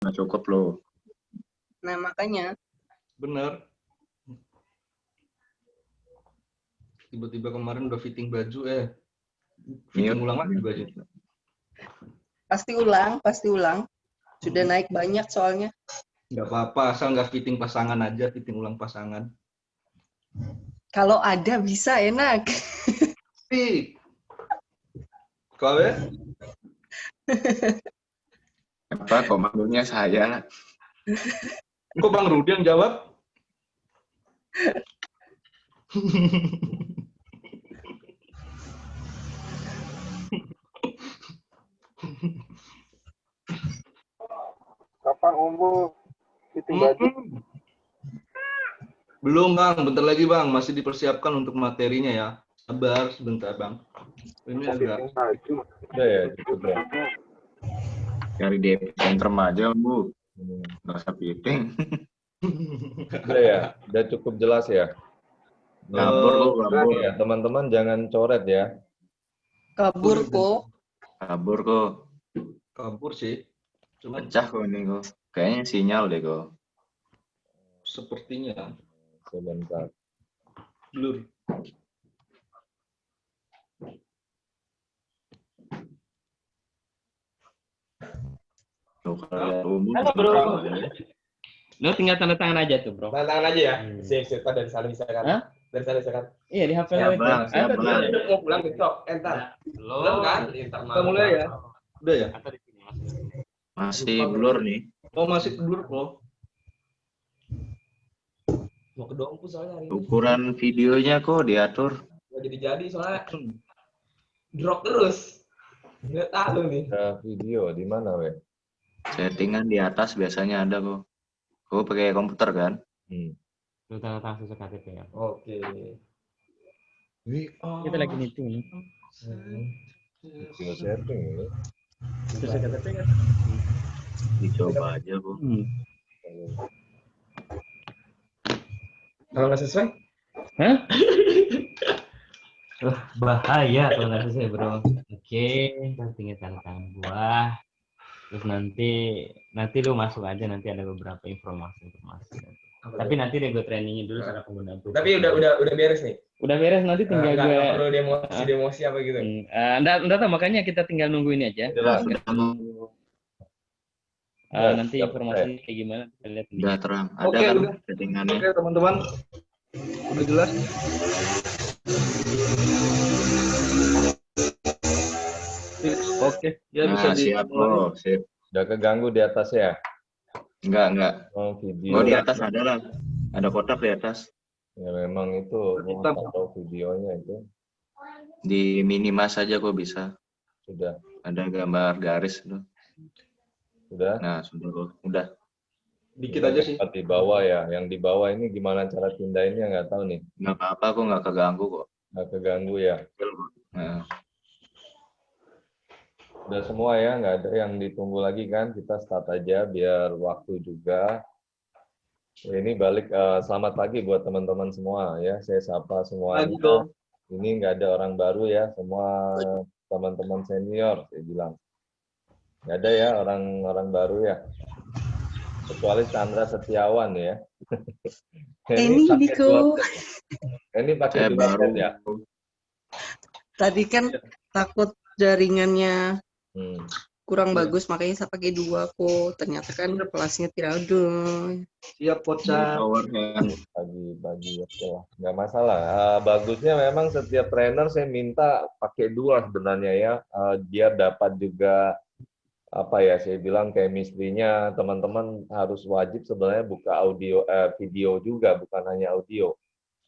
nggak cukup loh. Nah, makanya. Bener. Tiba-tiba kemarin udah fitting baju, fitting ulang lagi baju. Pasti ulang. Sudah naik banyak soalnya. Nggak apa-apa, asal nggak fitting pasangan aja, fitting ulang pasangan. Kalau ada bisa enak. Tapi, kau ya? Apa komandonya saya? Kok Bang Rudi yang jawab? Kapan umbu fitting baju? Belum Bang, bentar lagi Bang, masih dipersiapkan untuk materinya ya. Sabar sebentar Bang. Ini agak Fitting baju. Udah ya, cukup ya. Cari DP yang remaja, Bu. Nggak usah fitting. Udah ya, udah cukup jelas ya. Kabur kok, kabur. Ya, teman-teman jangan coret ya. Kabur kok. Kabur kok. kabur sih. Cuma Pecah kok ini kok. Kayaknya sinyal deh kok. sepertinya Sebentar. blur. Tuh, kalau umum. Halo, bro. Lo tinggal tanda tangan aja tuh, bro. Tanda tangan aja ya. Sip, Pak, dari sana bisa kan? Hah? Dari sana bisa kan? Iya, di HP Siap, lo itu. Bang. Siap, Ada tuh. Bang. Mau pulang besok, entar. Belum kan? Kita mulai ya. Udah ya? Masih blur nih. Oh masih blur kok. Mau ke Dompu soalnya hari ini. Ukuran videonya kok diatur. Nggak jadi soalnya drop terus. Nggak tahu nih. Nah, video di mana, weh? Settingan di atas biasanya ada kok. Kok pakai komputer kan? Lo tanda tangan sesuai KTP ya. Oke. Kita lagi meeting nih. Tinggal setting ini. Sesuai KTP kan? Dicoba aja kok. Kalau nggak sesuai? Hah? Bahaya kalau nggak sesuai, bro. Oke, tinggal tanda tangan gua. Terus nanti lu masuk aja, nanti ada beberapa informasi. Tapi nanti deh gue trainingin dulu cara penggunaan. Tapi udah beres nih. Udah beres, nanti tinggal gue. Nggak perlu demosi apa gitu. Enggak tahu, makanya kita tinggal nunggu ini aja. Jelas. Nanti Siap, informasi kayak gimana kita lihat. Udah terang. Ada Oke, kan udah. settingannya? Oke teman-teman. Udah jelas. Oke, ya bisa Nah, siap kok. Sip. Udah keganggu di atas ya? Enggak. Oh, video. Oh, di atas ada lah. Ada kotak di atas. Ya memang itu Hitam. tahu videonya itu Di minimas saja kok bisa. sudah Ada gambar garis tuh. sudah Nah, sudah kok. Udah. Dikit aja sih. di bawah ya. Yang di bawah ini gimana cara pindahinnya nggak tahu nih. Nggak apa-apa kok, nggak keganggu kok. Nggak keganggu ya. Nah, Udah semua ya, nggak ada yang ditunggu lagi kan. Kita start aja biar waktu juga. Ya, ini balik selamat pagi buat teman-teman semua ya. Saya sapa semuanya. Pagi, dong. Ini nggak ada orang baru ya, semua teman-teman senior saya bilang. Nggak ada ya orang baru ya. Kecuali Chandra Setiawan ya. Ini pakai Biko. dua set. Ini pakai saya dua baru. set ya. Tadi kan takut jaringannya kurang Iya. bagus, makanya saya pakai 2 kok. Ternyata kan kelasnya tidak ada. Siap Koca. Powernya. Bagi oke lah, nggak masalah. Bagusnya memang setiap trainer saya minta pakai 2 sebenarnya ya, biar dapat juga apa ya, saya bilang chemistry-nya teman-teman harus wajib sebenarnya buka video juga, bukan hanya audio.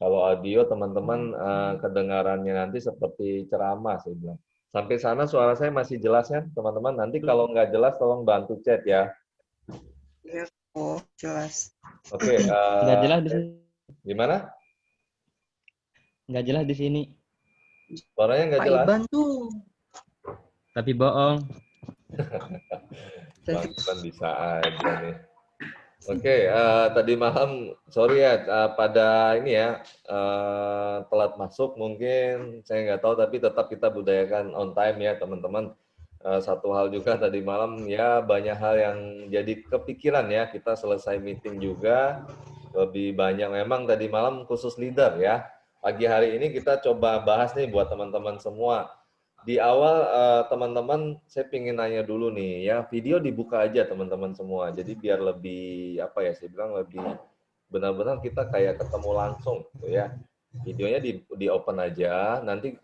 Kalau audio teman-teman kedengarannya nanti seperti ceramah saya bilang. Sampai sana suara saya masih jelas kan teman-teman? Nanti kalau nggak jelas tolong bantu chat ya. Ya, oh, jelas. Oke. Nggak jelas di sini. Gimana? Nggak jelas di sini. Suaranya nggak Pak jelas? Iban tuh. Tapi bohong. Bang Ivan bisa aja nih. Oke, tadi malam, sorry ya, pada ini ya, telat masuk mungkin, saya nggak tahu, tapi tetap kita budayakan on time ya teman-teman. satu hal juga tadi malam ya banyak hal yang jadi kepikiran ya. Kita selesai meeting juga lebih banyak memang tadi malam khusus leader ya. Pagi hari ini kita coba bahas nih buat teman-teman semua. Di awal teman-teman saya ingin nanya dulu nih ya, video dibuka aja teman-teman semua. Jadi biar lebih apa ya, saya bilang lebih benar-benar kita kayak ketemu langsung gitu ya. Videonya di open aja, nanti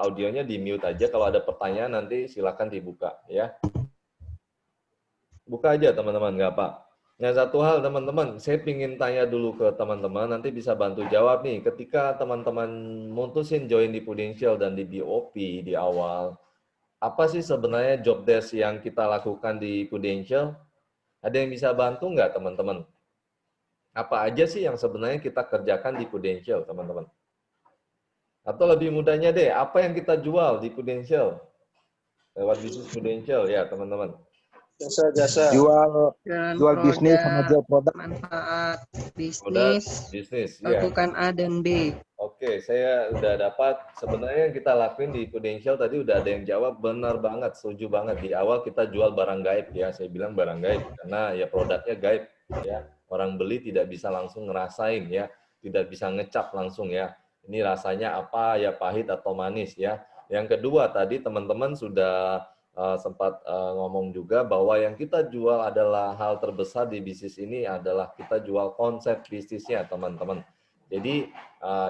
audionya di mute aja. Kalau ada pertanyaan nanti silakan dibuka ya. Buka aja teman-teman, nggak apa. Nah, satu hal teman-teman, saya ingin tanya dulu ke teman-teman, nanti bisa bantu jawab nih. Ketika teman-teman mutusin join di Prudential dan di BOP di awal, apa sih sebenarnya job desk yang kita lakukan di Prudential? Ada yang bisa bantu nggak teman-teman? Apa aja sih yang sebenarnya kita kerjakan di Prudential, teman-teman? Atau lebih mudahnya deh, apa yang kita jual di Prudential? Lewat bisnis Prudential ya, teman-teman. Jasa. Dan Jual bisnis sama jual produk. manfaat Produk, bisnis, bisnis, ya. lakukan A dan B. Oke, saya udah dapat. Sebenarnya yang kita lakuin di Prudential tadi udah ada yang jawab, benar banget, setuju banget. Di awal kita jual barang gaib ya, saya bilang barang gaib karena ya produknya gaib ya. Orang beli tidak bisa langsung ngerasain ya, tidak bisa ngecap langsung ya. Ini rasanya apa ya, pahit atau manis ya. Yang kedua tadi teman-teman sudah sempat ngomong juga bahwa yang kita jual adalah hal terbesar di bisnis ini adalah kita jual konsep bisnisnya teman-teman. Jadi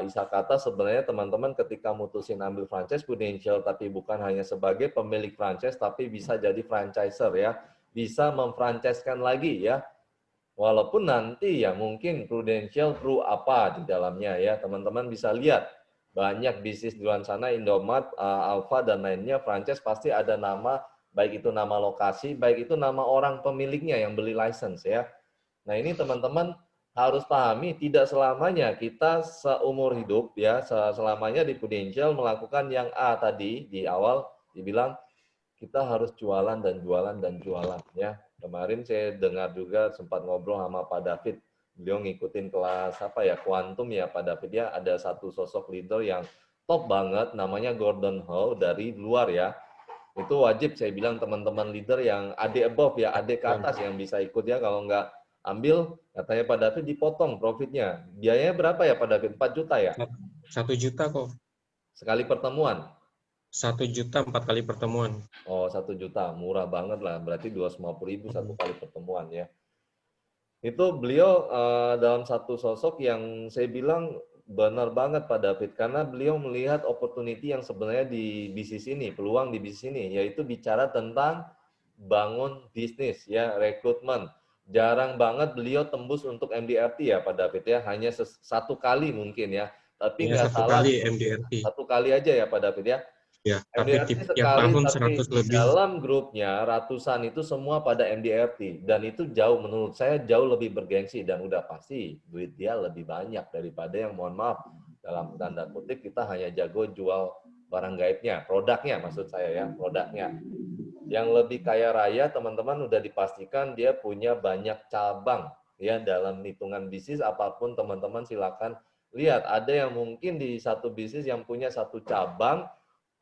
istilah kata sebenarnya teman-teman ketika mutusin ambil franchise Prudential tapi bukan hanya sebagai pemilik franchise tapi bisa jadi franchiser ya, bisa memfranchise-kan lagi ya. Walaupun nanti ya mungkin Prudential perlu apa di dalamnya ya, teman-teman bisa lihat banyak bisnis di luar sana, Indomaret, Alfa dan lainnya franchise pasti ada nama, baik itu nama lokasi, baik itu nama orang pemiliknya yang beli license ya. Nah ini teman-teman harus pahami tidak selamanya kita seumur hidup ya selamanya di Prudential melakukan yang A tadi di awal dibilang kita harus jualan dan jualan dan jualan ya. Kemarin saya dengar juga sempat ngobrol sama Pak David, beliau ngikutin kelas apa ya kuantum ya Pak David ya, ada satu sosok leader yang top banget namanya Gordon Howe dari luar ya. Itu wajib saya bilang teman-teman leader yang adik above ya, adik ke atas yang bisa ikut ya, kalau nggak ambil, katanya Pak David dipotong profitnya. Biayanya berapa ya Pak David? 4 juta ya? 1 juta kok. Sekali pertemuan? 1 juta 4 kali pertemuan. Oh, 1 juta. Murah banget lah. Berarti 250.000 satu kali pertemuan ya. Itu beliau dalam satu sosok yang saya bilang benar banget Pak David. Karena beliau melihat opportunity yang sebenarnya di bisnis ini, peluang di bisnis ini. Yaitu bicara tentang bangun bisnis ya, rekrutmen. Jarang banget beliau tembus untuk MDRT ya Pak David ya, hanya satu kali mungkin ya. Tapi nggak salah. Satu kali MDRT. Satu kali aja ya Pak David ya. Ya, tapi MDRT tiap sekali, tahun tapi 100 lebih. dalam grupnya ratusan itu semua pada MDRT. Dan itu jauh menurut saya jauh lebih bergengsi dan udah pasti duit dia lebih banyak daripada yang mohon maaf dalam tanda kutip kita hanya jago jual barang gaibnya, produknya maksud saya ya, produknya. Yang lebih kaya raya teman-teman udah dipastikan dia punya banyak cabang ya dalam hitungan bisnis apapun teman-teman silakan lihat. Ada yang mungkin di satu bisnis yang punya satu cabang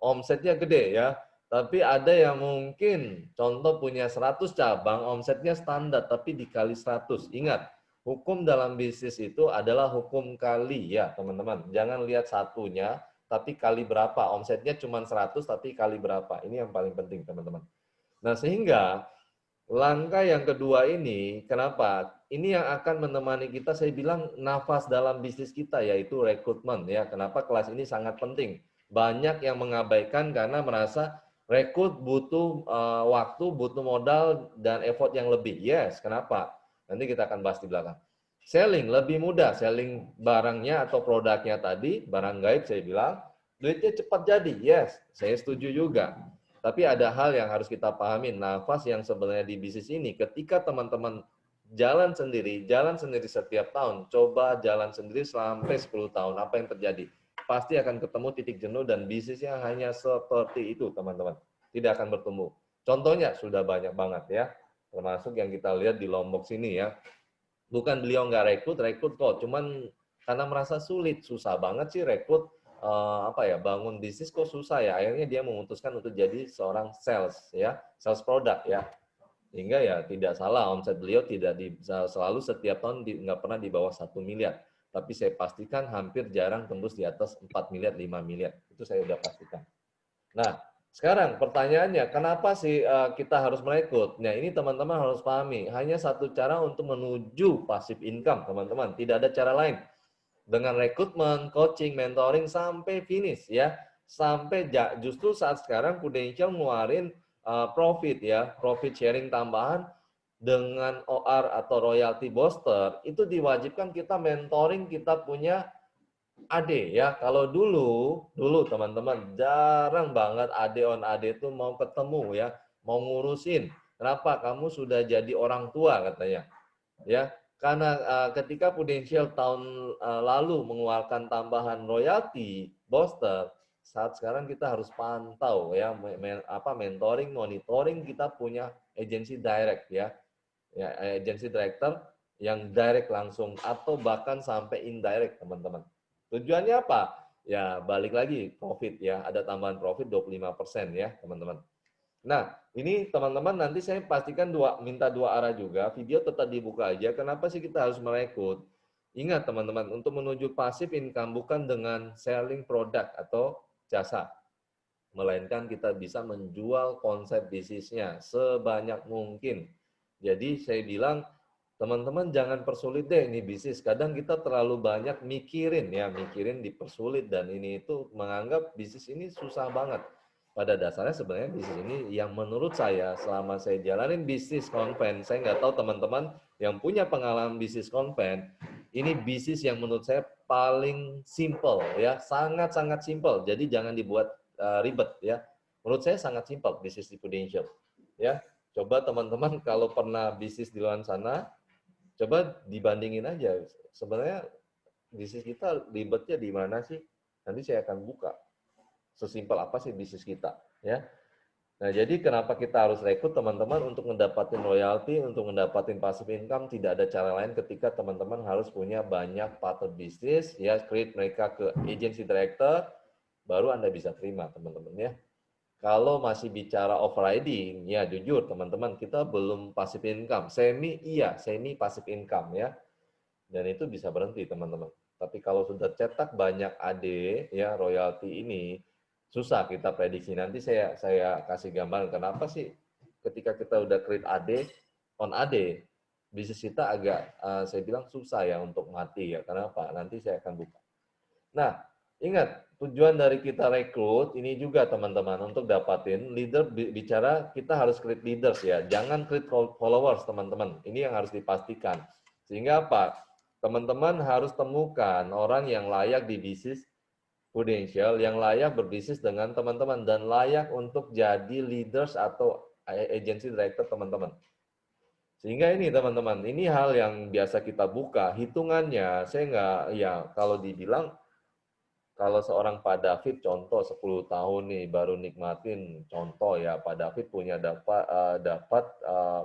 omsetnya gede ya, tapi ada yang mungkin contoh punya 100 cabang omsetnya standar tapi dikali 100. Ingat, hukum dalam bisnis itu adalah hukum kali ya teman-teman. Jangan lihat satunya tapi kali berapa, omsetnya cuma 100 tapi kali berapa. Ini yang paling penting teman-teman. Nah sehingga langkah yang kedua ini, kenapa? Ini yang akan menemani kita, saya bilang nafas dalam bisnis kita yaitu rekrutmen ya. Kenapa kelas ini sangat penting? Banyak yang mengabaikan karena merasa rekrut butuh waktu, butuh modal dan effort yang lebih. Yes, kenapa? Nanti kita akan bahas di belakang. Selling lebih mudah, selling barangnya atau produknya tadi, barang gaib saya bilang, duitnya cepat jadi. Yes, saya setuju juga. Tapi ada hal yang harus kita pahami, nafas yang sebenarnya di bisnis ini, ketika teman-teman jalan sendiri setiap tahun, coba jalan sendiri sampai 10 tahun, apa yang terjadi? Pasti akan ketemu titik jenuh dan bisnisnya hanya seperti itu, teman-teman. Tidak akan bertumbuh. Contohnya sudah banyak banget ya, termasuk yang kita lihat di Lombok sini ya. Bukan beliau nggak rekrut kok, cuman karena merasa sulit, susah banget sih rekrut apa ya, bangun bisnis kok susah ya. Akhirnya dia memutuskan untuk jadi seorang sales ya, sales produk ya. Sehingga ya tidak salah, omset beliau tidak selalu setiap tahun nggak pernah di bawah 1 miliar. Tapi saya pastikan hampir jarang tembus di atas 4 miliar, 5 miliar. Itu saya udah pastikan. Nah, sekarang pertanyaannya, kenapa sih kita harus merekrut? Nah, ini teman-teman harus pahami. Hanya satu cara untuk menuju passive income, teman-teman. Tidak ada cara lain. Dengan rekrutmen, coaching, mentoring, sampai finish ya. Sampai justru saat sekarang Prudential ngeluarin profit ya, profit sharing tambahan dengan OR atau royalty booster, itu diwajibkan kita mentoring, kita punya AD ya. Kalau dulu teman-teman jarang banget AD on AD itu mau ketemu ya, mau ngurusin. Kenapa? Kamu sudah jadi orang tua katanya. Ya, karena ketika Prudential tahun lalu mengeluarkan tambahan royalty booster, saat sekarang kita harus pantau ya, mentoring, monitoring, kita punya agency direct ya, agency director yang direct langsung atau bahkan sampai indirect teman-teman. Tujuannya apa? Ya balik lagi profit ya, ada tambahan profit 25% ya teman-teman. Nah ini teman-teman nanti saya pastikan minta dua arah juga, video tetap dibuka aja. Kenapa sih kita harus merekrut? Ingat teman-teman, untuk menuju passive income bukan dengan selling produk atau jasa, melainkan kita bisa menjual konsep bisnisnya sebanyak mungkin. Jadi saya bilang teman-teman jangan persulit deh ini bisnis. Kadang kita terlalu banyak mikirin dipersulit dan ini itu menganggap bisnis ini susah banget. Pada dasarnya sebenarnya bisnis ini yang menurut saya selama saya jalanin bisnis konven, saya nggak tahu teman-teman yang punya pengalaman bisnis konven, ini bisnis yang menurut saya paling simple ya, sangat-sangat simple. Jadi jangan dibuat ribet ya. Menurut saya sangat simple bisnis di Prudential. Ya, coba teman-teman kalau pernah bisnis di luar sana, coba dibandingin aja. Sebenarnya bisnis kita ribetnya di mana sih? Nanti saya akan buka. Sesimpel apa sih bisnis kita, ya? Nah, jadi kenapa kita harus rekrut teman-teman untuk mendapatkan royalty, untuk mendapatkan passive income? Tidak ada cara lain ketika teman-teman harus punya banyak partner bisnis, ya, create mereka ke agency director, baru Anda bisa terima, teman-teman, ya. Kalau masih bicara overriding, ya jujur teman-teman, kita belum passive income. Semi passive income, ya. Dan itu bisa berhenti, teman-teman. Tapi kalau sudah cetak banyak AD, ya, royalty ini, susah kita prediksi. Nanti saya kasih gambaran kenapa sih ketika kita udah create AD, on AD, bisnis kita agak, saya bilang susah ya untuk mati ya. Kenapa? Nanti saya akan buka. Nah, ingat, tujuan dari kita rekrut ini juga teman-teman, untuk dapatin leader, bicara kita harus create leaders ya. Jangan create followers teman-teman. Ini yang harus dipastikan. Sehingga apa? Teman-teman harus temukan orang yang layak di bisnis Prudential, yang layak berbisnis dengan teman-teman dan layak untuk jadi leaders atau agency director teman-teman. Sehingga ini teman-teman, ini hal yang biasa kita buka. Hitungannya, saya nggak, ya kalau dibilang, kalau seorang Pak David contoh 10 tahun nih baru nikmatin, contoh ya Pak David punya dapat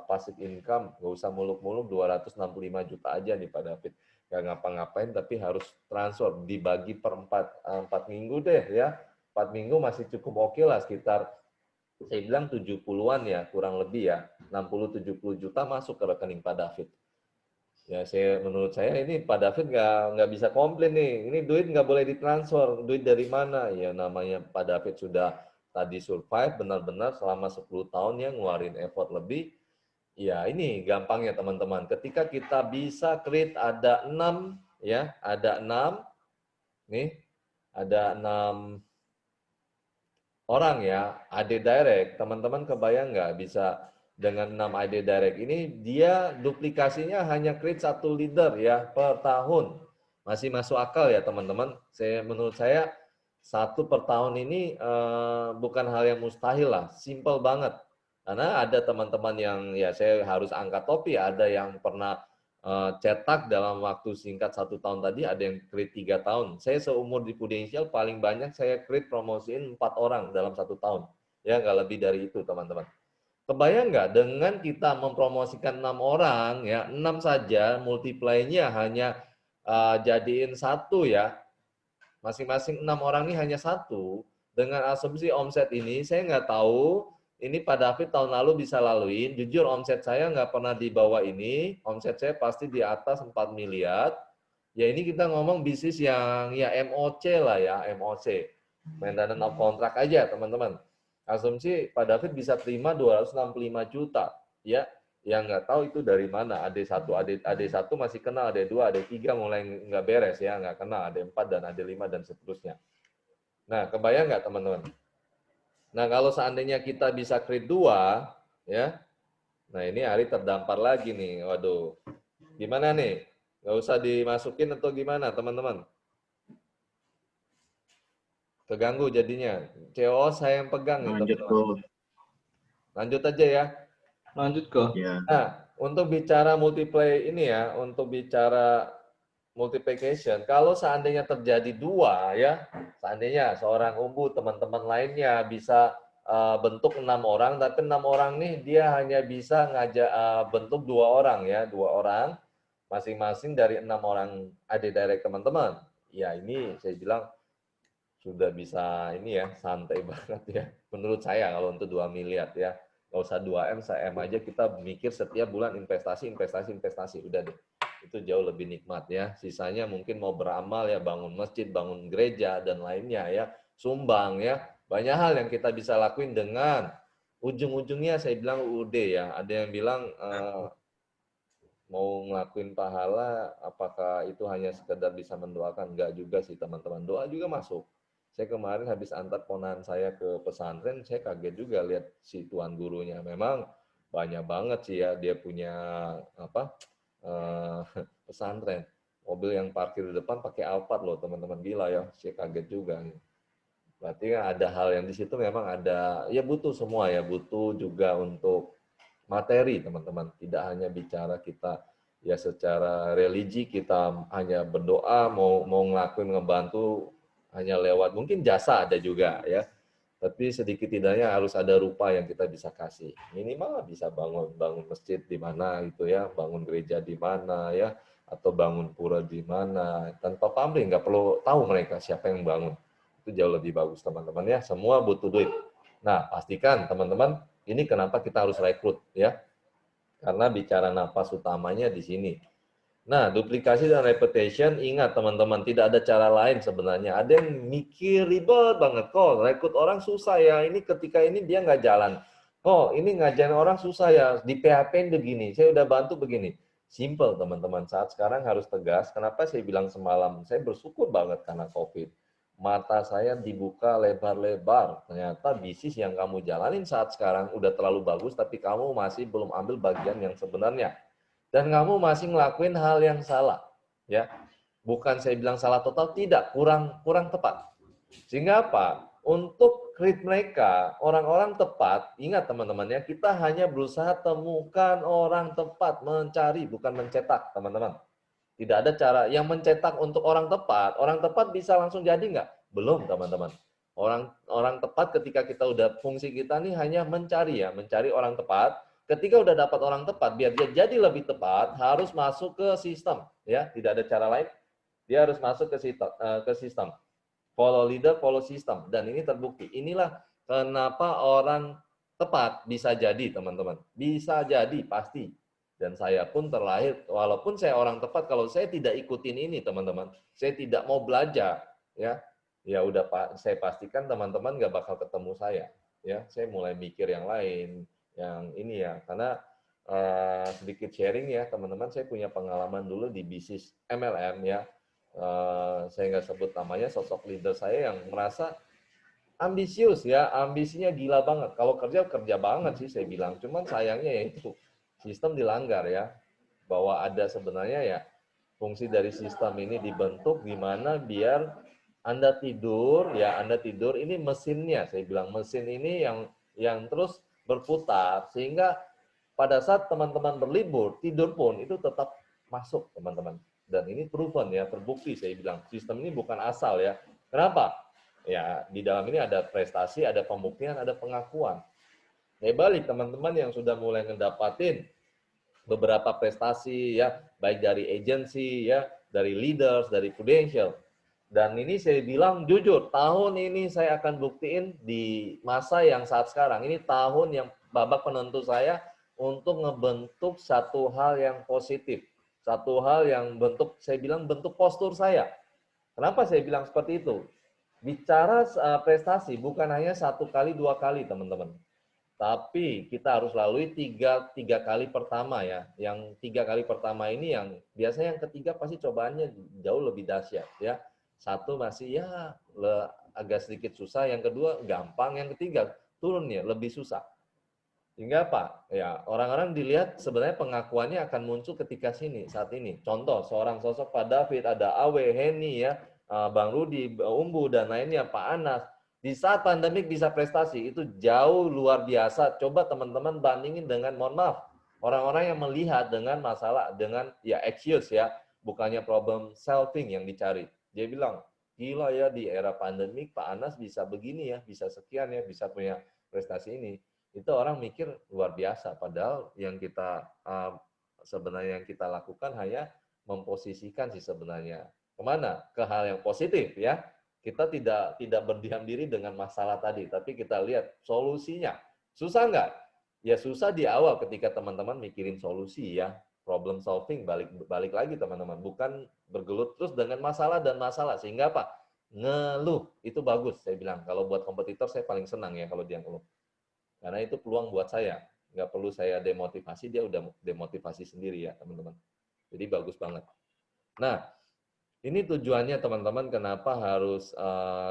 passive income, nggak usah muluk-muluk 265 juta aja nih Pak David. Nggak ngapa-ngapain tapi harus transfer, dibagi per 4 minggu deh ya. 4 minggu masih cukup oke lah, sekitar saya bilang 70-an ya, kurang lebih ya. 60-70 juta masuk ke rekening Pak David. Ya, menurut saya ini Pak David nggak bisa komplain nih. Ini duit nggak boleh ditransfer. Duit dari mana? Ya namanya Pak David sudah tadi survive benar-benar selama 10 tahun ya, ngeluarin effort lebih. Ya ini gampangnya teman-teman. Ketika kita bisa create ada 6 ya, ada 6 nih, ada 6 orang ya, AD direct. Teman-teman kebayang nggak bisa dengan 6 AD direct ini dia duplikasinya hanya create 1 leader ya per tahun. Masih masuk akal ya teman-teman. Menurut saya 1 per tahun ini bukan hal yang mustahil lah, simple banget. Karena ada teman-teman yang ya saya harus angkat topi, ada yang pernah cetak dalam waktu singkat 1 tahun tadi, ada yang create 3 tahun. Saya seumur di Prudential paling banyak saya create promosiin 4 orang dalam 1 tahun. Ya nggak lebih dari itu teman-teman. Kebayang nggak dengan kita mempromosikan 6 orang ya, 6 saja multiply-nya hanya jadiin 1 ya. Masing-masing 6 orang ini hanya satu. Dengan asumsi omset ini, saya nggak tahu ini Pak David tahun lalu bisa laluin. Jujur omset saya nggak pernah di bawah ini. Omset saya pasti di atas 4 miliar. Ya ini kita ngomong bisnis yang ya MOC lah ya, MOC. Maintenance of contract aja teman-teman. Asumsi Pak David bisa terima 265 juta. Ya, yang nggak tahu itu dari mana. AD1, AD1 masih kenal, AD2, AD3 mulai nggak beres ya, nggak kenal, AD4 dan AD5 dan seterusnya. Nah, kebayang nggak teman-teman? Nah, kalau seandainya kita bisa create 2, ya, nah ini Ari terdampar lagi nih. Waduh, gimana nih? Nggak usah dimasukin atau gimana teman-teman? Keganggu jadinya. CO saya yang pegang nih Lanjut teman-teman. kok. Lanjut aja ya. Lanjut kok. Ya. Nah, untuk bicara multiplay ini ya, untuk bicara multiplication, kalau seandainya terjadi 2 ya, seandainya seorang umbu teman-teman lainnya bisa bentuk 6 orang, tapi 6 orang nih dia hanya bisa ngajak bentuk 2 orang ya, 2 orang masing-masing dari 6 orang AD direct teman-teman. Ya ini saya bilang sudah bisa ini ya, santai banget ya. Menurut saya kalau untuk 2 miliar ya. Nggak usah 2M, 1M aja kita mikir setiap bulan investasi, udah deh. Itu jauh lebih nikmat ya. Sisanya mungkin mau beramal ya, bangun masjid, bangun gereja, dan lainnya ya. Sumbang ya. Banyak hal yang kita bisa lakuin dengan ujung-ujungnya saya bilang UUD ya. Ada yang bilang mau ngelakuin pahala, apakah itu hanya sekedar bisa mendoakan? Enggak juga sih teman-teman. Doa juga masuk. Saya kemarin habis antar ponakan saya ke pesantren, saya kaget juga lihat si tuan gurunya. Memang banyak banget sih ya, dia punya pesantren. Mobil yang parkir di depan pakai Alphard loh teman-teman, gila ya. Saya kaget juga. Berarti ada hal yang di situ memang ada, ya butuh semua ya, butuh juga untuk materi teman-teman. Tidak hanya bicara kita ya secara religi, kita hanya berdoa, mau ngelakuin, ngebantu, hanya lewat mungkin jasa ada juga ya, tapi sedikit tidaknya harus ada rupa yang kita bisa kasih. Minimal bisa bangun masjid di mana gitu ya, bangun gereja di mana ya, atau bangun pura di mana, tanpa pamrih, nggak perlu tahu mereka siapa yang bangun. Itu jauh lebih bagus teman-teman ya. Semua butuh duit. Nah pastikan teman-teman, ini kenapa kita harus rekrut ya, karena bicara napas utamanya di sini. Nah, duplikasi dan repetition, ingat teman-teman, tidak ada cara lain sebenarnya. Ada yang mikir ribet banget, kok rekrut orang susah ya, ini ketika ini dia nggak jalan. Kok ini ngajarin orang susah ya, di PHP begini, saya udah bantu begini. Simple teman-teman, saat sekarang harus tegas. Kenapa saya bilang semalam, saya bersyukur banget karena COVID. Mata saya dibuka lebar-lebar. Ternyata bisnis yang kamu jalanin saat sekarang udah terlalu bagus, tapi kamu masih belum ambil bagian yang sebenarnya. Dan kamu masih ngelakuin hal yang salah, ya. Bukan saya bilang salah total, tidak, kurang tepat. Sehingga apa? Untuk create mereka, orang-orang tepat, ingat teman-teman ya, kita hanya berusaha temukan orang tepat, mencari, bukan mencetak, teman-teman. Tidak ada cara yang mencetak untuk orang tepat bisa langsung jadi nggak? Belum, teman-teman. Orang tepat ketika kita udah fungsi kita nih hanya mencari ya, mencari orang tepat. Ketika udah dapat orang tepat, biar dia jadi lebih tepat, harus masuk ke sistem, ya. Tidak ada cara lain. Dia harus masuk ke sistem. Follow leader, follow system. Dan ini terbukti. Inilah kenapa orang tepat bisa jadi, teman-teman. Bisa jadi, pasti. Dan saya pun terlahir, walaupun saya orang tepat, kalau saya tidak ikutin ini, teman-teman, saya tidak mau belajar, ya udah saya pastikan teman-teman nggak bakal ketemu saya. Ya, saya mulai mikir yang lain. Yang ini ya, karena sedikit sharing ya teman-teman, saya punya pengalaman dulu di bisnis MLM ya, saya nggak sebut namanya, sosok leader saya yang merasa ambisius ya, ambisinya gila banget, kalau kerja banget sih saya bilang, cuman sayangnya ya itu sistem dilanggar ya, bahwa ada sebenarnya ya fungsi dari sistem ini dibentuk di mana biar Anda tidur ya, Anda tidur, ini mesinnya, saya bilang mesin ini yang terus berputar, sehingga pada saat teman-teman berlibur, tidur pun itu tetap masuk, teman-teman. Dan ini proven ya, terbukti saya bilang. Sistem ini bukan asal ya. Kenapa? Ya, di dalam ini ada prestasi, ada pembuktian, ada pengakuan. Ya balik teman-teman yang sudah mulai ngedapatin beberapa prestasi ya, baik dari agensi ya, dari leaders, dari Prudential. Dan ini saya bilang jujur, tahun ini saya akan buktiin di masa yang saat sekarang. Ini tahun yang babak penentu saya untuk ngebentuk satu hal yang positif. Satu hal yang bentuk, saya bilang bentuk postur saya. Kenapa saya bilang seperti itu? Bicara prestasi bukan hanya 1 kali, 2 kali, teman-teman. Tapi kita harus lalui tiga kali pertama ya. Yang 3 kali pertama ini yang biasanya yang ketiga pasti cobaannya jauh lebih dahsyat ya. 1 masih ya agak sedikit susah, yang kedua gampang, yang ketiga turunnya lebih susah. Sehingga apa? Ya, orang-orang dilihat sebenarnya pengakuannya akan muncul ketika saat ini. Contoh, seorang sosok Pak David, ada Awe, Heni ya, Bang Rudi, Umbu dan lainnya, Pak Anas. Di saat pandemik bisa prestasi, itu jauh luar biasa. Coba teman-teman bandingin dengan, mohon maaf, orang-orang yang melihat dengan masalah, dengan ya excuse ya, bukannya problem solving yang dicari. Dia bilang, gila ya di era pandemik Pak Anas bisa begini ya, bisa sekian ya, bisa punya prestasi ini. Itu orang mikir luar biasa. Padahal yang kita sebenarnya yang kita lakukan hanya memposisikan sih sebenarnya. Kemana? Ke hal yang positif ya. Kita tidak berdiam diri dengan masalah tadi, tapi kita lihat solusinya. Susah nggak? Ya susah di awal ketika teman-teman mikirin solusi ya. Problem solving, balik lagi teman-teman. Bukan bergelut terus dengan masalah dan masalah. Sehingga apa? Ngeluh. Itu bagus, saya bilang. Kalau buat kompetitor, saya paling senang ya kalau dia ngeluh. Karena itu peluang buat saya. Nggak perlu saya demotivasi, dia udah demotivasi sendiri ya teman-teman. Jadi bagus banget. Nah, ini tujuannya teman-teman kenapa harus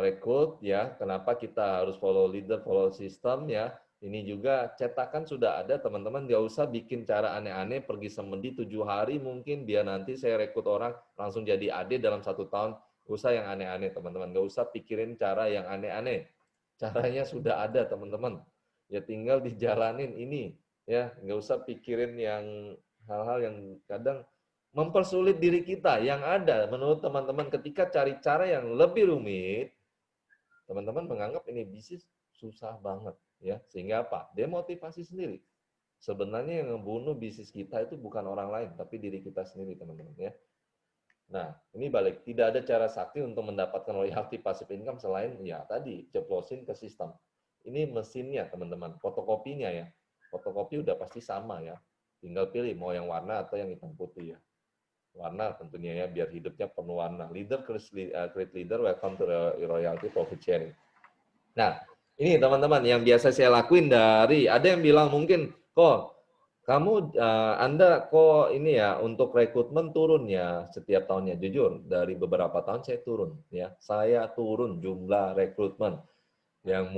rekrut ya, kenapa kita harus follow leader, follow system ya. Ini juga cetakan sudah ada teman-teman, nggak usah bikin cara aneh-aneh, pergi semedi 7 hari mungkin biar nanti saya rekrut orang langsung jadi AD dalam 1 tahun. Nggak usah yang aneh-aneh teman-teman, nggak usah pikirin cara yang aneh-aneh. Caranya sudah ada teman-teman. Ya tinggal dijalanin ini ya, nggak usah pikirin yang hal-hal yang kadang mempersulit diri kita. Yang ada menurut teman-teman ketika cari cara yang lebih rumit, teman-teman menganggap ini bisnis susah banget ya, sehingga apa? Demotivasi sendiri. Sebenarnya yang membunuh bisnis kita itu bukan orang lain tapi diri kita sendiri teman-teman ya. Nah, ini balik, tidak ada cara sakti untuk mendapatkan royalti passive income selain ya tadi ceplosin ke sistem. Ini mesinnya teman-teman, fotokopinya ya. Fotokopi udah pasti sama ya. Tinggal pilih mau yang warna atau yang hitam putih ya. Warna tentunya ya, biar hidupnya penuh warna. Leader, create leader, welcome to royalty profit sharing. Nah, ini teman-teman yang biasa saya lakuin dari, ada yang bilang mungkin, kok kamu, Anda kok ini ya, untuk rekrutmen turun ya setiap tahunnya. Jujur, dari beberapa tahun saya turun ya. Saya turun jumlah rekrutmen. Yang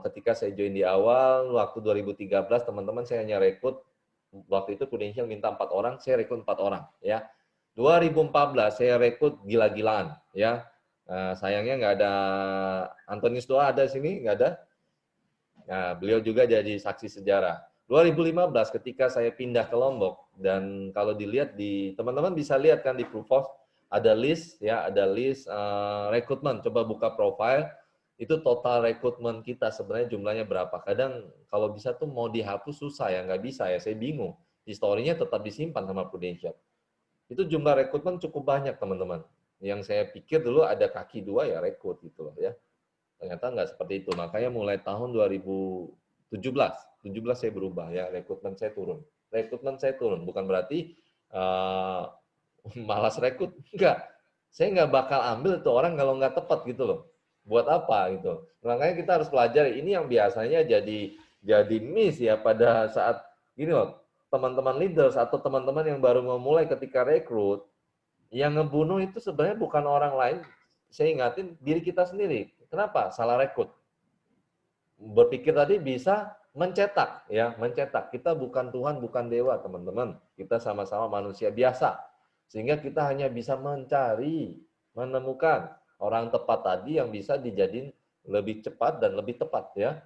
ketika saya join di awal, waktu 2013, teman-teman saya hanya rekrut, waktu itu Prudential minta 4 orang, saya rekrut 4 orang ya. 2014 saya rekrut gila-gilaan ya. Sayangnya nggak ada Antonius Doa ada sini, nggak ada. Nah, beliau juga jadi saksi sejarah. 2015 ketika saya pindah ke Lombok, dan kalau dilihat di teman-teman bisa lihat kan di Proofos ada list ya, ada list rekrutmen. Coba buka profile, itu total rekrutmen kita sebenarnya jumlahnya berapa. Kadang kalau bisa tuh mau dihapus susah ya, nggak bisa ya, saya bingung. Historinya tetap disimpan sama Prudential. Itu jumlah rekrutmen cukup banyak teman-teman. Yang saya pikir dulu ada kaki 2 ya rekrut gitu loh ya. Ternyata nggak seperti itu. Makanya mulai tahun 2017 saya berubah ya, rekrutmen saya turun. Rekrutmen saya turun bukan berarti malas rekrut, enggak. Saya nggak bakal ambil tuh orang kalau nggak tepat gitu loh. Buat apa gitu. Makanya kita harus pelajari. Ini yang biasanya jadi miss ya pada saat gini loh. Teman-teman leaders atau teman-teman yang baru memulai ketika rekrut, yang ngebunuh itu sebenarnya bukan orang lain. Saya ingatin diri kita sendiri. Kenapa? Salah rekrut. Berpikir tadi bisa mencetak ya, mencetak. Kita bukan Tuhan, bukan dewa, teman-teman. Kita sama-sama manusia biasa. Sehingga kita hanya bisa mencari, menemukan orang tepat tadi yang bisa dijadiin lebih cepat dan lebih tepat ya.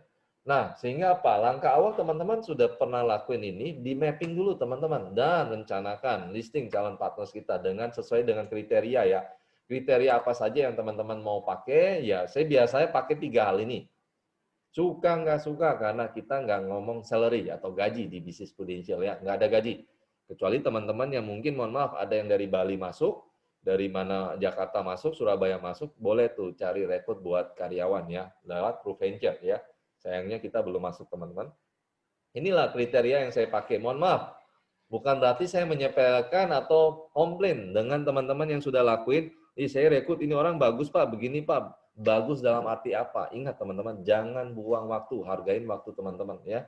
Nah, sehingga apa? Langkah awal teman-teman sudah pernah lakuin ini, di mapping dulu teman-teman dan rencanakan listing calon partners kita dengan sesuai dengan kriteria ya. Kriteria apa saja yang teman-teman mau pakai? Ya, saya biasanya pakai 3 hal ini. Suka nggak suka, karena kita nggak ngomong salary atau gaji di bisnis Prudential ya, nggak ada gaji. Kecuali teman-teman yang mungkin mohon maaf ada yang dari Bali masuk, dari mana Jakarta masuk, Surabaya masuk, boleh tuh cari rekrut buat karyawan ya, lewat ProVenture ya. Sayangnya kita belum masuk teman-teman. Inilah kriteria yang saya pakai. Mohon maaf, bukan berarti saya menyepelekan atau komplain dengan teman-teman yang sudah lakuin, saya rekrut ini orang bagus Pak, begini Pak. Bagus dalam arti apa? Ingat teman-teman, jangan buang waktu, hargain waktu teman-teman ya.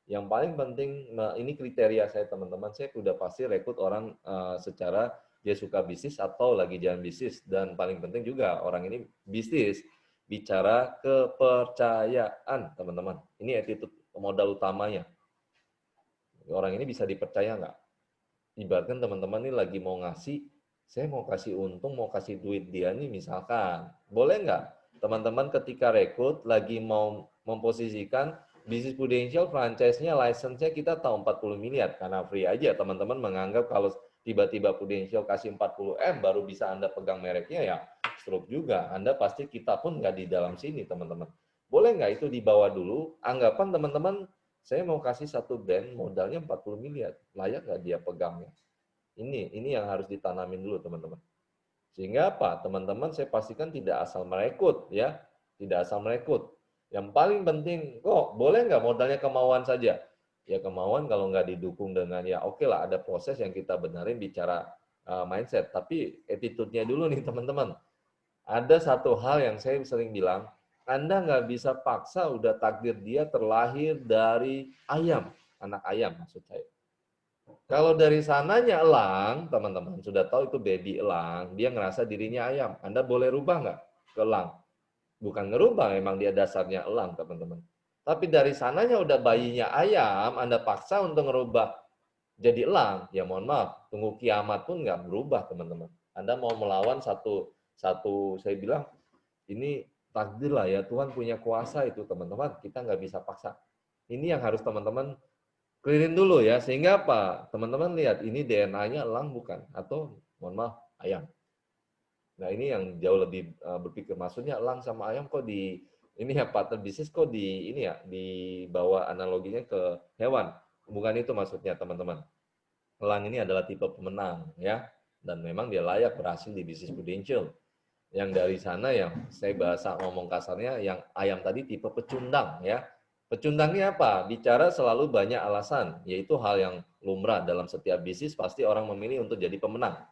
Yang paling penting, ini kriteria saya teman-teman, saya sudah pasti rekrut orang secara dia suka bisnis atau lagi jalan bisnis. Dan paling penting juga orang ini bisnis, bicara kepercayaan teman-teman. Ini attitude modal utamanya. Orang ini bisa dipercaya nggak? Ibaratkan teman-teman ini lagi mau ngasih, saya mau kasih untung, mau kasih duit dia nih misalkan. Boleh nggak? Teman-teman ketika rekrut lagi mau memposisikan bisnis Prudential franchise-nya, license-nya kita tahu 40 miliar karena free aja. Teman-teman menganggap kalau tiba-tiba Prudential kasih 40 M baru bisa Anda pegang mereknya ya stroke juga. Anda pasti kita pun nggak di dalam sini teman-teman. Boleh nggak itu dibawa dulu? Anggapan teman-teman saya mau kasih satu brand modalnya 40 miliar. Layak nggak dia pegangnya? Ini yang harus ditanamin dulu teman-teman. Sehingga apa? Teman-teman saya pastikan tidak asal merekrut ya. Tidak asal merekrut. Yang paling penting, kok boleh nggak modalnya kemauan saja? Ya kemauan kalau nggak didukung dengan ya oke lah ada proses yang kita benarin bicara mindset. Tapi attitude-nya dulu nih teman-teman. Ada satu hal yang saya sering bilang, Anda nggak bisa paksa udah takdir dia terlahir dari ayam. Anak ayam maksud saya. Kalau dari sananya elang, teman-teman sudah tahu itu baby elang, dia ngerasa dirinya ayam. Anda boleh rubah nggak ke elang? Bukan ngerubah, memang dia dasarnya elang, teman-teman. Tapi dari sananya udah bayinya ayam, Anda paksa untuk ngerubah jadi elang, ya mohon maaf, tunggu kiamat pun nggak berubah, teman-teman. Anda mau melawan satu, saya bilang, ini takdir lah ya, Tuhan punya kuasa itu, teman-teman. Kita nggak bisa paksa. Ini yang harus teman-teman clearin dulu ya, sehingga apa? Teman-teman lihat, ini DNA-nya elang bukan? Atau, mohon maaf, ayam. Nah ini yang jauh lebih berpikir, maksudnya elang sama ayam kok ini ya partner bisnis kok ini ya dibawa analoginya ke hewan. Bukan itu maksudnya teman-teman. Elang ini adalah tipe pemenang ya, dan memang dia layak berhasil di bisnis Prudential. Yang dari sana yang saya bahasa ngomong kasarnya, yang ayam tadi tipe pecundang ya. Pecundangnya apa? Bicara selalu banyak alasan, yaitu hal yang lumrah dalam setiap bisnis, pasti orang memilih untuk jadi pemenang.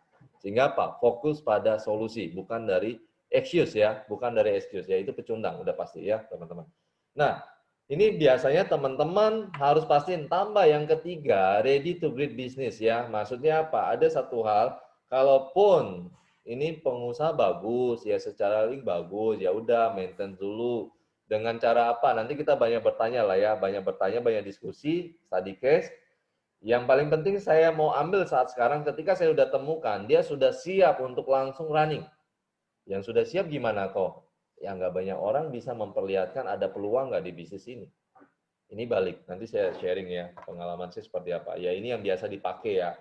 Sehingga apa? Fokus pada solusi, bukan dari excuse ya, bukan dari excuse ya, itu pecundang udah pasti ya teman-teman. Nah, ini biasanya teman-teman harus pastiin tambah yang ketiga, ready to great business ya. Maksudnya apa? Ada satu hal, kalaupun ini pengusaha bagus ya, secara link bagus, ya udah maintain dulu. Dengan cara apa? Nanti kita banyak bertanya lah ya, banyak bertanya, banyak diskusi, study case. Yang paling penting saya mau ambil saat sekarang ketika saya sudah temukan, dia sudah siap untuk langsung running. Yang sudah siap gimana kok? Ya nggak banyak orang bisa memperlihatkan ada peluang nggak di bisnis ini. Ini balik, nanti saya sharing ya, pengalaman saya seperti apa. Ya ini yang biasa dipakai ya.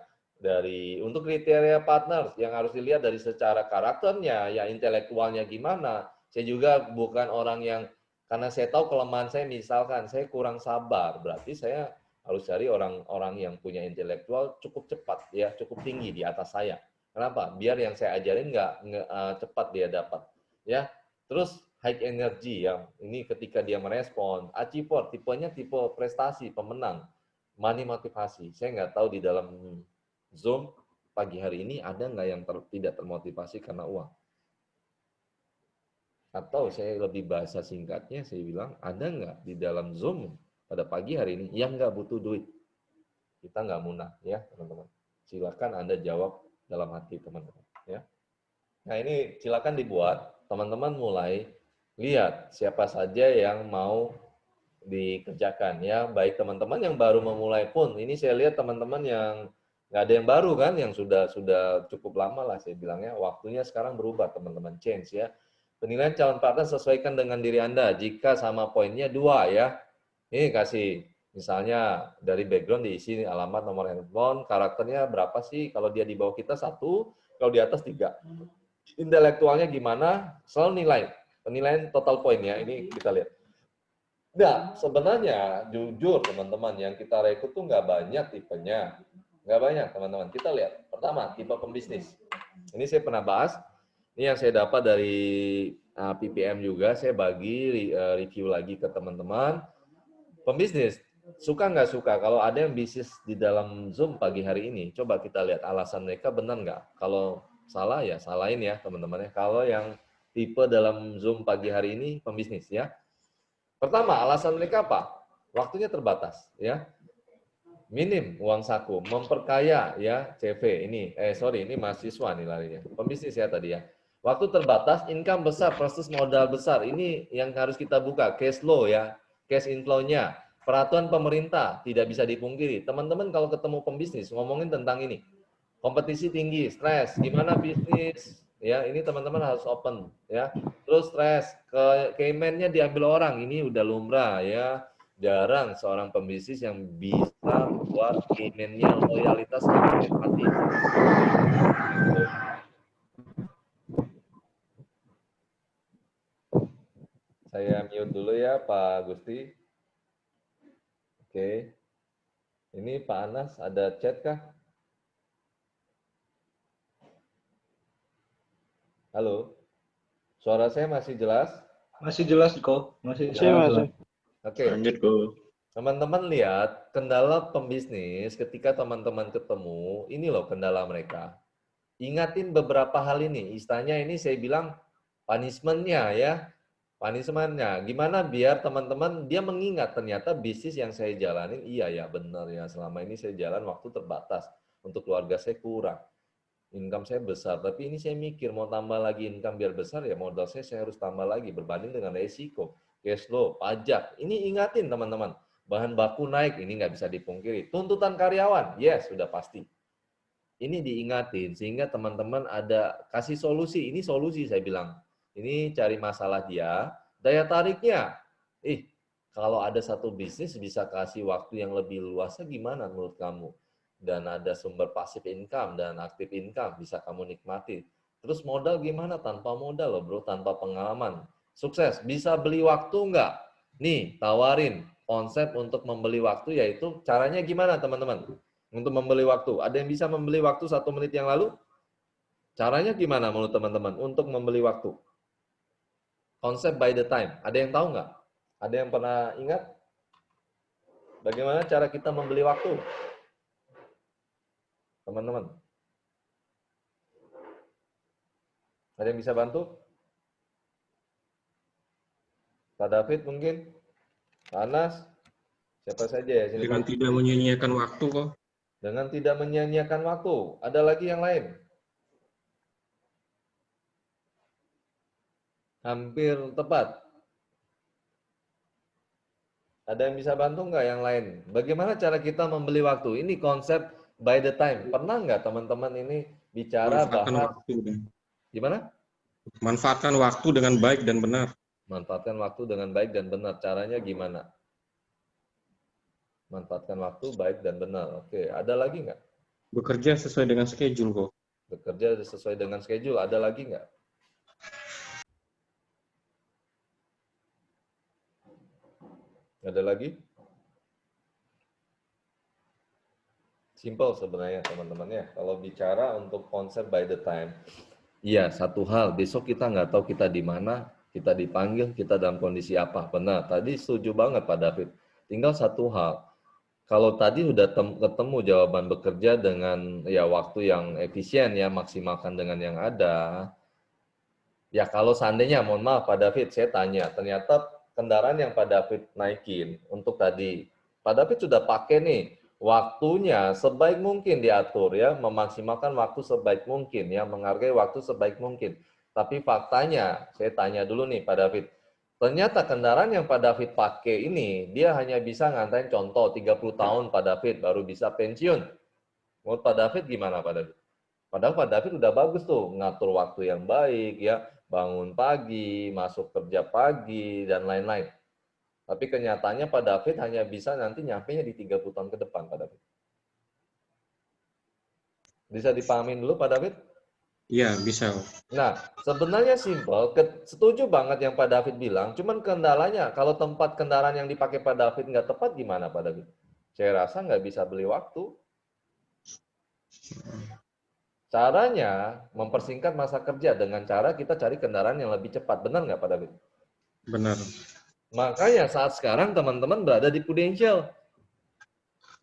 Untuk kriteria partner, yang harus dilihat dari secara karakternya, ya intelektualnya gimana. Saya juga bukan orang yang, karena saya tahu kelemahan saya, misalkan saya kurang sabar, berarti saya harus cari orang-orang yang punya intelektual cukup cepat, ya cukup tinggi di atas saya. Kenapa? Biar yang saya ajarin nggak cepat dia dapat. Ya, terus high energy ya. Ini ketika dia merespon. Achiever, tipenya tipe prestasi, pemenang, money motivasi. Saya nggak tahu di dalam Zoom pagi hari ini ada nggak yang tidak termotivasi karena uang. Atau saya lebih bahasa singkatnya, saya bilang ada nggak di dalam Zoom pada pagi hari ini yang nggak butuh duit? Kita nggak munah ya teman-teman. Silakan Anda jawab dalam hati teman-teman ya. Nah ini silakan dibuat, teman-teman mulai lihat siapa saja yang mau dikerjakan ya. Baik teman-teman yang baru memulai pun, ini saya lihat teman-teman yang nggak ada yang baru kan, yang sudah cukup lama lah saya bilangnya. Waktunya sekarang berubah teman-teman, change ya. Penilaian calon partner sesuaikan dengan diri Anda. Jika sama poinnya 2 ya. Ini kasih misalnya dari background diisi alamat, nomor handphone, karakternya berapa sih? Kalau dia di bawah kita 1, kalau di atas 3. Intelektualnya gimana? Selalu nilai. Penilaian total poin ya. Ini kita lihat. Nah, sebenarnya jujur teman-teman yang kita rekrut tuh nggak banyak tipenya. Nggak banyak teman-teman. Kita lihat. Pertama, tipe pembisnis. Ini saya pernah bahas. Ini yang saya dapat dari PPM juga. Saya bagi review lagi ke teman-teman. Pembisnis, suka nggak suka kalau ada yang bisnis di dalam Zoom pagi hari ini? Coba kita lihat alasan mereka benar nggak? Kalau salah ya salahin ya teman-teman ya. Kalau yang tipe dalam Zoom pagi hari ini pembisnis ya. Pertama, alasan mereka apa? Waktunya terbatas ya. Minim uang saku, memperkaya ya CV ini. Ini mahasiswa nih larinya. Pembisnis ya tadi ya. Waktu terbatas, income besar versus modal besar. Ini yang harus kita buka, cash flow ya. Cash inflow-nya. Peraturan pemerintah tidak bisa dipungkiri. Teman-teman kalau ketemu pembisnis ngomongin tentang ini. Kompetisi tinggi, stres, gimana bisnis? Ya, ini teman-teman harus open ya. Terus stres, Cayman-nya diambil orang. Ini udah lumrah ya. Jarang seorang pembisnis yang bisa buat Cayman-nya loyalitas sampai mati. Saya mute dulu ya Pak Gusti. Oke. Ini Pak Anas ada chat kah? Halo. Suara saya masih jelas? Masih jelas kok. Masih Saya jelas. masih. Oke. Lanjut, Go. Teman-teman lihat kendala pembisnis ketika teman-teman ketemu, ini loh kendala mereka. Ingatin beberapa hal ini. Istilahnya ini saya bilang punishment-nya ya. Punishment-nya. Gimana biar teman-teman dia mengingat ternyata bisnis yang saya jalanin, iya ya benar ya. Selama ini saya jalan waktu terbatas. Untuk keluarga saya kurang. Income saya besar. Tapi ini saya mikir mau tambah lagi income biar besar ya modal saya harus tambah lagi. Berbanding dengan resiko. Cash flow, pajak. Ini ingatin teman-teman. Bahan baku naik, ini nggak bisa dipungkiri. Tuntutan karyawan, yes, sudah pasti. Ini diingatin, sehingga teman-teman ada kasih solusi. Ini solusi saya bilang. Ini cari masalah dia. Daya tariknya, kalau ada satu bisnis bisa kasih waktu yang lebih luasnya gimana menurut kamu? Dan ada sumber pasif income dan aktif income, bisa kamu nikmati. Terus modal gimana? Tanpa modal loh bro, tanpa pengalaman. Sukses, bisa beli waktu nggak? Nih, tawarin konsep untuk membeli waktu, yaitu caranya gimana teman-teman? Untuk membeli waktu. Ada yang bisa membeli waktu 1 menit yang lalu? Caranya gimana menurut teman-teman untuk membeli waktu? Konsep by the time. Ada yang tahu nggak? Ada yang pernah ingat? Bagaimana cara kita membeli waktu? Teman-teman. Ada yang bisa bantu? Pak David mungkin? Pak Anas? Siapa saja ya? Sini, Dengan Pak. tidak menyia-nyiakan waktu kok. Dengan tidak menyia-nyiakan waktu. Ada lagi yang lain? Hampir tepat. Ada yang bisa bantu nggak yang lain? Bagaimana cara kita membeli waktu? Ini konsep by the time. Pernah nggak teman-teman ini bicara Manfaatkan bahas waktu. gimana? Manfaatkan waktu dengan baik dan benar. Manfaatkan waktu dengan baik dan benar. Caranya gimana? Manfaatkan waktu baik dan benar. Oke, ada lagi nggak? Bekerja sesuai dengan schedule kok. Bekerja sesuai dengan schedule. Ada lagi nggak? Ada lagi? Simple sebenarnya teman-teman ya. Kalau bicara untuk konsep by the time, iya satu hal. Besok kita nggak tahu kita di mana, kita dipanggil, kita dalam kondisi apa. Benar. Tadi setuju banget Pak David. Tinggal satu hal. Kalau tadi udah ketemu jawaban bekerja dengan ya waktu yang efisien ya, maksimalkan dengan yang ada. Ya kalau seandainya, mohon maaf Pak David, saya tanya, ternyata kendaraan yang Pak David naikin untuk tadi, Pak David sudah pakai nih, waktunya sebaik mungkin diatur ya, memaksimalkan waktu sebaik mungkin ya, menghargai waktu sebaik mungkin. Tapi faktanya, saya tanya dulu nih Pak David, ternyata kendaraan yang Pak David pakai ini, dia hanya bisa ngantain contoh 30 tahun Pak David baru bisa pensiun. Menurut Pak David gimana Pak David? Padahal Pak David udah bagus tuh, ngatur waktu yang baik ya, bangun pagi, masuk kerja pagi, dan lain-lain. Tapi kenyataannya Pak David hanya bisa nanti nyampenya di 30 tahun ke depan Pak David. Bisa dipahamin dulu Pak David? Iya, bisa. Nah, sebenarnya simpel, setuju banget yang Pak David bilang, cuman kendalanya, kalau tempat kendaraan yang dipakai Pak David nggak tepat gimana Pak David? Saya rasa nggak bisa beli waktu. Caranya mempersingkat masa kerja dengan cara kita cari kendaraan yang lebih cepat. Benar nggak Pak David? Benar. Makanya saat sekarang teman-teman berada di Prudential.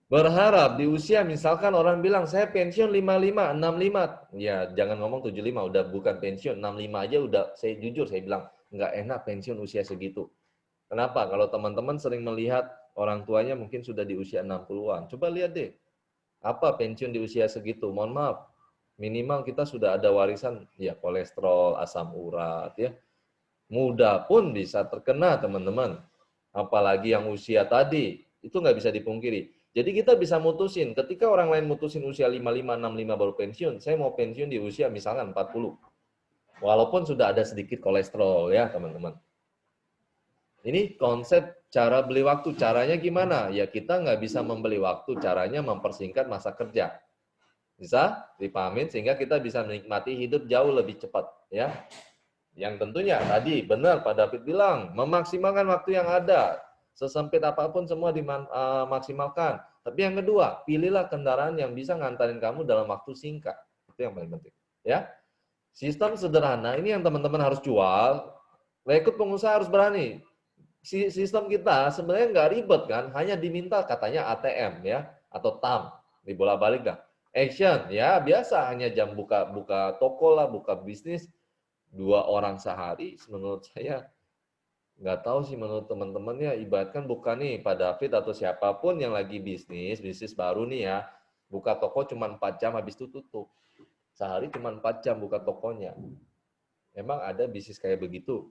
Berharap di usia misalkan orang bilang saya pensiun 55, 65. Ya jangan ngomong 75, udah bukan pensiun. 65 aja udah, saya jujur saya bilang nggak enak pensiun usia segitu. Kenapa? Kalau teman-teman sering melihat orang tuanya mungkin sudah di usia 60-an. Coba lihat deh, apa pensiun di usia segitu? Mohon maaf, minimal kita sudah ada warisan, ya kolesterol, asam urat, ya. Muda pun bisa terkena, teman-teman. Apalagi yang usia tadi, itu nggak bisa dipungkiri. Jadi kita bisa mutusin, ketika orang lain mutusin usia 55, 65 baru pensiun, saya mau pensiun di usia misalkan 40. Walaupun sudah ada sedikit kolesterol, ya teman-teman. Ini konsep cara beli waktu. Caranya gimana? Ya kita nggak bisa membeli waktu, caranya mempersingkat masa kerja. Bisa dipahamin sehingga kita bisa menikmati hidup jauh lebih cepat. Ya. Yang tentunya tadi benar Pak David bilang, memaksimalkan waktu yang ada. Sesempit apapun semua dimaksimalkan. Tapi yang kedua, pilihlah kendaraan yang bisa ngantarin kamu dalam waktu singkat. Itu yang paling penting. Ya. Sistem sederhana ini yang teman-teman harus jual. Rekrut pengusaha harus berani. Sistem kita sebenarnya nggak ribet kan, hanya diminta katanya ATM ya atau TAM, dibolak-balik dah. Action ya biasa hanya jam buka toko lah, buka bisnis 2 orang sehari. Menurut saya nggak tahu sih menurut teman-teman ya, ibaratkan buka nih Pak David atau siapapun yang lagi bisnis baru nih ya, buka toko cuma 4 jam habis itu tutup. Sehari cuma 4 jam buka tokonya. Emang ada bisnis kayak begitu?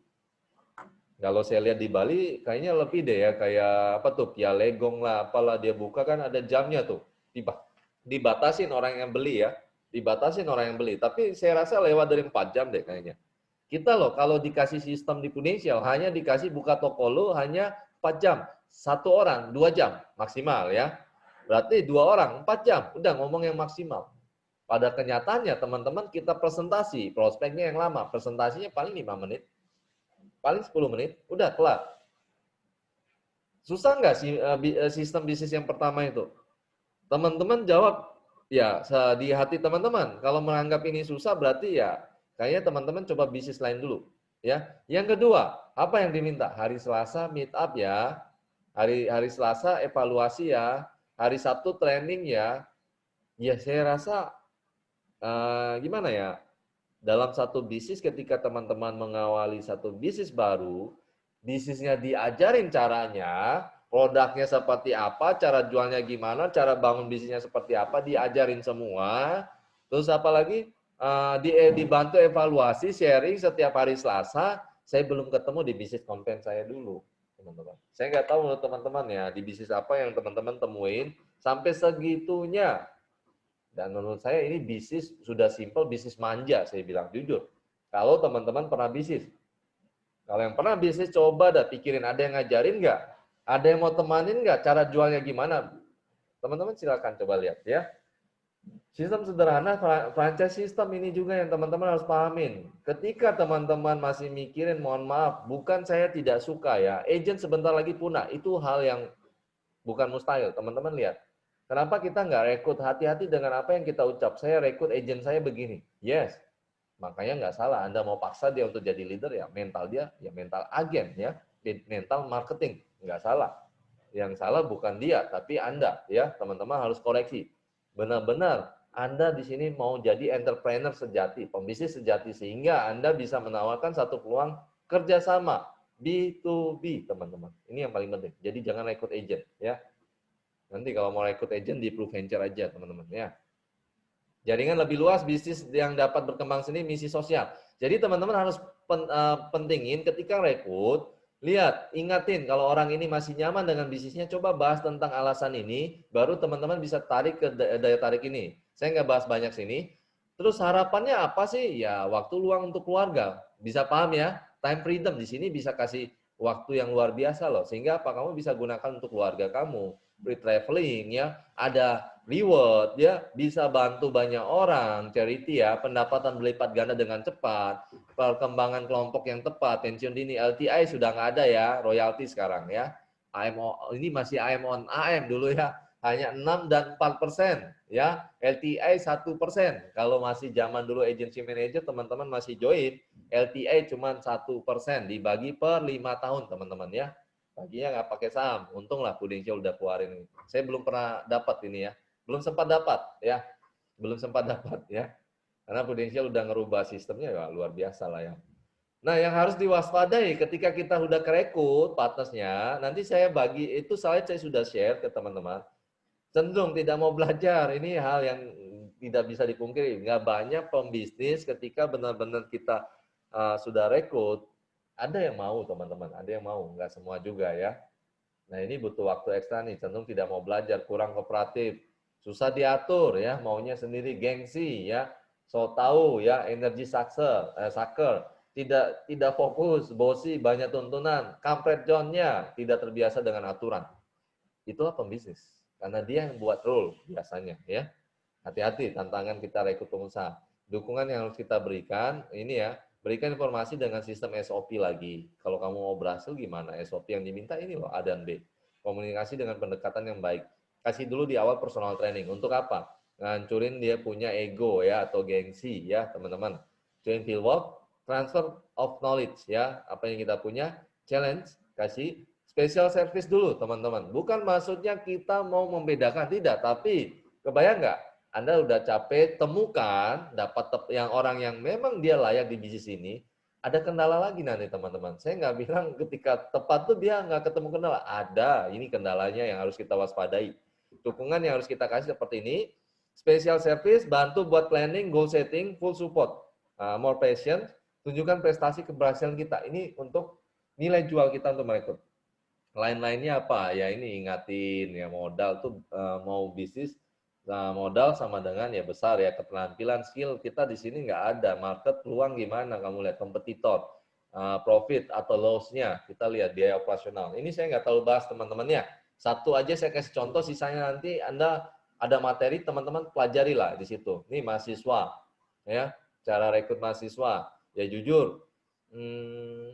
Kalau saya lihat di Bali, kayaknya lebih deh ya, kayak apa tuh, Pia Legong lah, apalah dia buka kan ada jamnya tuh. Dibatasin orang yang beli ya, dibatasin orang yang beli. Tapi saya rasa lewat dari 4 jam deh kayaknya. Kita loh, kalau dikasih sistem di Prudential, hanya dikasih buka toko lo hanya 4 jam. 1 orang, 2 jam maksimal ya. Berarti 2 orang, 4 jam. Udah ngomong yang maksimal. Pada kenyataannya teman-teman kita presentasi, prospeknya yang lama, presentasinya paling 5 menit. Paling 10 menit, udah kelar. Susah nggak sih sistem bisnis yang pertama itu? Teman-teman jawab, ya di hati teman-teman. Kalau menganggap ini susah berarti ya kayaknya teman-teman coba bisnis lain dulu. Ya. Yang kedua, apa yang diminta? Hari Selasa meet up ya. Hari Selasa evaluasi ya. Hari Sabtu training ya. Ya saya rasa gimana ya? Dalam satu bisnis ketika teman-teman mengawali satu bisnis baru, bisnisnya diajarin caranya, produknya seperti apa, cara jualnya gimana, cara bangun bisnisnya seperti apa, diajarin semua. Terus apalagi dibantu evaluasi, sharing setiap hari Selasa. Saya belum ketemu di bisnis konten saya dulu, teman-teman. Saya nggak tahu menurut teman-teman ya, di bisnis apa yang teman-teman temuin sampai segitunya. Dan menurut saya ini bisnis sudah simple, bisnis manja, saya bilang jujur. Kalau teman-teman pernah bisnis. Kalau yang pernah bisnis, coba dah pikirin, ada yang ngajarin nggak? Ada yang mau temanin nggak? Cara jualnya gimana? Teman-teman silakan coba lihat ya. Sistem sederhana, franchise system ini juga yang teman-teman harus pahamin. Ketika teman-teman masih mikirin, mohon maaf, bukan saya tidak suka ya, agent sebentar lagi punah. Itu hal yang bukan mustahil, teman-teman lihat. Kenapa kita nggak rekrut? Hati-hati dengan apa yang kita ucap. Saya rekrut agent saya begini. Yes. Makanya nggak salah. Anda mau paksa dia untuk jadi leader, ya mental dia, ya mental agen, ya mental marketing. Nggak salah. Yang salah bukan dia, tapi Anda. Ya, teman-teman harus koreksi. Benar-benar Anda di sini mau jadi entrepreneur sejati, pembisnis sejati, sehingga Anda bisa menawarkan satu peluang kerjasama B2B, teman-teman. Ini yang paling penting. Jadi jangan rekrut agent, ya. Nanti kalau mau rekrut agent di ProVenture aja, teman-teman ya. Jaringan lebih luas, bisnis yang dapat berkembang sendiri, misi sosial. Jadi teman-teman harus pentingin ketika rekrut, lihat, ingatin kalau orang ini masih nyaman dengan bisnisnya, coba bahas tentang alasan ini, baru teman-teman bisa tarik ke daya tarik ini. Saya nggak bahas banyak sini. Terus harapannya apa sih? Ya waktu luang untuk keluarga. Bisa paham ya? Time freedom di sini bisa kasih waktu yang luar biasa loh. Sehingga apa? Kamu bisa gunakan untuk keluarga kamu. Free traveling ya, ada reward ya, bisa bantu banyak orang, charity ya, pendapatan berlipat ganda dengan cepat, perkembangan kelompok yang tepat, pensiun dini, LTI sudah nggak ada ya, royalti sekarang ya, ini masih AM on AM dulu ya, hanya 6 dan 4%, ya. LTI 1%. Kalau masih zaman dulu agency manager, teman-teman masih join, LTI cuma 1% dibagi per 5 tahun, teman-teman ya. Baginya nggak pakai saham. Untunglah Prudential udah keluarin ini. Saya belum pernah dapat ini ya. Belum sempat dapat ya. Belum sempat dapat ya. Karena Prudential udah ngerubah sistemnya, ya luar biasa lah ya. Nah, yang harus diwaspadai ketika kita udah kerekrut partnersnya, nanti saya bagi, itu slide saya sudah share ke teman-teman. Cenderung tidak mau belajar, ini hal yang tidak bisa dipungkiri. Nggak banyak pembisnis ketika benar-benar kita sudah rekrut, ada yang mau teman-teman, ada yang mau, nggak semua juga ya. Nah, ini butuh waktu ekstra nih, cenderung tidak mau belajar, kurang kooperatif, susah diatur ya, maunya sendiri, gengsi ya, so tahu ya, energi saker, tidak fokus, bosi, banyak tuntunan, kampret John-nya, tidak terbiasa dengan aturan. Itulah pembisnis, karena dia yang buat rule biasanya ya. Hati-hati tantangan kita rekrut pengusaha. Dukungan yang harus kita berikan, ini ya, berikan informasi dengan sistem SOP lagi. Kalau kamu mau berhasil gimana? SOP yang diminta ini loh, A dan B. Komunikasi dengan pendekatan yang baik. Kasih dulu di awal personal training. Untuk apa? Ngancurin dia punya ego ya, atau gengsi ya teman-teman. Join fieldwork, transfer of knowledge ya, apa yang kita punya, challenge, kasih special service dulu teman-teman. Bukan maksudnya kita mau membedakan, tidak, tapi kebayang nggak? Anda udah capek, temukan, dapat yang orang yang memang dia layak di bisnis ini, ada kendala lagi nanti teman-teman. Saya nggak bilang ketika tepat tuh dia nggak ketemu kendala. Ada, ini kendalanya yang harus kita waspadai. Dukungan yang harus kita kasih seperti ini, special service, bantu buat planning, goal setting, full support, more patient, tunjukkan prestasi keberhasilan kita. Ini untuk nilai jual kita untuk merekrut. Lain-lainnya apa? Ya ini ingatin ya, modal tuh mau bisnis, modal sama dengan ya besar ya, keterampilan, skill kita di sini nggak ada. Market peluang gimana? Kamu lihat kompetitor, profit atau loss-nya, kita lihat biaya operasional. Ini saya nggak terlalu bahas teman-temannya. Satu aja saya kasih contoh, sisanya nanti Anda ada materi, teman-teman pelajarilah di situ. Ini mahasiswa, ya, cara rekrut mahasiswa. Ya jujur,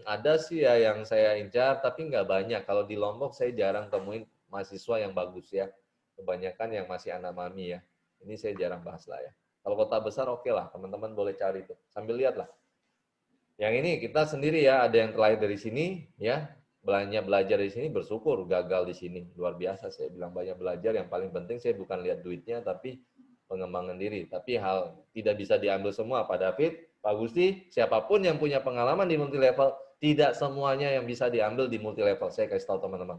ada sih ya yang saya incar, tapi nggak banyak. Kalau di Lombok saya jarang temuin mahasiswa yang bagus ya. Kebanyakan yang masih anak mami ya. Ini saya jarang bahas lah ya. Kalau kota besar oke lah, teman-teman boleh cari itu. Sambil lihat lah. Yang ini kita sendiri ya, ada yang terlahir dari sini ya. Belajar di sini, bersyukur gagal di sini. Luar biasa saya bilang, banyak belajar. Yang paling penting saya bukan lihat duitnya, tapi pengembangan diri. Tapi hal tidak bisa diambil semua, Pak David, Pak Gusti, siapapun yang punya pengalaman di multi level, tidak semuanya yang bisa diambil di multi level. Saya kasih tahu teman-teman.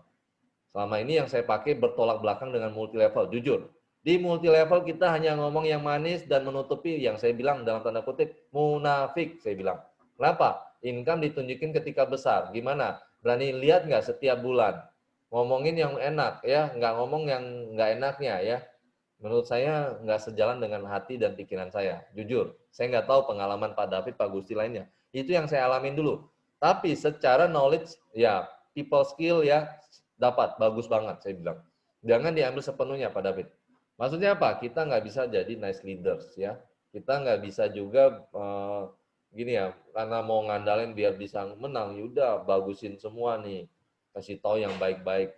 Selama ini yang saya pakai bertolak belakang dengan multi level, jujur. Di multi level kita hanya ngomong yang manis dan menutupi yang saya bilang dalam tanda kutip munafik, saya bilang. Kenapa? Income ditunjukin ketika besar. Gimana? Berani lihat nggak setiap bulan? Ngomongin yang enak ya, nggak ngomong yang nggak enaknya ya. Menurut saya nggak sejalan dengan hati dan pikiran saya. Jujur, saya nggak tahu pengalaman Pak David, Pak Gusti lainnya. Itu yang saya alamin dulu. Tapi secara knowledge, ya people skill ya dapat, bagus banget saya bilang. Jangan diambil sepenuhnya Pak David. Maksudnya apa? Kita nggak bisa jadi nice leaders ya. Kita nggak bisa juga gini ya, karena mau ngandalin biar bisa menang, yaudah bagusin semua nih. Kasih tahu yang baik-baik.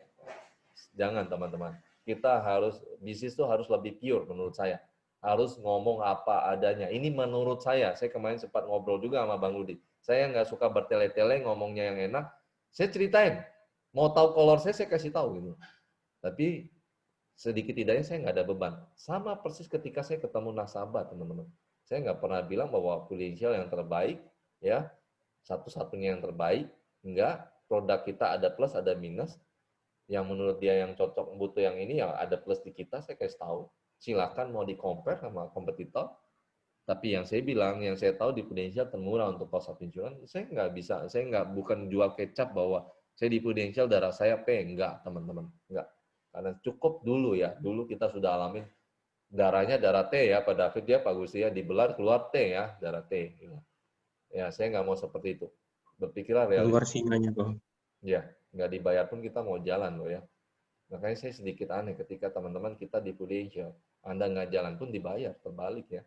Jangan teman-teman. Kita harus, bisnis itu harus lebih pure menurut saya. Harus ngomong apa adanya. Ini menurut saya kemarin sempat ngobrol juga sama Bang Rudi. Saya nggak suka bertele-tele ngomongnya yang enak. Saya ceritain. Mau tahu kolor saya kasih tahu gitu. Tapi sedikit tidaknya saya nggak ada beban. Sama persis ketika saya ketemu nasabah teman-teman. Saya nggak pernah bilang bahwa Prudential yang terbaik, ya satu-satunya yang terbaik. Enggak. Produk kita ada plus, ada minus. Yang menurut dia yang cocok butuh yang ini, yang ada plus di kita, saya kasih tahu. Silakan mau di-compare sama kompetitor. Tapi yang saya bilang, yang saya tahu di Prudential termurah untuk cost of insurance, saya nggak bisa, bukan jual kecap bahwa saya di Prudential darah saya P, enggak teman-teman, enggak. Karena cukup dulu ya, dulu kita sudah alamin darahnya darah T ya, Pak David ya, Pak Gusti ya, dibelah keluar T ya, darah T. Ya, saya nggak mau seperti itu. Berpikirlah realistis. Keluar singanya kok. Ya, nggak dibayar pun kita mau jalan loh ya. Makanya saya sedikit aneh ketika teman-teman kita di Prudential, Anda nggak jalan pun dibayar, terbalik ya.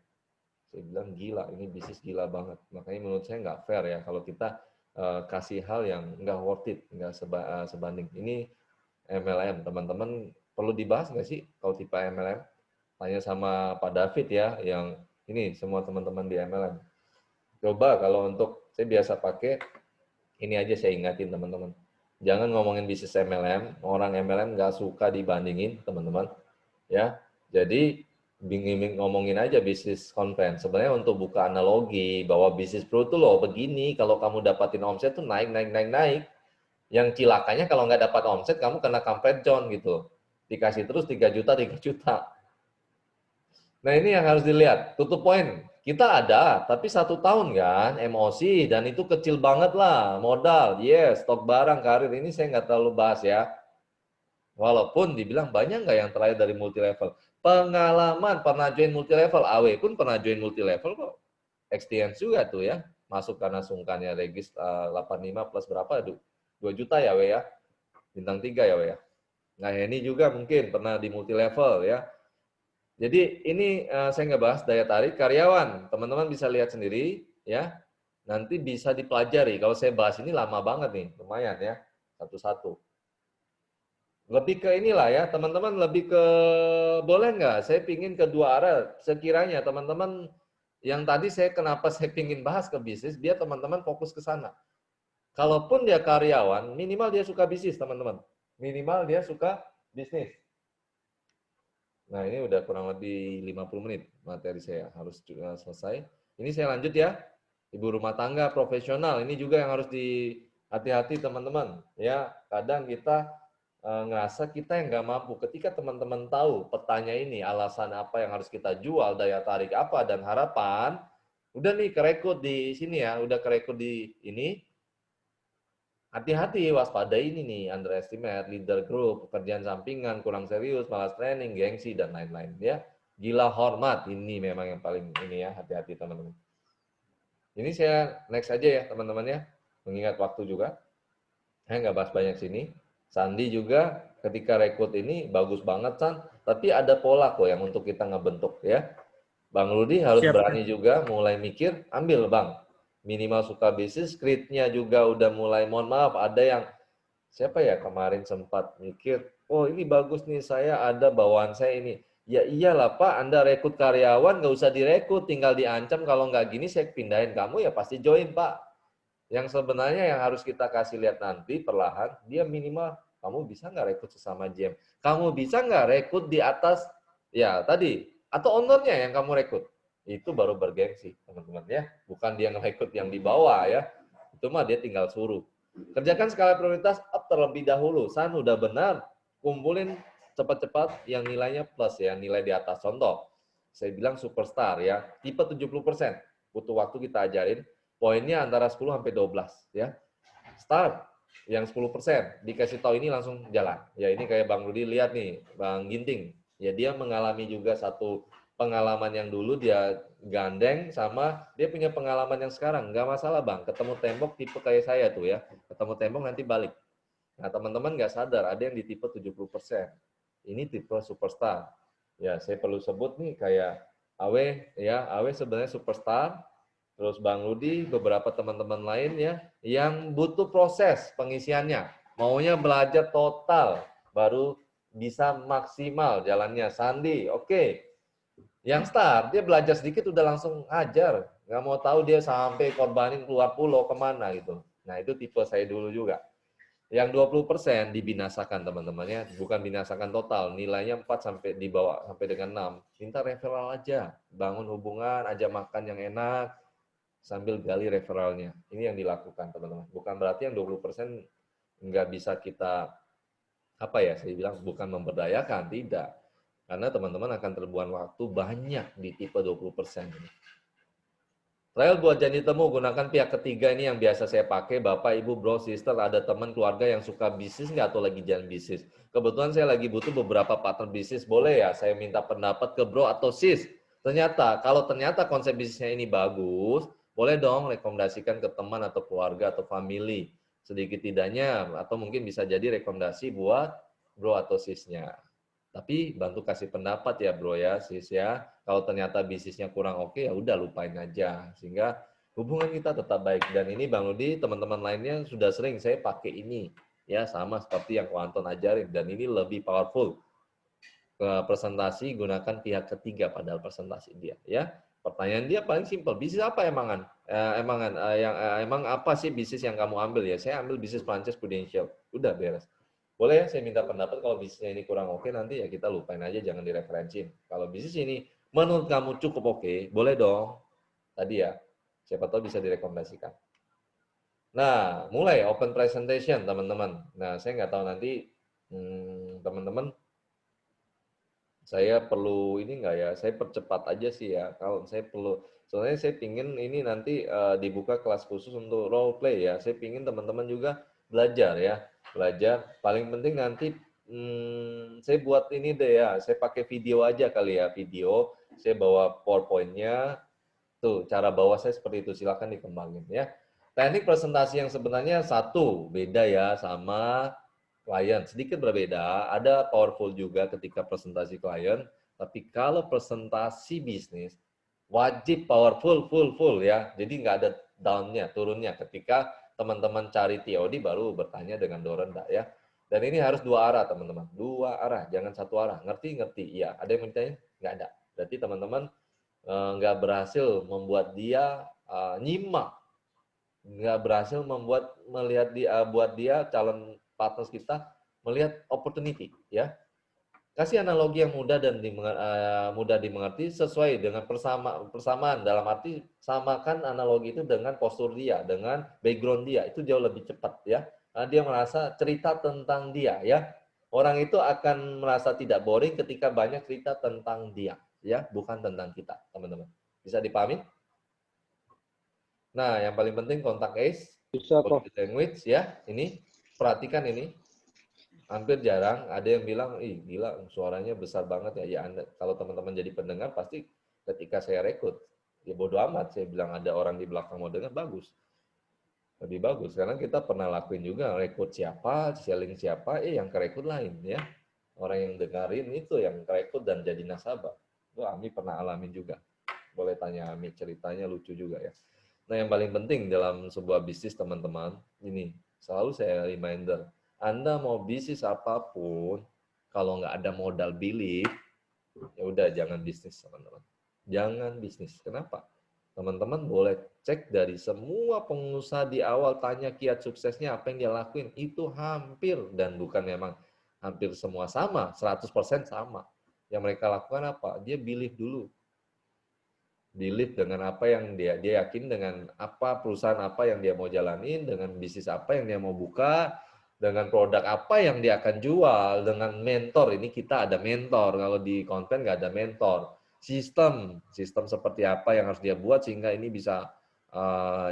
Saya bilang gila, ini bisnis gila banget. Makanya menurut saya nggak fair ya kalau kita kasih hal yang nggak worth it, nggak sebanding. Ini MLM, teman-teman perlu dibahas nggak sih? kalau tipe MLM. Tanya sama Pak David ya, yang ini semua teman-teman di MLM. Coba kalau untuk, saya biasa pakai, ini aja saya ingatin teman-teman. Jangan ngomongin bisnis MLM, orang MLM nggak suka dibandingin teman-teman. Ya, jadi ngomongin aja bisnis conference. Sebenarnya untuk buka analogi bahwa bisnis pro tuh loh begini, kalau kamu dapatin omset tuh naik. Yang cilakanya kalau nggak dapat omset, kamu kena comfort zone gitu. Dikasih terus 3 juta. Nah ini yang harus dilihat. Tutup poin. Kita ada, tapi 1 tahun kan, emosi, dan itu kecil banget lah. Modal, yes, stok barang, karir, ini saya nggak terlalu bahas ya. Walaupun dibilang banyak nggak yang terakhir dari multi level. Pengalaman pernah join multi level, AW pun pernah join multi level kok. Experience juga tuh ya. Masuk karena sungkannya regis 85 plus berapa? 2 juta ya, W ya. Bintang 3 ya, W ya. Nah, ini juga mungkin pernah di multi level ya. Jadi ini saya nggak bahas daya tarik karyawan. Teman-teman bisa lihat sendiri ya. Nanti bisa dipelajari. Kalau saya bahas ini lama banget nih, lumayan ya. Satu-satu. Lebih ke inilah ya, teman-teman lebih ke, boleh nggak? Saya pingin ke 2 arah. Sekiranya teman-teman yang tadi kenapa saya pingin bahas ke bisnis, biar teman-teman fokus ke sana. Kalaupun dia karyawan, minimal dia suka bisnis, teman-teman. Minimal dia suka bisnis. Nah, ini udah kurang lebih 50 menit materi saya, harus juga selesai. Ini saya lanjut ya. Ibu rumah tangga profesional, ini juga yang harus hati-hati teman-teman. Ya, kadang kita ngerasa kita yang nggak mampu. Ketika teman-teman tahu petanya ini, alasan apa yang harus kita jual, daya tarik apa, dan harapan, udah nih kerekrut di sini ya, udah kerekrut di ini, hati-hati, waspada ini nih, underestimate, leader group, pekerjaan sampingan, kurang serius, malas training, gengsi, dan lain-lain ya. Gila hormat, ini memang yang paling ini ya, hati-hati teman-teman. Ini saya next aja ya teman-teman ya, mengingat waktu juga. Saya nggak bahas banyak sini. Sandi juga ketika rekrut ini bagus banget, San. Tapi ada pola kok yang untuk kita ngebentuk ya. Bang Rudi harus berani juga mulai mikir, ambil Bang. Minimal suka bisnis, script-nya juga udah mulai, mohon maaf, ada yang, siapa ya kemarin sempat mikir, oh ini bagus nih, saya ada bawaan saya ini. Ya iyalah Pak, Anda rekrut karyawan, nggak usah direkrut, tinggal diancam, kalau nggak gini saya pindahin kamu, ya pasti join Pak. Yang sebenarnya yang harus kita kasih lihat nanti perlahan, dia minimal, kamu bisa nggak rekrut sesama GM? Kamu bisa nggak rekrut di atas, ya tadi, atau ownernya yang kamu rekrut? Itu baru bergengsi, teman-teman ya. Bukan dia ngerekrut yang di bawah ya. Itu mah dia tinggal suruh. Kerjakan skala prioritas up terlebih dahulu. San udah benar, kumpulin cepat-cepat yang nilainya plus ya, nilai di atas. Contoh, saya bilang superstar ya, tipe 70%. Butuh waktu kita ajarin. Poinnya antara 10 sampai 12 ya. Start yang 10%, dikasih tahu ini langsung jalan. Ya ini kayak Bang Rudi lihat nih, Bang Ginting. Ya dia mengalami juga satu pengalaman yang dulu dia gandeng sama dia punya pengalaman yang sekarang. Nggak masalah Bang, ketemu tembok tipe kayak saya tuh ya. Ketemu tembok nanti balik. Nah teman-teman nggak sadar, ada yang di tipe 70%. Ini tipe superstar. Ya saya perlu sebut nih kayak Awe, ya Awe sebenarnya superstar. Terus Bang Rudi, beberapa teman-teman lain ya, yang butuh proses pengisiannya. Maunya belajar total, baru bisa maksimal jalannya. Sandi, oke. Yang star, dia belajar sedikit udah langsung ajar. Nggak mau tahu dia sampai korbanin keluar pulau kemana gitu. Nah itu tipe saya dulu juga. Yang 20% dibinasakan teman-temannya, bukan binasakan total. Nilainya 4 sampai dibawa sampai dengan 6. Minta referral aja, bangun hubungan, aja makan yang enak, sambil gali referralnya. Ini yang dilakukan teman-teman. Bukan berarti yang 20% nggak bisa kita, apa ya, saya bilang bukan memberdayakan, tidak. Karena teman-teman akan terbuang waktu banyak di tipe 20% ini. Trial buat janji temu, gunakan pihak ketiga ini yang biasa saya pakai, Bapak, Ibu, Bro, Sister, ada teman keluarga yang suka bisnis nggak atau lagi jalan bisnis. Kebetulan saya lagi butuh beberapa partner bisnis, boleh ya saya minta pendapat ke Bro atau Sis. Ternyata, kalau ternyata konsep bisnisnya ini bagus, boleh dong rekomendasikan ke teman atau keluarga atau family. Sedikit tidaknya, atau mungkin bisa jadi rekomendasi buat Bro atau Sisnya. Tapi bantu kasih pendapat ya Bro ya, Sis ya. Kalau ternyata bisnisnya kurang oke, ya udah lupain aja. Sehingga hubungan kita tetap baik. Dan ini Bang Rudi, teman-teman lainnya sudah sering saya pakai ini. Ya sama seperti yang Ko Anton ajarin. Dan ini lebih powerful. presentasi gunakan pihak ketiga padahal presentasi dia, ya. Pertanyaan dia paling simpel, bisnis apa emang apa sih bisnis yang kamu ambil ya? Saya ambil bisnis franchise Prudential. Udah beres. Boleh ya saya minta pendapat kalau bisnisnya ini kurang oke, nanti ya kita lupain aja, jangan direferensiin. Kalau bisnis ini menurut kamu cukup oke, boleh dong. Tadi ya, siapa tahu bisa direkomendasikan. Nah, mulai open presentation teman-teman. Nah, saya nggak tahu nanti teman-teman saya perlu ini nggak ya? Saya percepat aja sih ya. Kalau saya perlu, soalnya saya pingin ini nanti dibuka kelas khusus untuk role play ya. Saya pingin teman-teman juga belajar ya, belajar. Paling penting nanti saya buat ini deh ya. Saya pakai video aja kali ya, video. Saya bawa PowerPoint-nya. Tuh, cara bawa saya seperti itu. Silakan dikembangin ya. Teknik presentasi yang sebenarnya satu beda ya sama klien, sedikit berbeda, ada powerful juga ketika presentasi klien, tapi kalau presentasi bisnis, wajib powerful, full ya, jadi nggak ada down-nya, turunnya, ketika teman-teman cari TOD baru bertanya dengan do rendah ya, dan ini harus dua arah teman-teman, dua arah, jangan satu arah, ngerti? Iya, ada yang bertanya? Nggak ada, berarti teman-teman nggak berhasil membuat dia nyimak, nggak berhasil buat dia calon partners kita melihat opportunity ya. Kasih analogi yang mudah dan mudah dimengerti sesuai dengan persamaan dalam arti samakan analogi itu dengan postur dia, dengan background dia, itu jauh lebih cepat ya. Karena dia merasa cerita tentang dia ya. Orang itu akan merasa tidak boring ketika banyak cerita tentang dia ya, bukan tentang kita, teman-teman. Bisa dipahami? Nah, yang paling penting kontak ACE, body language ya. Ini perhatikan ini. Hampir jarang ada yang bilang, ih gila suaranya besar banget ya. Ya Anda, kalau teman-teman jadi pendengar pasti ketika saya rekrut, ya bodo amat. Saya bilang ada orang di belakang mau dengar, bagus. Lebih bagus. Karena kita pernah lakuin juga, rekrut siapa, selling siapa, yang kerekrut lain ya. Orang yang dengerin itu yang kerekrut dan jadi nasabah. Itu Ami pernah alamin juga. Boleh tanya Ami, ceritanya lucu juga ya. Nah yang paling penting dalam sebuah bisnis teman-teman, ini selalu saya reminder, Anda mau bisnis apapun, kalau nggak ada modal belief, ya udah jangan bisnis teman-teman. Jangan bisnis. Kenapa? Teman-teman boleh cek dari semua pengusaha di awal, tanya kiat suksesnya, apa yang dia lakuin. Itu hampir, dan bukan memang hampir semua sama, 100% sama. Yang mereka lakukan apa? Dia belief dulu. Belief dengan apa yang dia yakin, dengan apa perusahaan apa yang dia mau jalanin, dengan bisnis apa yang dia mau buka, dengan produk apa yang dia akan jual, dengan mentor. Ini kita ada mentor, kalau di konten nggak ada mentor. Sistem seperti apa yang harus dia buat sehingga ini bisa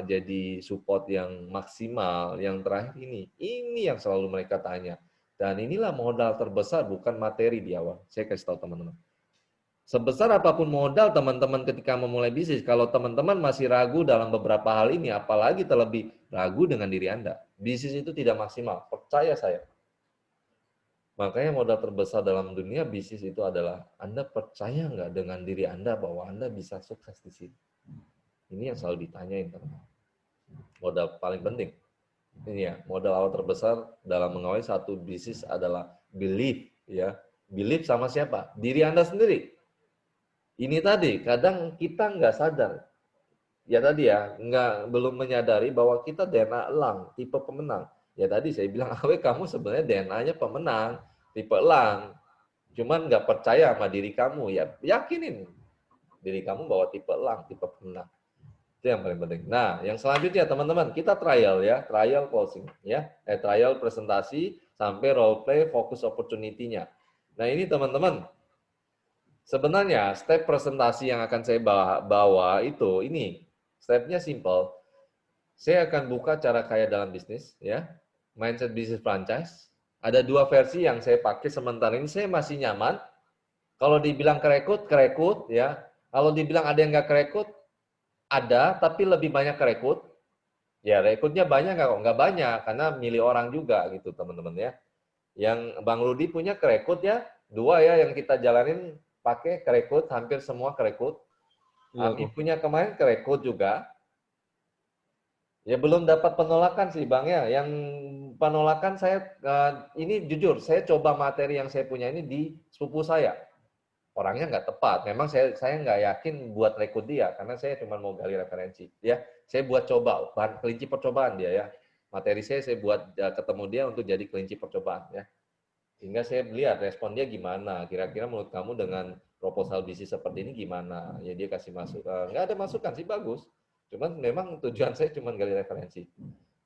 jadi support yang maksimal. Yang terakhir ini yang selalu mereka tanya. Dan inilah modal terbesar, bukan materi di awal. Saya kasih tahu teman-teman. Sebesar apapun modal teman-teman ketika memulai bisnis, kalau teman-teman masih ragu dalam beberapa hal ini, apalagi terlebih ragu dengan diri Anda, bisnis itu tidak maksimal, percaya saya. Makanya modal terbesar dalam dunia bisnis itu adalah Anda percaya nggak dengan diri Anda bahwa Anda bisa sukses di sini. Ini yang selalu ditanyain teman-teman. Modal paling penting. Ini ya, modal awal terbesar dalam mengawali satu bisnis adalah belief ya. Belief sama siapa? Diri Anda sendiri. Ini tadi, kadang kita nggak sadar. Ya tadi ya, belum menyadari bahwa kita DNA elang, tipe pemenang. Ya tadi saya bilang, Awe kamu sebenarnya DNA-nya pemenang, tipe elang. Cuman nggak percaya sama diri kamu. Ya yakinin diri kamu bahwa tipe elang, tipe pemenang. Itu yang paling penting. Nah, yang selanjutnya teman-teman, kita trial ya, trial closing ya. Trial presentasi sampai role play, fokus opportunity-nya. Nah ini teman-teman, sebenarnya step presentasi yang akan saya bawa itu ini stepnya simple. Saya akan buka cara kaya dalam bisnis ya, mindset bisnis franchise. Ada dua versi yang saya pakai sementara ini. Saya masih nyaman. Kalau dibilang kerekrut ya. Kalau dibilang ada yang nggak kerekrut, ada tapi lebih banyak kerekrut. Ya rekrutnya banyak nggak banyak karena milih orang juga gitu teman-teman ya. Yang Bang Rudi punya kerekrut ya, dua ya yang kita jalanin. Pakai kerekrut, hampir semua kerekrut. Ami punya kemarin kerekrut juga. Ya belum dapat penolakan sih Bang ya. Yang penolakan saya ini jujur, saya coba materi yang saya punya ini di sepupu saya. Orangnya nggak tepat. Memang saya nggak yakin buat rekrut dia karena saya cuma mau gali referensi. Ya, saya buat coba bahan kelinci percobaan dia ya. Materi saya buat ketemu dia untuk jadi kelinci percobaan ya. Sehingga saya lihat respon dia gimana. Kira-kira menurut kamu dengan proposal bisnis seperti ini gimana? Ya dia kasih masukan. Nggak ada masukan sih bagus. Cuman memang tujuan saya cuma gali referensi.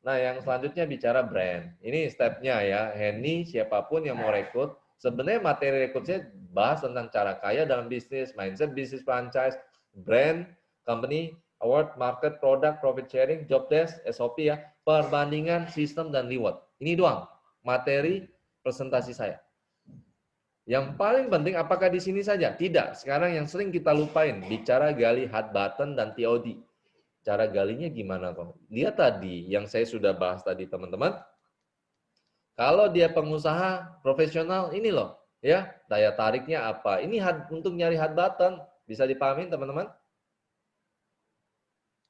Nah, yang selanjutnya bicara brand. Ini stepnya ya. Henny, siapapun yang mau rekrut, sebenarnya materi rekrut saya bahas tentang cara kaya dalam bisnis, mindset bisnis franchise, brand, company, award, market, product, profit sharing, job desk, SOP ya, perbandingan, sistem, dan reward. Ini doang materi presentasi saya. Yang paling penting apakah di sini saja? Tidak. Sekarang yang sering kita lupain, bicara gali hot button dan TOD. Cara galinya gimana kok? Lihat tadi yang saya sudah bahas tadi teman-teman. Kalau dia pengusaha profesional ini loh, ya daya tariknya apa? Ini untuk nyari hot button bisa dipahamin teman-teman?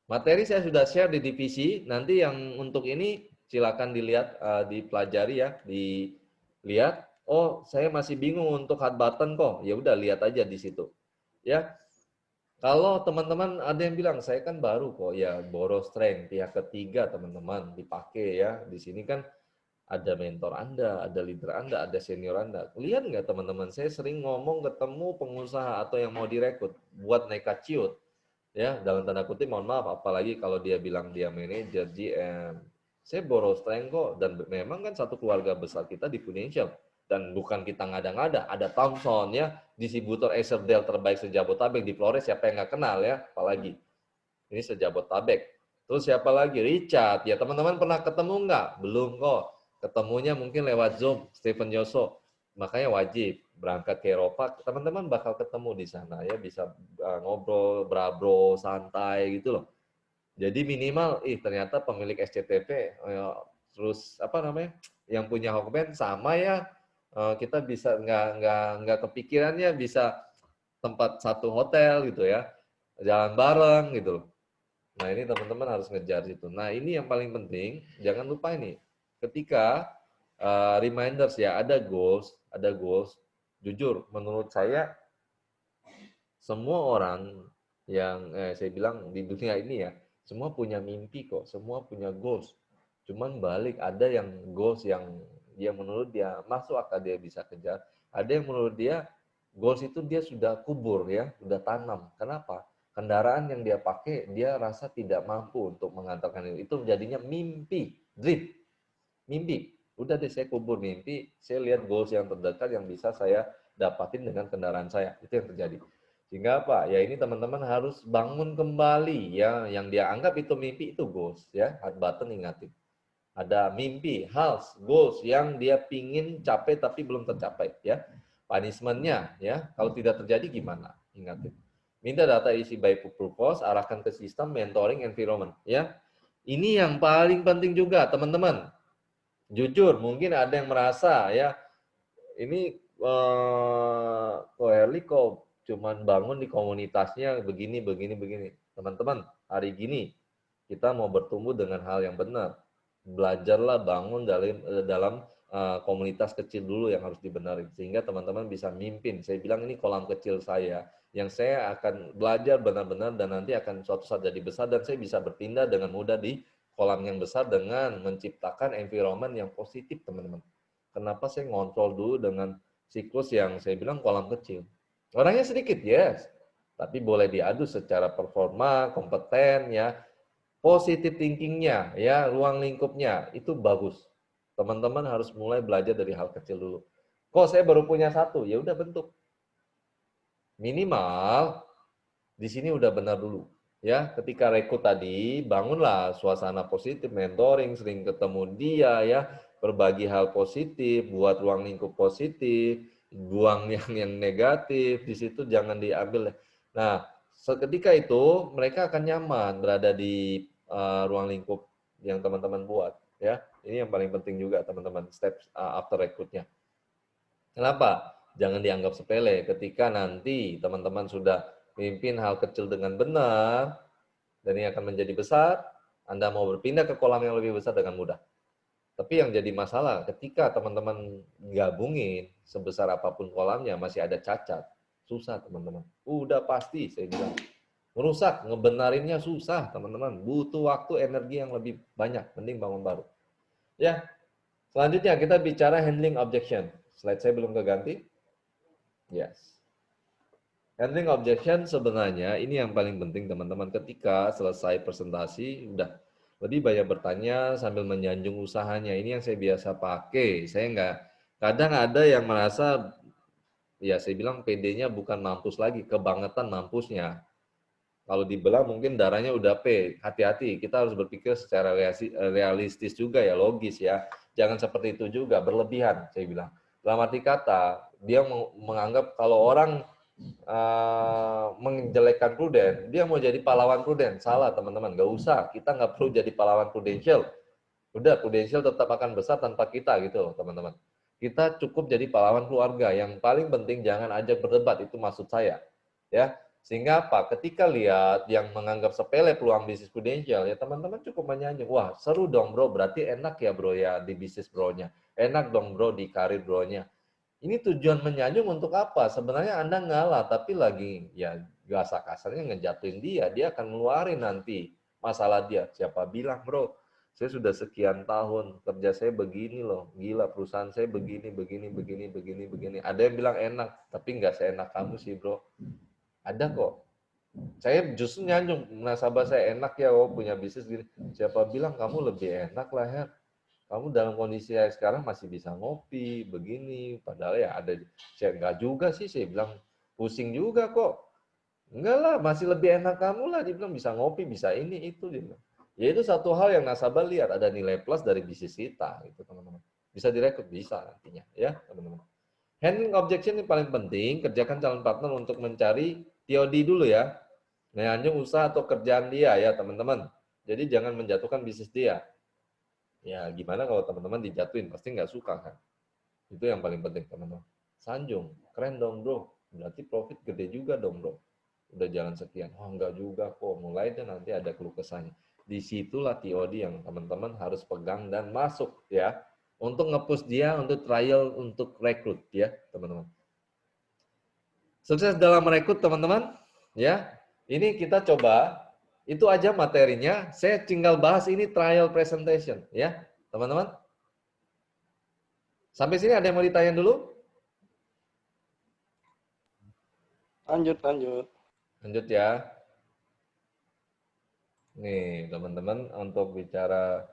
Materi saya sudah share di divisi. Nanti yang untuk ini silakan dilihat, dipelajari ya, dilihat. Oh, saya masih bingung untuk hot button kok. Ya udah lihat aja di situ. Ya. Kalau teman-teman ada yang bilang, saya kan baru kok, ya borrow strength, pihak ketiga teman-teman, dipakai ya. Di sini kan ada mentor Anda, ada leader Anda, ada senior Anda. Lihat nggak teman-teman, saya sering ngomong ketemu pengusaha atau yang mau direkrut, buat nekat ciut. Ya, dalam tanda kutip, mohon maaf, apalagi kalau dia bilang dia manajer, GM. Saya borrow strength kok, dan memang kan satu keluarga besar kita di Financial. Dan bukan kita ngada-ngada, ada Thomson ya, distributor Acer Dell terbaik sejabotabek di Flores, siapa yang nggak kenal ya, apalagi ini sejabotabek. Terus siapa lagi? Richard, ya teman-teman pernah ketemu nggak? Belum kok, ketemunya mungkin lewat Zoom, Stephen Yoso, makanya wajib berangkat ke Eropa, teman-teman bakal ketemu di sana ya, bisa ngobrol, brabro, santai gitu loh. Jadi minimal, ternyata pemilik SCTV, terus apa namanya, yang punya Hokben sama ya. Kita bisa nggak kepikirannya bisa tempat satu hotel gitu ya, jalan bareng gitu. Nah ini teman-teman harus ngejar situ. Nah ini yang paling penting, jangan lupa ini. Ketika reminders ya, ada goals. Jujur, menurut saya semua orang yang saya bilang di dunia ini ya, semua punya mimpi kok, semua punya goals. Cuman balik ada yang goals yang dia menurut dia masuk akal dia bisa kejar. Ada yang menurut dia goals itu dia sudah kubur ya, sudah tanam. Kenapa? Kendaraan yang dia pakai dia rasa tidak mampu untuk mengantarkan itu. Itu jadinya mimpi, dream. Mimpi. Udah deh saya kubur mimpi, saya lihat goals yang terdekat yang bisa saya dapatin dengan kendaraan saya. Itu yang terjadi. Sehingga apa? Ya ini teman-teman harus bangun kembali ya, yang dia anggap itu mimpi itu goals ya. Hot button ingatin. Ada mimpi, hals, goals yang dia pingin capai tapi belum tercapai ya. Punishment-nya ya, kalau tidak terjadi gimana? Ingatin. Minta data isi by purpose, arahkan ke sistem, mentoring, environment ya. Ini yang paling penting juga teman-teman. Jujur, mungkin ada yang merasa ya, ini kok Herli kok cuman bangun di komunitasnya begini. Teman-teman, hari gini kita mau bertumbuh dengan hal yang benar. Belajarlah bangun dalam komunitas kecil dulu yang harus dibenarin sehingga teman-teman bisa mimpin. Saya bilang ini kolam kecil saya yang saya akan belajar benar-benar dan nanti akan suatu saat jadi besar dan saya bisa berpindah dengan mudah di kolam yang besar dengan menciptakan environment yang positif teman-teman. Kenapa saya ngontrol dulu dengan siklus yang saya bilang kolam kecil. Orangnya sedikit yes, tapi boleh diadu secara performa, kompeten ya. Positive thinking-nya, ya, ruang lingkupnya, itu bagus. Teman-teman harus mulai belajar dari hal kecil dulu. Kok saya baru punya satu? Ya udah bentuk. Minimal, di sini udah benar dulu. Ya, ketika rekrut tadi, bangunlah suasana positif, mentoring, sering ketemu dia, ya, berbagi hal positif, buat ruang lingkup positif, buang yang negatif, di situ jangan diambil. Nah, seketika itu mereka akan nyaman berada di ruang lingkup yang teman-teman buat ya. Ini yang paling penting juga teman-teman, steps after recruitnya. Kenapa? Jangan dianggap sepele ketika nanti teman-teman sudah memimpin hal kecil dengan benar dan ini akan menjadi besar, Anda mau berpindah ke kolam yang lebih besar dengan mudah. Tapi yang jadi masalah ketika teman-teman gabungin sebesar apapun kolamnya masih ada cacat. Susah teman-teman. Udah pasti saya bilang. Merusak, ngebenarinnya susah teman-teman. Butuh waktu, energi yang lebih banyak. Mending bangun baru. Ya, selanjutnya kita bicara handling objection. Slide saya belum keganti. Yes. Handling objection sebenarnya ini yang paling penting teman-teman. Ketika selesai presentasi, udah lebih banyak bertanya sambil menyanjung usahanya. Ini yang saya biasa pakai. Saya nggak, kadang ada yang merasa, ya saya bilang PD-nya bukan mampus lagi, kebangetan mampusnya. Kalau dibelah mungkin darahnya udah P. Hati-hati, kita harus berpikir secara realistis juga ya, logis ya. Jangan seperti itu juga, berlebihan saya bilang. Dalam arti kata, dia menganggap kalau orang menjelekkan Prudent, dia mau jadi pahlawan Prudent. Salah teman-teman, nggak usah. Kita nggak perlu jadi pahlawan Prudential. Udah, Prudential tetap akan besar tanpa kita gitu loh teman-teman. Kita cukup jadi pahlawan keluarga. Yang paling penting jangan ajak berdebat, itu maksud saya. Ya, sehingga apa? Ketika lihat yang menganggap sepele peluang bisnis Prudential, ya teman-teman cukup menyanjung. Wah, seru dong bro, berarti enak ya bro ya di bisnis bro-nya. Enak dong bro di karir bro-nya. Ini tujuan menyanjung untuk apa? Sebenarnya Anda ngalah, tapi lagi ya kasar-kasarnya ngejatuhin dia. Dia akan ngeluarin nanti masalah dia. Siapa bilang bro, saya sudah sekian tahun, kerja saya begini loh. Gila, perusahaan saya begini. Ada yang bilang enak, tapi nggak seenak kamu sih bro. Ada kok. Saya justru nyanjung, nasabah saya enak ya, oh punya bisnis gini. Siapa bilang kamu lebih enak lah ya. Kamu dalam kondisi sekarang masih bisa ngopi, begini. Padahal ya ada, saya enggak juga sih, saya bilang pusing juga kok. Enggak lah, masih lebih enak kamu lah. Dia bilang bisa ngopi, bisa ini, itu. Dia bilang. Ya itu satu hal yang nasabah lihat, ada nilai plus dari bisnis kita. Gitu, teman-teman. Bisa direkrut, bisa nantinya. Ya, teman-teman. Handling objection yang paling penting, kerjakan calon partner untuk mencari TOD dulu ya. Nyanjung usaha atau kerjaan dia ya, teman-teman. Jadi jangan menjatuhkan bisnis dia. Ya, gimana kalau teman-teman dijatuhin? Pasti nggak suka kan? Itu yang paling penting, teman-teman. Sanjung, keren dong bro. Berarti profit gede juga dong bro. Udah jalan sekian. Oh, enggak juga kok. Mulai dan nanti ada keluh kesahnya. Disitulah TOD yang teman-teman harus pegang dan masuk ya. Untuk nge-push dia, untuk trial, untuk rekrut ya, teman-teman. Sukses dalam merekrut, teman-teman. Ya, ini kita coba. Itu aja materinya. Saya tinggal bahas ini trial presentation, ya, teman-teman. Sampai sini ada yang mau ditanya dulu? Lanjut. Lanjut ya. Nih, teman-teman, untuk bicara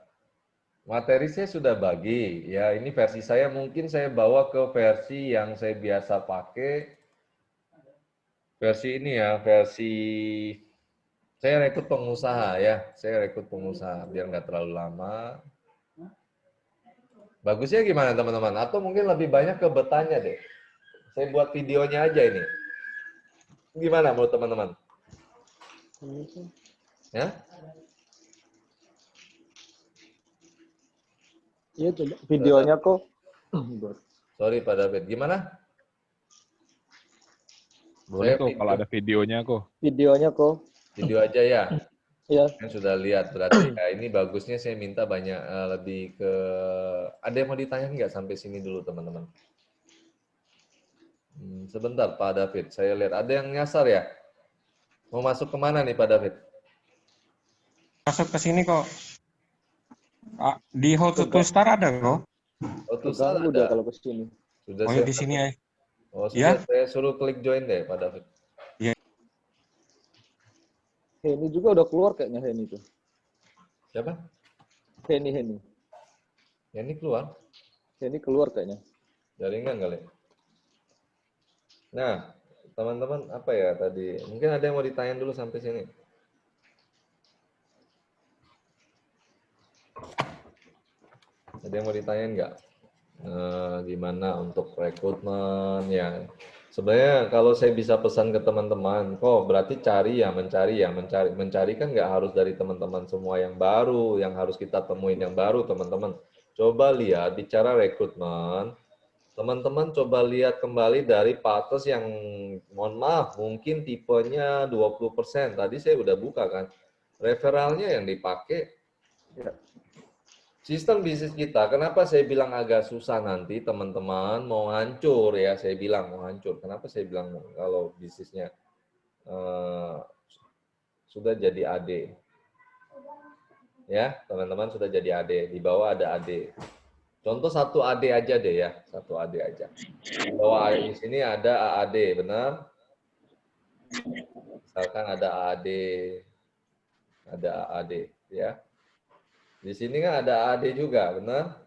materi saya sudah bagi. Ya, ini versi saya mungkin saya bawa ke versi yang saya biasa pakai. Versi ini ya, versi saya rekrut pengusaha ya, saya rekrut pengusaha biar nggak terlalu lama. Bagusnya gimana teman-teman? Atau mungkin lebih banyak ke bertanya deh. Saya buat videonya aja ini. Gimana menurut teman-teman? Ya? Iya, coba videonya kok. Sorry Pak David, gimana? Boleh Saya tuh kalau ada videonya kok. Videonya kok. video aja ya. Iya. Kan sudah lihat berarti ya ini bagusnya saya minta banyak lebih ke ada yang mau ditanya nggak sampai sini dulu teman-teman? Sebentar Pak David, saya lihat ada yang nyasar ya. Mau masuk kemana nih Pak David? Masuk ke sini kok. Di How to Start ada kok. Oh, tuh ada. Udah kalau ke sini. Sudah Oh, di sini ya. Oh, sudah Ya. saya suruh klik join deh Pak David. Henny juga udah keluar kayaknya Henny tuh. Siapa? Henny. Ya, ini keluar. Henny keluar kayaknya. Jaringan kali. Nah, teman-teman apa ya tadi? Mungkin ada yang mau ditanya dulu sampai sini. Ada yang mau ditanyain nggak? Gimana untuk rekrutmen ya? Sebenarnya kalau saya bisa pesan ke teman-teman, kok berarti mencari kan nggak harus dari teman-teman semua yang baru, yang harus kita temuin yang baru teman-teman. Coba lihat bicara rekrutmen, teman-teman coba lihat kembali dari partners yang mohon maaf mungkin tipenya 20%. Tadi saya udah buka kan, referralnya yang dipakai. Sistem bisnis kita, kenapa saya bilang agak susah nanti teman-teman mau hancur ya, saya bilang mau hancur. Kenapa saya bilang kalau bisnisnya sudah jadi AD. Ya, teman-teman sudah jadi AD, di bawah ada AD. Contoh satu AD aja deh ya, satu AD aja. Di bawah di sini ada AAD, benar? Misalkan ada AAD, ya. Di sini kan ada AD juga, benar?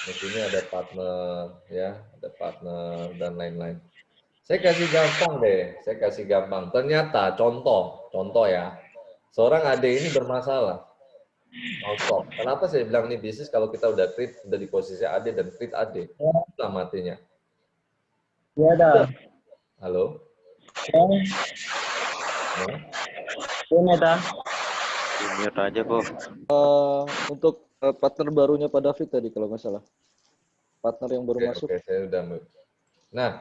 Di sini ada partner, ya, ada partner dan lain-lain. Saya kasih gampang deh, saya kasih gampang. Ternyata contoh ya, seorang AD ini bermasalah. Mau stop. Kenapa saya bilang ini bisnis kalau kita udah treat, udah di posisi AD dan treat AD, lah matinya. Ya ada. Halo? Ini dah. Mute aja kok. Untuk partner barunya Pak David tadi kalau nggak salah. Partner yang baru masuk. Oke, saya udah mute. Nah,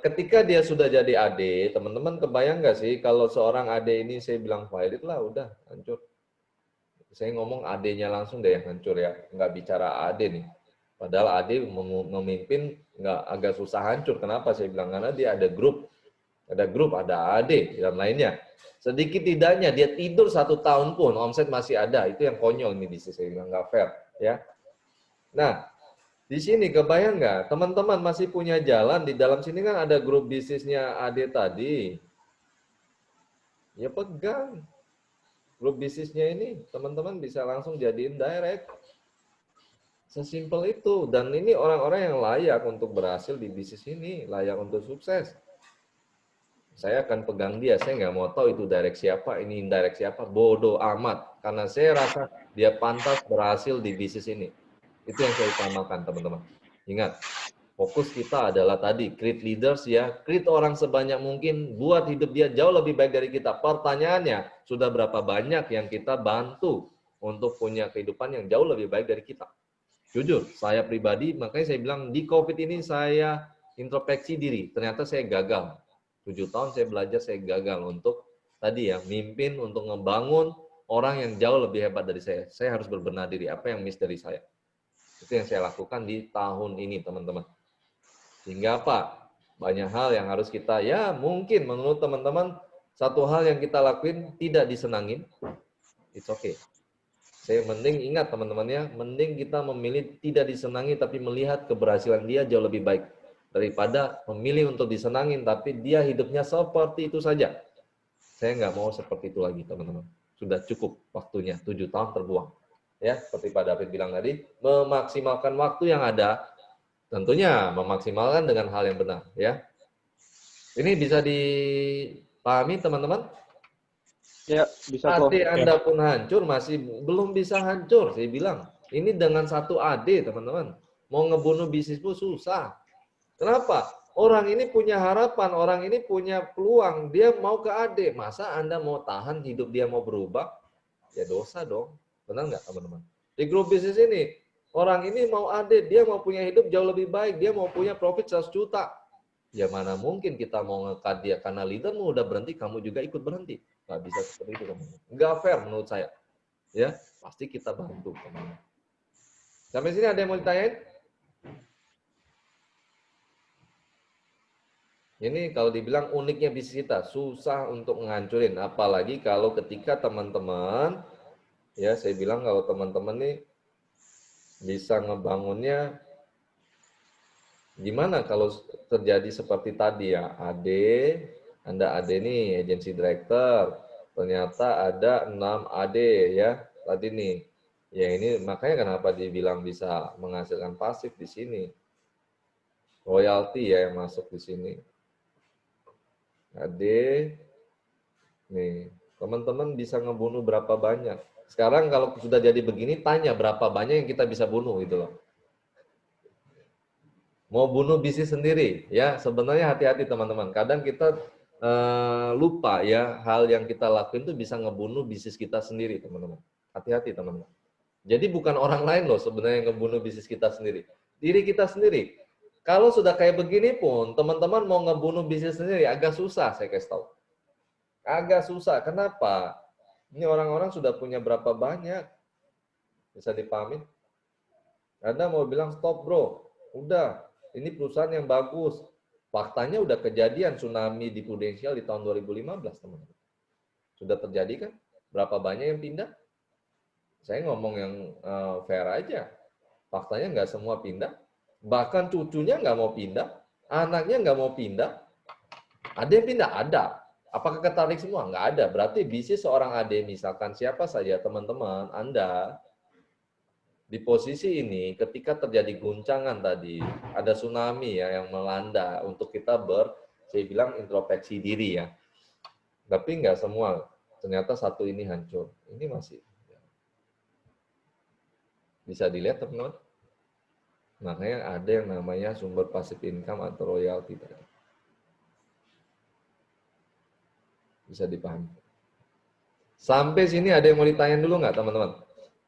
ketika dia sudah jadi AD, teman-teman kebayang nggak sih kalau seorang AD ini saya bilang valid lah, udah hancur. Saya ngomong AD-nya langsung deh yang hancur ya, nggak bicara AD nih. Padahal AD memimpin nggak agak susah hancur. Kenapa saya bilang? Karena dia ada grup, ada AD dan lainnya. Sedikit tidaknya dia tidur 1 tahun pun omset masih ada. Itu yang konyol nih bisnis, saya bilang nggak fair ya. Nah, di sini kebayang nggak, teman-teman masih punya jalan di dalam sini kan ada grup bisnisnya AD tadi. Ya pegang. Grup bisnisnya ini teman-teman bisa langsung jadiin direct. Sesimpel itu. Dan ini orang-orang yang layak untuk berhasil di bisnis ini, layak untuk sukses. Saya akan pegang dia, saya nggak mau tahu itu direct siapa, ini indirect siapa, bodoh amat. Karena saya rasa dia pantas berhasil di bisnis ini. Itu yang saya utamakan, teman-teman. Ingat, fokus kita adalah tadi, create leaders ya, create orang sebanyak mungkin, buat hidup dia jauh lebih baik dari kita. Pertanyaannya, sudah berapa banyak yang kita bantu untuk punya kehidupan yang jauh lebih baik dari kita? Jujur, saya pribadi, makanya saya bilang di COVID ini saya introspeksi diri, ternyata saya gagal. 7 tahun saya belajar, saya gagal untuk tadi ya, mimpin untuk ngebangun orang yang jauh lebih hebat dari saya. Saya harus berbenah diri, apa yang miss dari saya. Itu yang saya lakukan di tahun ini, teman-teman. Sehingga apa? Banyak hal yang harus kita, ya mungkin menurut teman-teman, satu hal yang kita lakuin tidak disenangin, it's okay. Saya mending ingat teman-teman ya, mending kita memilih tidak disenangi tapi melihat keberhasilan dia jauh lebih baik. Daripada memilih untuk disenangin, tapi dia hidupnya seperti itu saja. Saya nggak mau seperti itu lagi, teman-teman. Sudah cukup waktunya, 7 tahun terbuang. Ya, seperti Pak David bilang tadi, memaksimalkan waktu yang ada, tentunya memaksimalkan dengan hal yang benar. Ya, ini bisa dipahami, teman-teman? Ya, bisa kok. AD Anda pun hancur, masih belum bisa hancur, saya bilang. Ini dengan satu AD, teman-teman. Mau ngebunuh bisnis pun susah. Kenapa? Orang ini punya harapan, orang ini punya peluang, dia mau ke AD. Masa Anda mau tahan hidup dia mau berubah? Ya dosa dong. Benar nggak teman-teman? Di grup bisnis ini, orang ini mau AD, dia mau punya hidup jauh lebih baik, dia mau punya profit 100 juta. Ya mana mungkin kita mau nge-cut dia, karena leadermu udah berhenti, kamu juga ikut berhenti. Nggak bisa seperti itu, teman-teman. Nggak fair menurut saya. Ya, pasti kita bantu, teman-teman. Sampai sini ada yang mau ditanyain? Ini kalau dibilang uniknya bisnis kita, susah untuk menghancurin. Apalagi kalau ketika teman-teman, ya saya bilang kalau teman-teman nih bisa ngebangunnya, gimana kalau terjadi seperti tadi ya, AD, Anda AD nih, agency director, ternyata ada 6 AD ya, tadi nih. Ya ini makanya kenapa dibilang bisa menghasilkan pasif di sini. Royalty ya yang masuk di sini. AD, nih teman-teman bisa ngebunuh berapa banyak. Sekarang kalau sudah jadi begini, tanya berapa banyak yang kita bisa bunuh gitu loh. Mau bunuh bisnis sendiri, ya sebenarnya hati-hati teman-teman. Kadang kita lupa ya hal yang kita lakuin itu bisa ngebunuh bisnis kita sendiri teman-teman. Hati-hati teman-teman. Jadi bukan orang lain loh sebenarnya yang ngebunuh bisnis kita sendiri. Diri kita sendiri. Kalau sudah kayak begini pun, teman-teman mau ngebunuh bisnis sendiri agak susah, saya kasih tahu. Agak susah. Kenapa? Ini orang-orang sudah punya berapa banyak. Bisa dipahami? Anda mau bilang stop bro, udah, ini perusahaan yang bagus. Faktanya udah kejadian tsunami di Prudential di tahun 2015, teman-teman. Sudah terjadi kan? Berapa banyak yang pindah? Saya ngomong yang fair aja. Faktanya nggak semua pindah. Bahkan cucunya nggak mau pindah, anaknya nggak mau pindah. Ada yang pindah? Ada. Apakah ketarik semua? Nggak ada. Berarti bisnis seorang AD, misalkan siapa saja teman-teman, Anda di posisi ini ketika terjadi guncangan tadi, ada tsunami ya yang melanda untuk kita saya bilang introspeksi diri ya. Tapi nggak semua. Ternyata satu ini hancur. Ini masih bisa dilihat teman-teman. Makanya ada yang namanya sumber passive income atau royalty tadi. Bisa dipahami. Sampai sini ada yang mau ditanya dulu nggak teman-teman?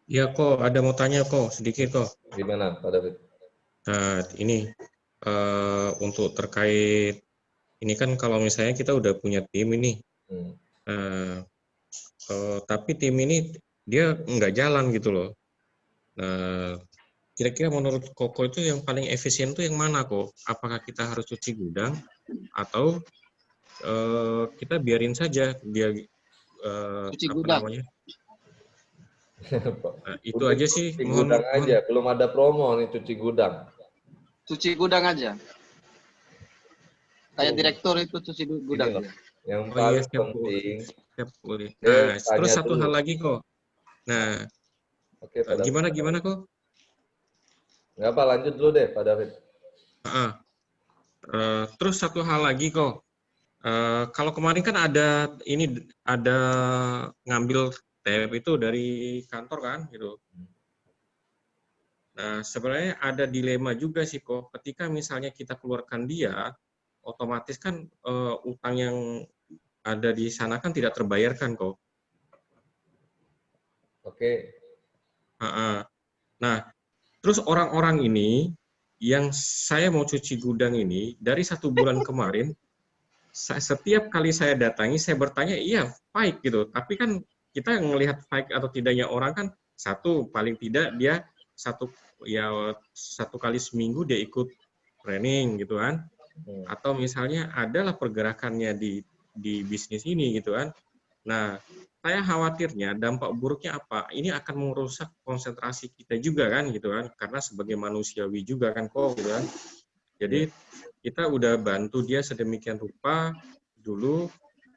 Ya kok, ada mau tanya kok, sedikit kok. Gimana Pak David? Nah, ini untuk terkait, ini kan kalau misalnya kita udah punya tim ini, tapi tim ini dia nggak jalan gitu loh. Nah, kira-kira menurut Koko itu yang paling efisien tuh yang mana kok? Apakah kita harus cuci gudang atau kita biarin saja dia cuci apa gudang. namanya? Nah, itu aja sih. Cuci gudang aja, belum ada promo nih cuci gudang. Cuci gudang aja. Kayak direktur itu cuci gudang. Yang paling penting. Nah, terus satu hal lagi kok. Nah, oke, gimana kok? Nggak apa, lanjut dulu deh Pak David. Terus satu hal lagi kok. Kalau kemarin kan ada ngambil tab itu dari kantor kan gitu. Nah, sebenarnya ada dilema juga sih kok. Ketika misalnya kita keluarkan dia, otomatis kan utang yang ada di sana kan tidak terbayarkan kok. Oke. Nah, terus orang-orang ini yang saya mau cuci gudang ini dari 1 bulan kemarin, setiap kali saya datangi, saya bertanya, iya, baik gitu. Tapi kan kita melihat baik atau tidaknya orang kan, satu, paling tidak dia satu kali seminggu dia ikut training gitu kan. Atau misalnya adalah pergerakannya di bisnis ini gitu kan. Nah, saya khawatirnya dampak buruknya apa? Ini akan merusak konsentrasi kita juga kan gitu kan. Karena sebagai manusiawi juga kan kok gitu kan. Jadi kita udah bantu dia sedemikian rupa dulu,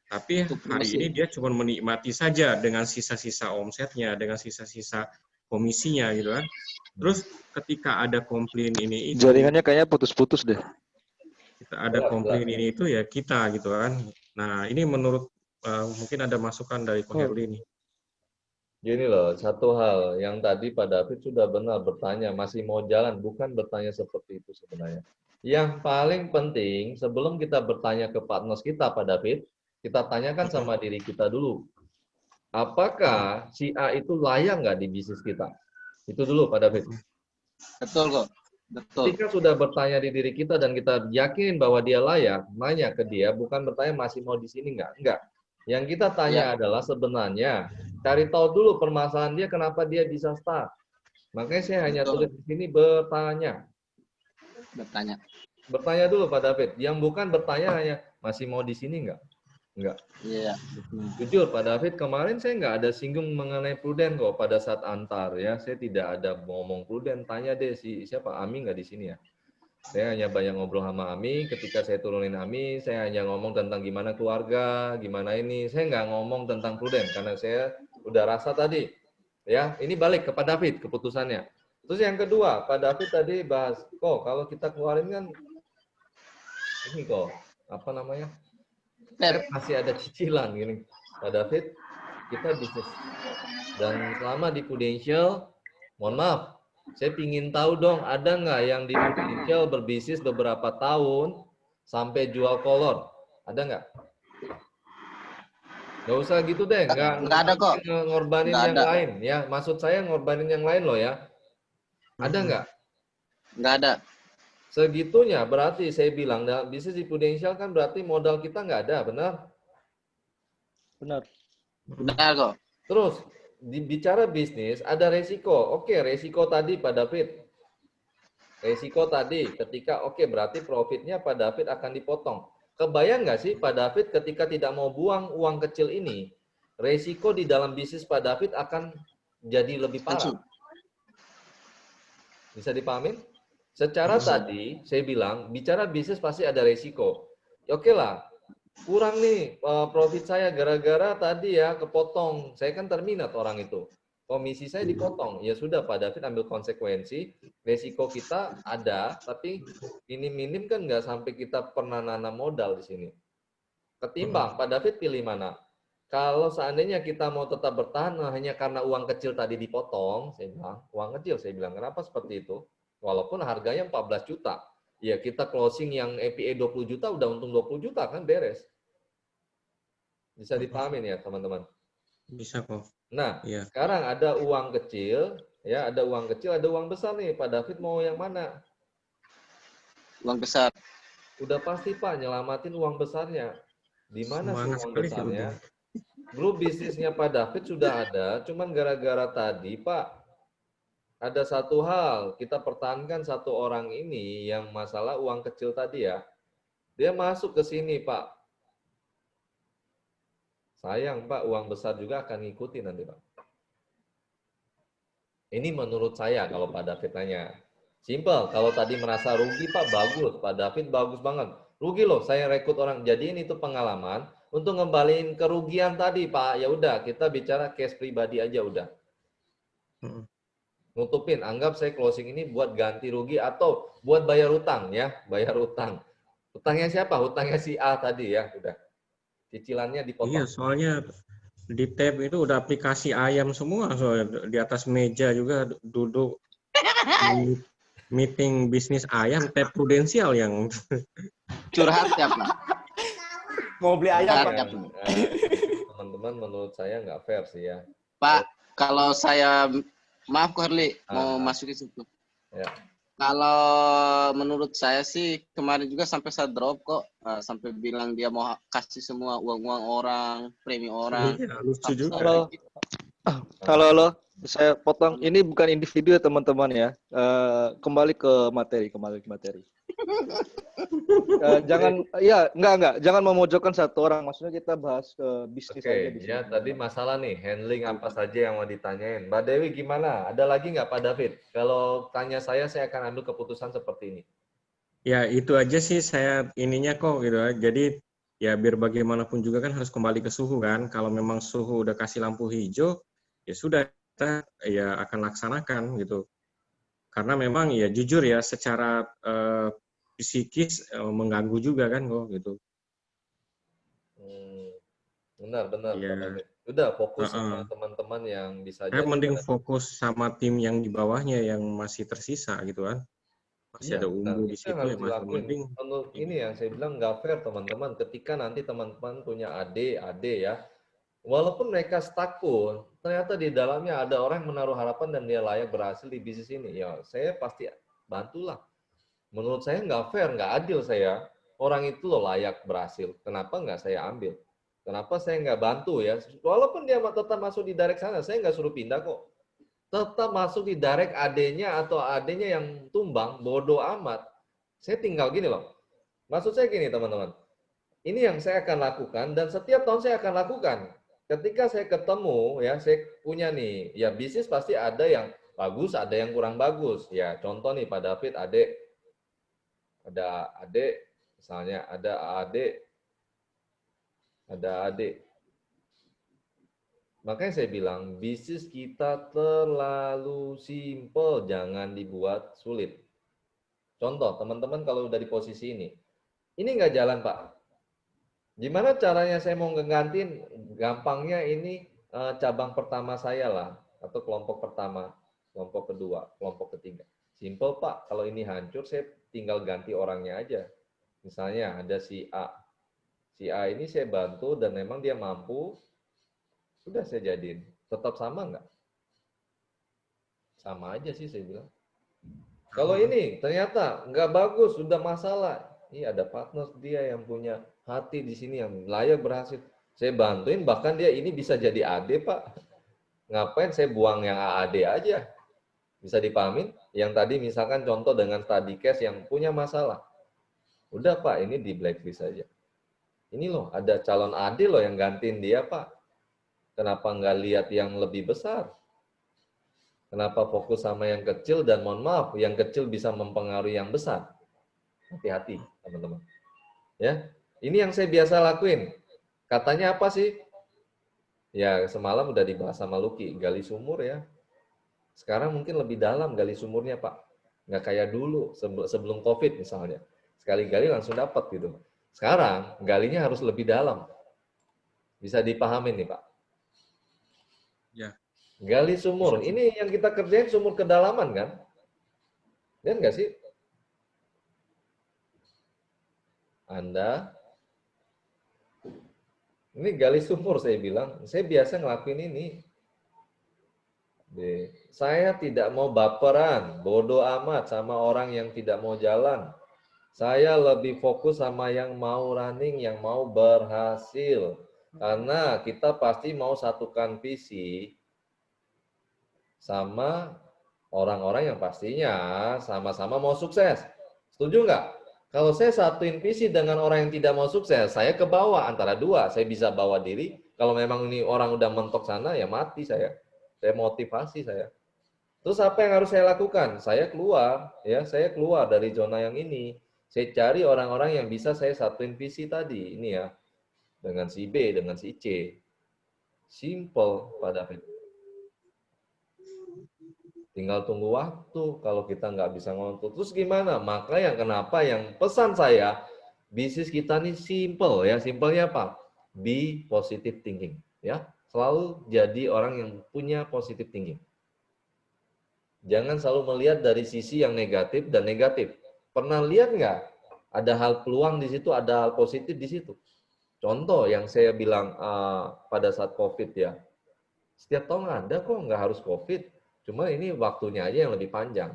tapi hari ini dia cuma menikmati saja dengan sisa-sisa omsetnya, dengan sisa-sisa komisinya gitu kan. Terus ketika ada komplain ini itu, jaringannya kayaknya putus-putus deh. kita ada komplain ini itu ya kita gitu kan. Nah, ini menurut mungkin ada masukan dari Ko Herli ini. Gini loh, satu hal yang tadi Pak David sudah benar bertanya, masih mau jalan, bukan bertanya seperti itu sebenarnya. Yang paling penting, sebelum kita bertanya ke partners kita, Pak David, kita tanyakan sama diri kita dulu. Apakah si A itu layak nggak di bisnis kita? Itu dulu, Pak David. Betul kok. Betul. Ketika sudah bertanya di diri kita dan kita yakin bahwa dia layak, nanya ke dia, bukan bertanya masih mau di sini nggak? Enggak. Yang kita tanya adalah sebenarnya, cari tahu dulu permasalahan dia, kenapa dia bisa start. Makanya saya hanya tulis di sini bertanya. Bertanya dulu Pak David. Yang bukan bertanya hanya masih mau di sini nggak? Enggak. Iya. Jujur Pak David, kemarin saya nggak ada singgung mengenai Prudent kok pada saat antar ya. Saya tidak ada ngomong Prudent. Tanya deh siapa Ami nggak di sini ya. Saya hanya banyak ngobrol sama Ami. Ketika saya turunin Ami, saya hanya ngomong tentang gimana keluarga, gimana ini. Saya nggak ngomong tentang Prudent karena saya udah rasa tadi. Ya, ini balik ke Pak David keputusannya. Terus yang kedua, Pak David tadi bahas, kok kalau kita keluarin kan ini kok apa namanya? Masih ada cicilan gini. Pak David, kita bisnis. Dan selama di Prudential, mohon maaf, saya pingin tahu dong, ada nggak yang di Prudential berbisnis beberapa tahun sampai jual kolor? Ada nggak? Nggak usah gitu deh, nggak ada kok. Ngorbanin yang lain, ya. Maksud saya ngorbanin yang lain loh ya. Ada nggak? Nggak ada. Segitunya berarti saya bilang, bisnis di Prudential kan berarti modal kita nggak ada, benar? Benar. Benar kok. Terus, bicara bisnis ada resiko. Oke, resiko tadi Pak David. Resiko tadi ketika berarti profitnya Pak David akan dipotong. Kebayang nggak sih Pak David ketika tidak mau buang uang kecil ini, resiko di dalam bisnis Pak David akan jadi lebih parah. Bisa dipahamin? Secara tadi saya bilang bicara bisnis pasti ada resiko. Oke lah, kurang nih profit saya gara-gara tadi ya kepotong. Saya kan terminat orang itu. Komisi saya dipotong. Ya sudah Pak David ambil konsekuensi. Resiko kita ada, tapi minim-minim kan nggak sampai kita pernah nanam modal di sini. Ketimbang Pak David pilih mana? Kalau seandainya kita mau tetap bertahan hanya karena uang kecil tadi dipotong, saya bilang, uang kecil saya bilang, kenapa seperti itu? Walaupun harganya 14 juta. Ya kita closing yang EPA 20 juta udah untung 20 juta kan beres. Bisa dipahamin ya teman-teman? Bisa kok. Nah, Iya. sekarang ada uang kecil, ya ada uang kecil, ada uang besar nih. Pak David mau yang mana? Uang besar. Udah pasti Pak, nyelamatin uang besarnya. Di mana sih Semangat uang sekali sih besarnya? udah. Grup bisnisnya Pak David sudah ada, cuman gara-gara tadi Pak, ada satu hal, kita pertahankan satu orang ini yang masalah uang kecil tadi ya. Dia masuk ke sini Pak. Sayang Pak, uang besar juga akan ngikutin nanti Pak. Ini menurut saya kalau Pak David tanya. Simple, kalau tadi merasa rugi Pak, bagus. Pak David bagus banget. Rugi loh, saya rekrut orang. Jadiin itu pengalaman untuk ngembaliin kerugian tadi Pak. Ya udah, kita bicara case pribadi aja udah. Nutupin, anggap saya closing ini buat ganti rugi atau buat bayar utang ya, bayar utang. Utangnya siapa? Utangnya si A tadi ya, udah. Cicilannya dipotong. Iya, soalnya di tab itu udah aplikasi ayam semua, soalnya di atas meja juga duduk di meeting bisnis ayam, tab prudensial yang Curhat ya Pak. Mau beli ayam, Pak. Teman-teman menurut saya nggak fair sih ya. Pak, kalau saya maaf Ko Herli, mau masuk ke situ. Ya. Kalau menurut saya sih kemarin juga sampai saya drop kok, sampai bilang dia mau kasih semua uang-uang orang, premi orang. Iya, lucu juga. Halo, saya potong. Ini bukan individu ya teman-teman ya. Kembali ke materi. Jangan, ya enggak, jangan memojokkan satu orang. Maksudnya kita bahas ke bisnis aja di sini. Ya tadi masalah nih handling apa saja yang mau ditanyain. Mbak Dewi gimana? Ada lagi nggak Pak David? Kalau tanya saya akan ambil keputusan seperti ini. Ya itu aja sih saya ininya kok gitu. Jadi ya biar bagaimanapun juga kan harus kembali ke suhu kan. Kalau memang suhu udah kasih lampu hijau, ya sudah kita ya akan laksanakan gitu. Karena memang ya jujur ya secara psikis mengganggu juga kan kok gitu. Benar. Ya. Pak David. Udah fokus sama teman-teman yang bisa. Saya mending fokus sama tim yang di bawahnya yang masih tersisa gitu kan. Masih ada Umbu di situ ya masih mending. Menurut ini yang saya bilang nggak fair teman-teman. Ketika nanti teman-teman punya adik ya, walaupun mereka stuck pun, ternyata di dalamnya ada orang yang menaruh harapan dan dia layak berhasil di bisnis ini. Ya saya pasti bantulah. Menurut saya nggak fair, nggak adil saya. Orang itu loh layak berhasil. Kenapa nggak saya ambil? Kenapa saya nggak bantu ya? Walaupun dia tetap masuk di direct sana, saya nggak suruh pindah kok. Tetap masuk di direct adenya atau adenya yang tumbang, bodoh amat. Saya tinggal gini loh. Maksud saya gini teman-teman. Ini yang saya akan lakukan dan setiap tahun saya akan lakukan. Ketika saya ketemu ya, saya punya nih, ya bisnis pasti ada yang bagus, ada yang kurang bagus. Ya contoh nih Pak David, ada adik, misalnya ada adik. Makanya saya bilang, bisnis kita terlalu simple, jangan dibuat sulit. Contoh, teman-teman kalau udah di posisi ini nggak jalan Pak. Gimana caranya saya mau ngegantiin? Gampangnya ini cabang pertama saya lah, atau kelompok pertama, kelompok kedua, kelompok ketiga. Simple Pak, kalau ini hancur saya tinggal ganti orangnya aja. Misalnya ada si A. Si A ini saya bantu dan memang dia mampu, sudah saya jadiin. Tetap sama nggak? Sama aja sih saya bilang. Kalau ini ternyata nggak bagus, sudah masalah. Ini ada partner dia yang punya hati di sini yang layak berhasil. Saya bantuin, bahkan dia ini bisa jadi AD Pak. ngapain saya buang yang AAD aja? Bisa dipahamin? Yang tadi misalkan contoh dengan study case yang punya masalah. Udah Pak, ini di blacklist aja. Ini loh, ada calon AD loh yang gantiin dia Pak. Kenapa nggak lihat yang lebih besar? Kenapa fokus sama yang kecil dan mohon maaf, yang kecil bisa mempengaruhi yang besar? Hati-hati teman-teman. Ya, ini yang saya biasa lakuin. Katanya apa sih? Ya, semalam udah dibahas sama Lucky, gali sumur ya. Sekarang mungkin lebih dalam gali sumurnya, Pak. Nggak kayak dulu, sebelum COVID misalnya. Sekali gali langsung dapat gitu. Sekarang, galinya harus lebih dalam. Bisa dipahamin nih, Pak. Ya. Gali sumur. Ini yang kita kerjain sumur kedalaman, kan? Lihat nggak sih? Anda ini gali sumur saya bilang, saya biasa ngelakuin ini. Saya tidak mau baperan, bodoh amat sama orang yang tidak mau jalan. Saya lebih fokus sama yang mau running, yang mau berhasil. Karena kita pasti mau satukan visi sama orang-orang yang pastinya sama-sama mau sukses. Setuju nggak? Kalau saya satuin visi dengan orang yang tidak mau sukses, saya ke bawah antara dua. Saya bisa bawa diri. Kalau memang ini orang udah mentok sana, ya mati saya. Saya motivasi saya. Terus apa yang harus saya lakukan? Saya keluar, ya, saya keluar dari zona yang ini. Saya cari orang-orang yang bisa saya satuin visi tadi, ini ya, dengan si B, dengan si C. Simple, Pak David. Tinggal tunggu waktu kalau kita nggak bisa ngontrol. Terus gimana? Makanya kenapa yang pesan saya, bisnis kita ini simple ya. Simpelnya apa? Be positive thinking. Ya, selalu jadi orang yang punya positive thinking. Jangan selalu melihat dari sisi yang negatif dan negatif. Pernah lihat nggak? Ada hal peluang di situ, ada hal positif di situ. Contoh yang saya bilang pada saat COVID ya. Setiap tahun ada kok, nggak harus COVID. Cuma ini waktunya aja yang lebih panjang.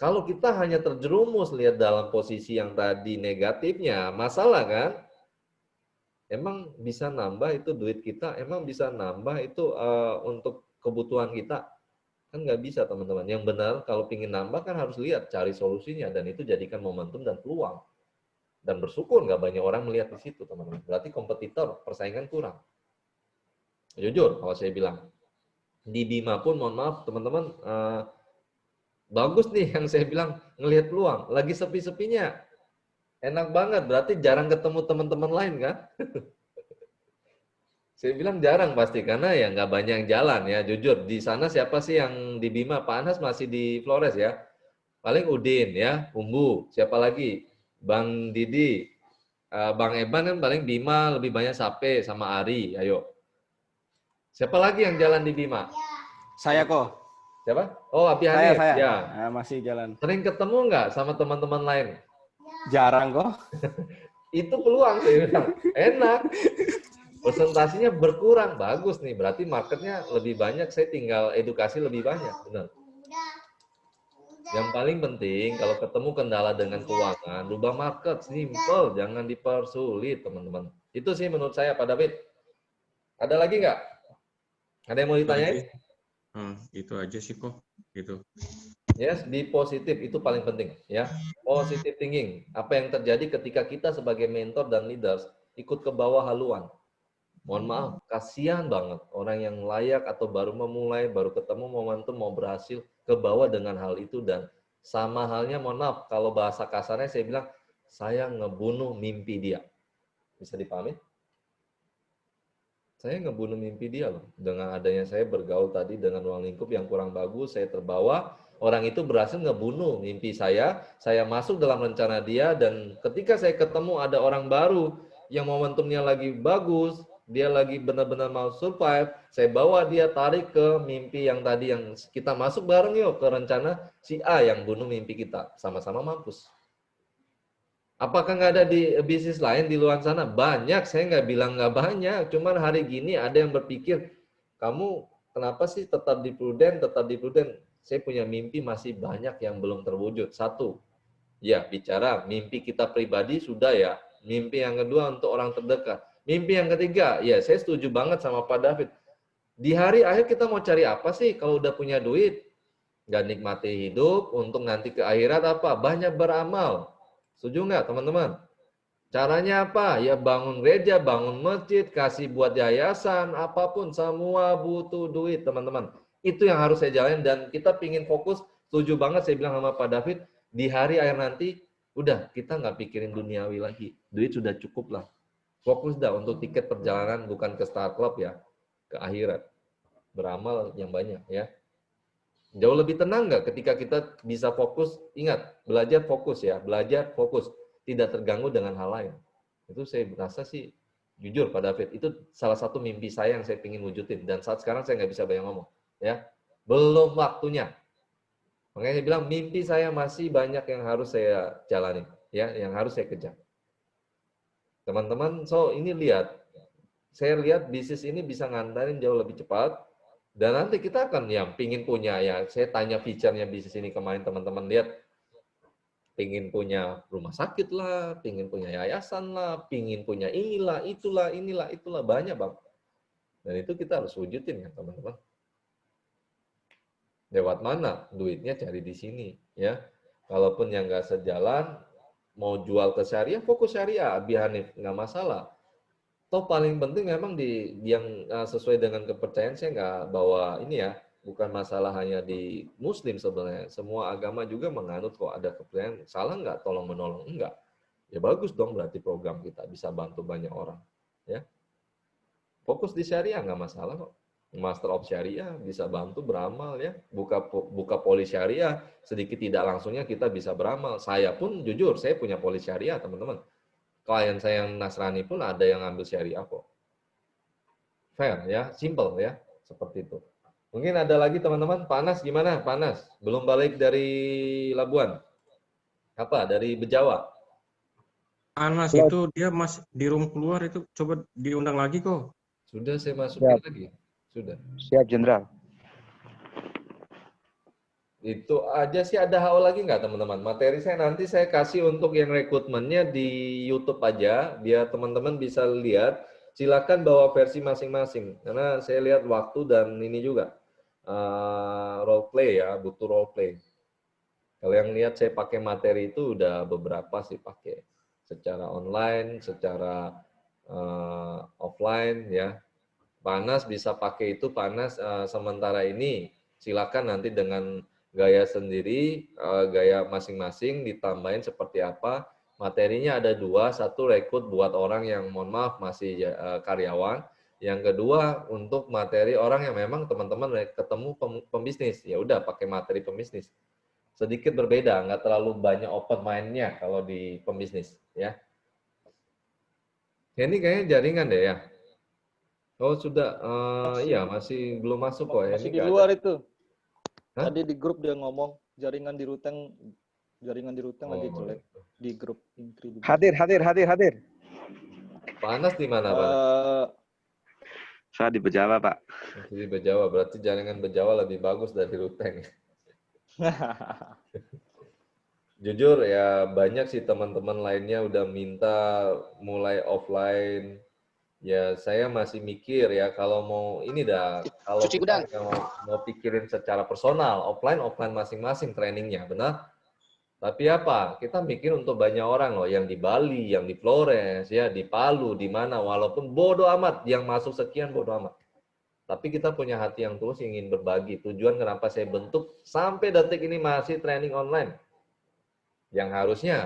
Kalau kita hanya terjerumus lihat dalam posisi yang tadi negatifnya, masalah kan? Emang bisa nambah itu duit kita? Emang bisa nambah itu untuk kebutuhan kita? Kan nggak bisa teman-teman. Yang benar kalau ingin nambah kan harus lihat, cari solusinya. Dan itu jadikan momentum dan peluang. Dan bersyukur nggak banyak orang melihat di situ teman-teman. Berarti kompetitor, persaingan kurang. Jujur kalau saya bilang. Di Bima pun mohon maaf teman-teman, bagus nih yang saya bilang ngelihat peluang. Lagi sepi-sepinya. Enak banget, berarti jarang ketemu teman-teman lain kan? Saya bilang jarang pasti, karena ya nggak banyak yang jalan ya. Jujur, di sana siapa sih yang di Bima? Pak Anas masih di Flores ya. Paling Udin ya, Umbu. Siapa lagi? Bang Didi. Bang Eban kan paling Bima lebih banyak Sape sama Ari. Ayo. Siapa lagi yang jalan di Bima? Saya kok. Siapa? Oh, Api Hanif. Saya. Ya. Nah, masih jalan. Sering ketemu nggak sama teman-teman lain? Jarang kok. Itu peluang saya bilang. Enak. Presentasinya berkurang. Bagus nih. Berarti marketnya lebih banyak. Saya tinggal edukasi lebih banyak. Benar. Yang paling penting kalau ketemu kendala dengan keuangan, rubah market. Simple. Jangan dipersulit, teman-teman. Itu sih menurut saya, Pak David. Ada lagi nggak? Ada yang mau ditanyain? Itu aja sih kok. Gitu. Yes, be positif itu paling penting ya. Positive thinking. Apa yang terjadi ketika kita sebagai mentor dan leaders ikut ke bawah haluan? Mohon maaf, kasihan banget orang yang layak atau baru memulai, baru ketemu momentum mau berhasil ke bawah dengan hal itu, dan sama halnya mohon maaf kalau bahasa kasarnya saya bilang saya ngebunuh mimpi dia. Bisa dipahami? Saya ngebunuh mimpi dia loh. Dengan adanya saya bergaul tadi dengan ruang lingkup yang kurang bagus, saya terbawa. Orang itu berhasil ngebunuh mimpi saya masuk dalam rencana dia, dan ketika saya ketemu ada orang baru yang momentumnya lagi bagus, dia lagi benar-benar mau survive, saya bawa dia tarik ke mimpi yang tadi yang kita masuk bareng yuk ke rencana si A yang bunuh mimpi kita. Sama-sama mampus. Apakah nggak ada di bisnis lain di luar sana? Banyak, saya nggak bilang nggak banyak. Cuman hari gini ada yang berpikir, kamu kenapa sih tetap di prudent? Saya punya mimpi masih banyak yang belum terwujud. Satu, ya bicara mimpi kita pribadi sudah ya. Mimpi yang kedua untuk orang terdekat. Mimpi yang ketiga, ya saya setuju banget sama Pak David. Di hari akhir kita mau cari apa sih kalau udah punya duit? Nggak nikmati hidup, untuk nanti ke akhirat apa? Banyak beramal. Setuju nggak teman-teman? Caranya apa? Ya bangun gereja, bangun masjid, kasih buat yayasan, apapun. Semua butuh duit teman-teman. Itu yang harus saya jalanin dan kita pingin fokus. Setuju banget saya bilang sama Pak David, di hari akhir nanti, udah kita nggak pikirin duniawi lagi. Duit sudah cukup lah. Fokus dah untuk tiket perjalanan, bukan ke Star Club ya, ke akhirat. Beramal yang banyak ya. Jauh lebih tenang nggak ketika kita bisa fokus? Ingat, belajar fokus ya, belajar fokus, tidak terganggu dengan hal lain. Itu saya merasa sih, jujur Pak David, itu salah satu mimpi saya yang saya ingin wujudin. Dan saat sekarang saya nggak bisa banyak ngomong, ya, belum waktunya. Makanya saya bilang mimpi saya masih banyak yang harus saya jalani, ya, yang harus saya kejar. Teman-teman, so ini lihat, saya lihat bisnis ini bisa ngantarin jauh lebih cepat. Dan nanti kita akan yang pingin punya, ya saya tanya feature-nya bisnis ini kemarin teman-teman lihat, pingin punya rumah sakit lah, pingin punya yayasan lah, pingin punya inilah, itulah, banyak Bang. Dan itu kita harus wujudin ya teman-teman. Lewat mana? Duitnya cari di sini ya. Kalaupun yang nggak sejalan, mau jual ke syariah, fokus syariah, Abi Hanif, nggak masalah. Toh paling penting memang yang sesuai dengan kepercayaan, saya nggak bawa ini ya, bukan masalah hanya di Muslim sebenarnya. Semua agama juga menganut kok ada kepercayaan. Salah nggak tolong menolong? Enggak. Ya bagus dong berarti program kita bisa bantu banyak orang. Ya. Fokus di syariah nggak masalah kok. Master of Syariah bisa bantu beramal ya. Buka polis syariah, sedikit tidak langsungnya kita bisa beramal. Saya pun jujur, saya punya polis syariah teman-teman. Klien saya yang Nasrani pun ada yang ngambil syariah kok. Fair ya, simple ya, seperti itu. Mungkin ada lagi teman-teman, Panas gimana? Panas, belum balik dari Labuan? Apa? Dari Bejawa? Panas itu dia masih di room keluar itu, coba diundang lagi kok. Sudah saya masukin lagi. Sudah. Siap, Jenderal. Itu aja sih, ada HO lagi nggak teman-teman? Materi saya nanti saya kasih untuk yang rekrutmennya di YouTube aja, biar teman-teman bisa lihat. Silakan bawa versi masing-masing, karena saya lihat waktu dan ini juga role play ya, butuh role play. Kalau yang lihat saya pakai materi itu udah beberapa sih pakai, secara online, secara offline ya. Panas bisa pakai itu, Panas sementara ini. Silakan nanti dengan gaya sendiri, gaya masing-masing ditambahin seperti apa. Materinya ada dua, satu rekrut buat orang yang mohon maaf masih karyawan. Yang kedua untuk materi orang yang memang teman-teman ketemu pembisnis. Ya udah pakai materi pembisnis. Sedikit berbeda, nggak terlalu banyak open mind-nya kalau di pembisnis. Ya. Ini kayaknya jaringan deh ya. Oh sudah, iya masih belum masuk kok ya. Masih Ini di nggak luar ada. itu. Hah? Tadi di grup dia ngomong jaringan di Ruteng lagi Oh, jelek di grup Inkri. Hadir. Panas di mana, Pak? Saya di Bejawa, Pak. Di Bejawa, berarti jaringan Bejawa lebih bagus dari Ruteng. Jujur ya banyak sih teman-teman lainnya udah minta mulai offline. Ya saya masih mikir ya kalau mau ini dah, kalau Cuci kita gudang. mau pikirin secara personal, offline masing-masing trainingnya, benar? Tapi apa? Kita mikir untuk banyak orang loh, yang di Bali, yang di Flores, ya di Palu, di mana, walaupun bodoh amat, yang masuk sekian bodoh amat. Tapi kita punya hati yang tulus ingin berbagi. Tujuan kenapa saya bentuk sampai detik ini masih training online. Yang harusnya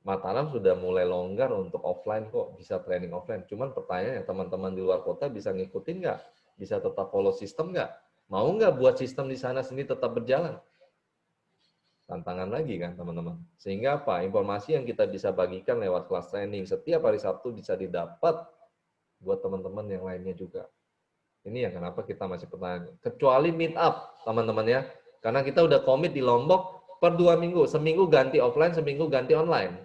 Mataram sudah mulai longgar untuk offline kok, bisa training offline. Cuman pertanyaannya teman-teman di luar kota bisa ngikutin nggak? Bisa tetap follow sistem nggak? Mau nggak buat sistem di sana sini tetap berjalan? Tantangan lagi kan teman-teman. Sehingga apa? Informasi yang kita bisa bagikan lewat kelas training setiap hari Sabtu bisa didapat buat teman-teman yang lainnya juga. Ini yang kenapa kita masih pertanyaan. Kecuali meet up teman-teman ya. Karena kita udah komit di Lombok per 2 minggu. Seminggu ganti offline, seminggu ganti online.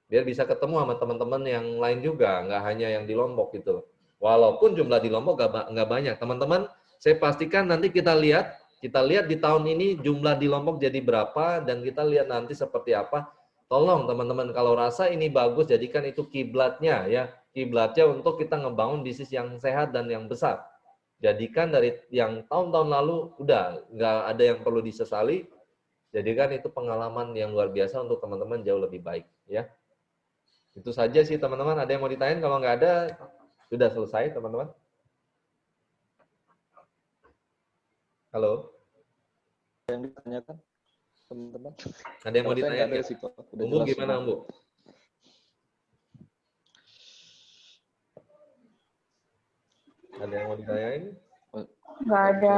Biar bisa ketemu sama teman-teman yang lain juga. Nggak hanya yang di Lombok gitu. Walaupun jumlah di Lombok nggak banyak. Teman-teman, saya pastikan nanti kita lihat di tahun ini jumlah di Lombok jadi berapa dan kita lihat nanti seperti apa. Tolong teman-teman kalau rasa ini bagus jadikan itu kiblatnya ya. Kiblatnya untuk kita ngebangun bisnis yang sehat dan yang besar. jadikan dari yang tahun-tahun lalu udah nggak ada yang perlu disesali. Jadikan itu pengalaman yang luar biasa untuk teman-teman jauh lebih baik, ya. Itu saja sih teman-teman. Ada yang mau ditanyain? Kalau nggak ada, sudah selesai teman-teman. Halo. Yang ditanyakan teman-teman. Ada yang mau Kalau saya nggak ditanyain? ada sih, Kok. Udah Umbu jelas gimana, semua. Umbu? Ada yang mau ditanyain? Nggak ada.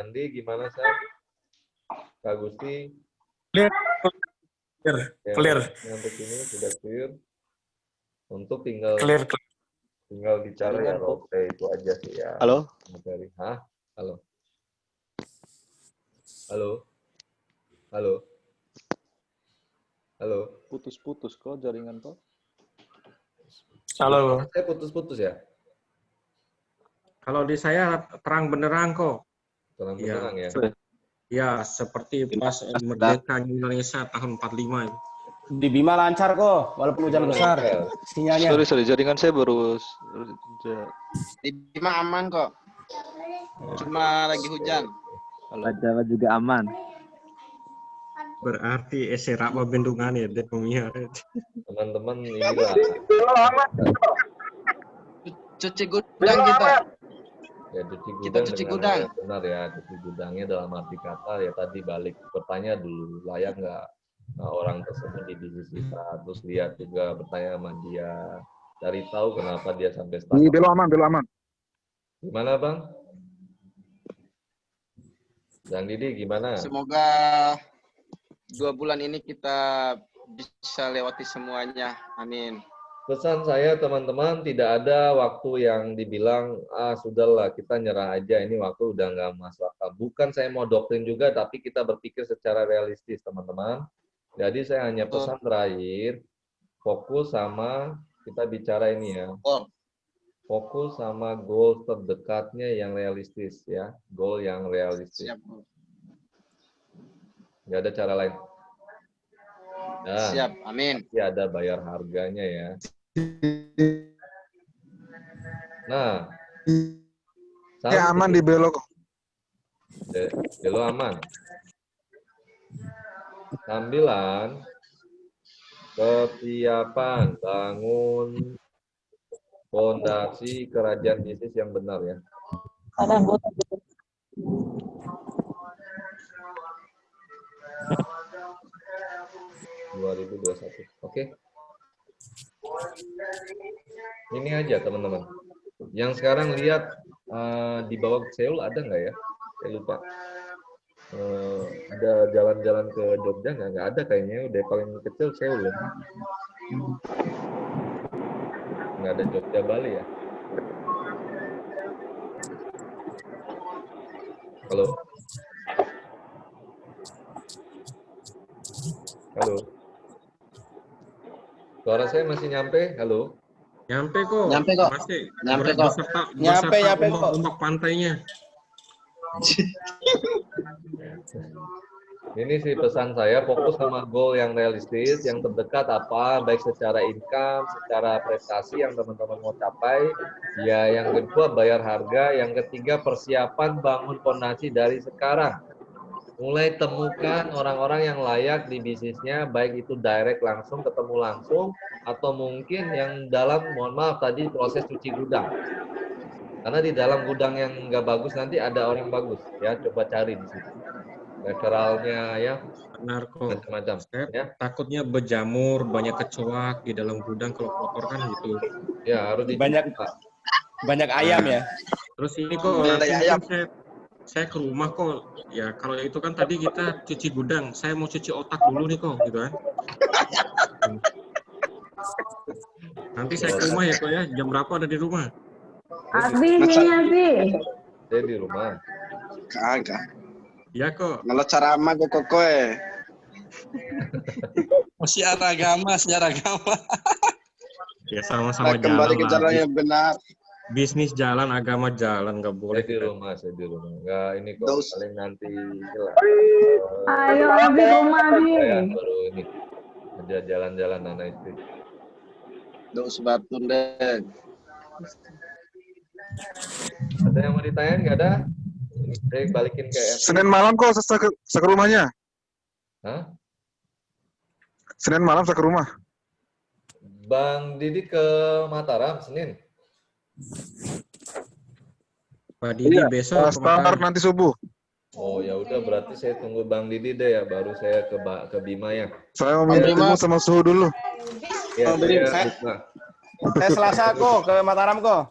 Andi gimana, San? Kak Gusti? Clear. Ya, Clear. untuk ini sudah clear. Untuk tinggal Clear. tinggal bicara ya, Jaringan, Kok. oke, itu aja sih ya. Halo? Materi. Hah? Halo? Halo? Halo? Halo? Putus-putus kok jaringan kok. Halo. Saya putus-putus ya? Kalau di saya terang benderang kok. Terang Ya, benderang ya? Ya, seperti pas merdeka Indonesia tahun 45. Di Bima lancar kok, walaupun hujan besar. Sinyalnya. Sorry, jaringan saya baru. Di Bima aman kok. Cuma lagi hujan. Jawa juga aman. Berarti eserak bendungan ya, Dekomia. Teman-teman inilah. Cuci gudang kita. Ya, cuci gudang. Kita cuci dengan gudang. benar ya, cuci gudangnya dalam arti kata ya tadi balik bertanya dulu, layak nggak orang tersebut di bisnis kita, terus lihat juga bertanya sama dia, cari tahu kenapa dia sampai start. Belum aman. Gimana Bang? Yang Didi gimana? Semoga 2 bulan ini kita bisa lewati semuanya. Amin. Pesan saya teman-teman, tidak ada waktu yang dibilang sudahlah kita nyerah aja, ini waktu udah nggak masuk akal. Bukan saya mau doktrin juga, tapi kita berpikir secara realistis teman-teman. Jadi saya hanya pesan terakhir, fokus sama kita bicara ini ya. Fokus sama goal terdekatnya yang realistis ya, goal yang realistis. Siap. Nggak ada cara lain. Dan Siap, amin. pasti ada bayar harganya ya. Nah, Ya aman di belok. belok aman. Sambilan kesiapan bangun fondasi kerajaan bisnis yang benar ya. Kadang gue 2021. Oke. Ini aja teman-teman. Yang sekarang lihat di bawah Seoul ada nggak ya? Saya lupa. Ada jalan-jalan ke Jogja nggak? Nggak ada kayaknya. Udah paling kecil Seoul ya. Nggak ada Jogja Bali ya. Halo. Halo. Suara saya masih nyampe? Halo. Nyampe kok. Nyampe kok. Masih. Nyampe kok. Nyampe kok. Ombak pantainya. Ini sih pesan saya, fokus sama goal yang realistis, yang terdekat apa, baik secara income, secara prestasi yang teman-teman mau capai. Ya, yang kedua bayar harga, yang ketiga persiapan bangun fondasi dari sekarang. Mulai temukan orang-orang yang layak di bisnisnya, baik itu direct langsung, ketemu langsung, atau mungkin yang dalam, mohon maaf tadi proses cuci gudang. Karena di dalam gudang yang nggak bagus nanti ada orang bagus, ya coba cari di situ. Referralnya ya, benar kok. macam-macam. Ya. Takutnya berjamur, banyak kecoak di dalam gudang kalau kotor kan gitu. Ya harus banyak ayam ya. Terus ini kok saya ke rumah kok. Ya kalau itu kan tadi kita cuci gudang, saya mau cuci otak dulu nih kok, gitu kan. Nanti saya ke rumah ya kok ya. Jam berapa ada di rumah? Abi, sini Abi. Saya di rumah. Kagak. Iya kok. Kalau cara ama gue kokoe. Siar agama. Ya sama-sama jalan. Kembali ke lah. jalan yang benar. Bisnis jalan, agama jalan, nggak boleh. Saya di rumah. Nggak ini kok paling nanti jelas. Ayo Abi, rumah Abi. Saya baru ini ada jalan-jalan anak istri. Duk sebatun deh. Ada yang mau ditanyain nggak ada? Saya balikin ke MC. Senin malam kok saya ke rumahnya. Hah? Senin malam saya ke rumah. Bang Didi ke Mataram Senin. Pak Didi besok ke Start Mataram. nanti subuh. Oh ya udah berarti saya tunggu Bang Didi deh ya, baru saya ke Bima ya. Saya mau meeting sama suhu dulu. Ya, Bang Didi, saya saya Selasa kok ke Mataram kok.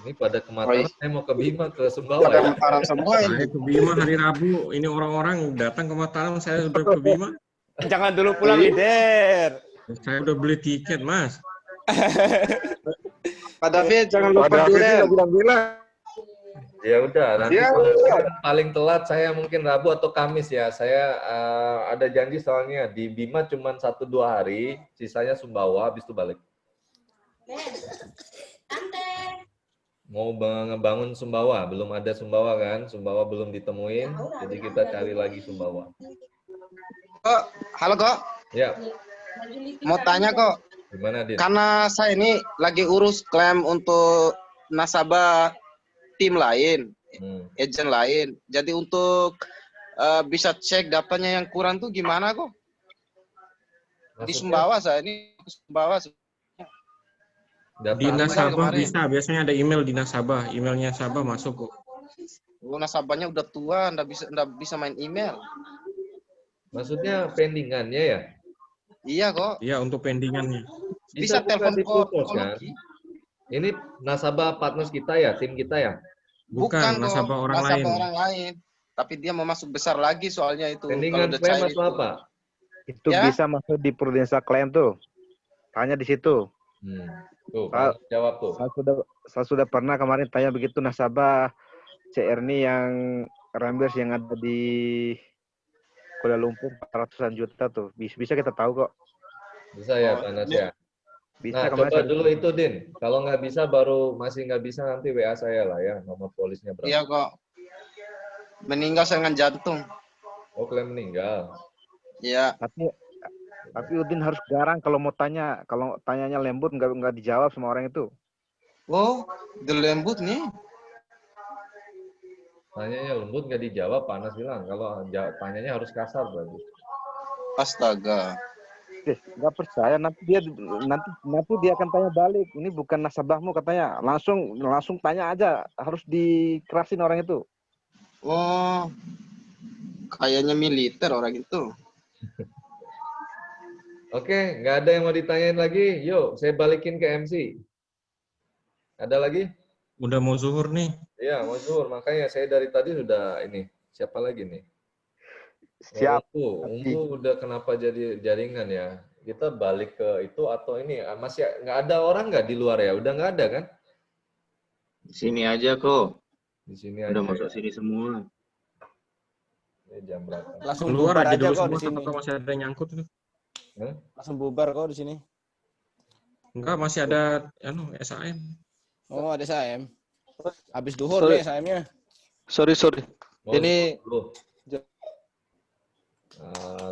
ini pada ke Mataram, saya mau ke Bima, ke Sumbawa ya. Mataram semua Saya ke Bima hari Rabu. Ini orang-orang datang ke Mataram, saya udah ke Bima. Jangan dulu pulang, leader. Saya udah beli tiket, Mas. Pak David, jangan lupa Pak David duren. juga bilang-bilang. Ya udah, nanti Ya, paling telat saya mungkin Rabu atau Kamis ya. Saya ada janji soalnya di Bima cuma 1-2 hari, sisanya Sumbawa, habis itu balik. Mau ngebangun Sumbawa, belum ada Sumbawa kan? Sumbawa belum ditemuin, jadi kita cari lagi Sumbawa. Kok, halo kok. Ya, Mau tanya kok, gimana Din? karena saya ini lagi urus klaim untuk nasabah tim lain, agent lain. Jadi untuk bisa cek datanya yang kurang tuh gimana kok? Di Maksudnya? Sumbawa saya ini Sumbawa. Di nasabah bisa, biasanya ada email di nasabah. Emailnya nasabah masuk kok. Oh, nasabahnya udah tua, nggak bisa main email. Maksudnya pendingannya ya? Iya kok. Iya, untuk pendingannya. Bisa bukan telepon diputus, call kan? lagi. Ini nasabah partners kita ya, tim kita ya? Bukan, nasabah orang lain. Orang lain. Tapi dia mau masuk besar lagi soalnya itu. Pendingan Kalau udah klaim cair masuk apa? Itu Ya. bisa masuk di Prudensial Claim tuh. Tanya di situ. Tuh, jawab tuh. Saya sudah pernah kemarin tanya begitu nasabah CR ini yang Rambers yang ada di Kuala Lumpur 400-an juta tuh. Bisa kita tahu kok. Bisa ya, Panas ya? Bisa Nah, kemarin coba saya- dulu itu, Din. Kalau nggak bisa, masih nggak bisa, nanti WA saya lah ya, nomor polisnya berapa. Iya kok. Meninggal serangan jantung. Oh, klaim meninggal. Iya. Tapi Udin harus garang kalau mau tanya. Kalau tanyanya lembut nggak dijawab sama orang itu. Oh, lembut nih. Tanyanya lembut nggak dijawab, Panas bilang. Kalau tanyanya harus kasar berarti. Astaga. Nggak percaya nanti dia akan tanya balik. Ini bukan nasabahmu katanya. Langsung tanya aja. Harus dikerasin orang itu. Oh, kayaknya militer orang itu. Oke, nggak ada yang mau ditanyain lagi. Yuk, saya balikin ke MC. Ada lagi? Udah mau zuhur nih. Iya, mau zuhur. Makanya saya dari tadi sudah ini. Siapa lagi nih? Siap. Umbu udah kenapa jadi jaringan ya? Kita balik ke itu atau ini? Masih nggak ada orang nggak di luar ya? Udah nggak ada kan? Di sini aja kok. Di sini Udah aja. masuk sini semua. Ini jam berapa? Langsung Keluar bubar aja aja dulu kok di semua, sini. atau masih ada yang nyangkut tuh. Langsung bubar kok di sini. Enggak, masih ada SAM. Oh, ada SAM. Habis duhur Sorry. nih SAM-nya. Sorry. Oh, Ini loh.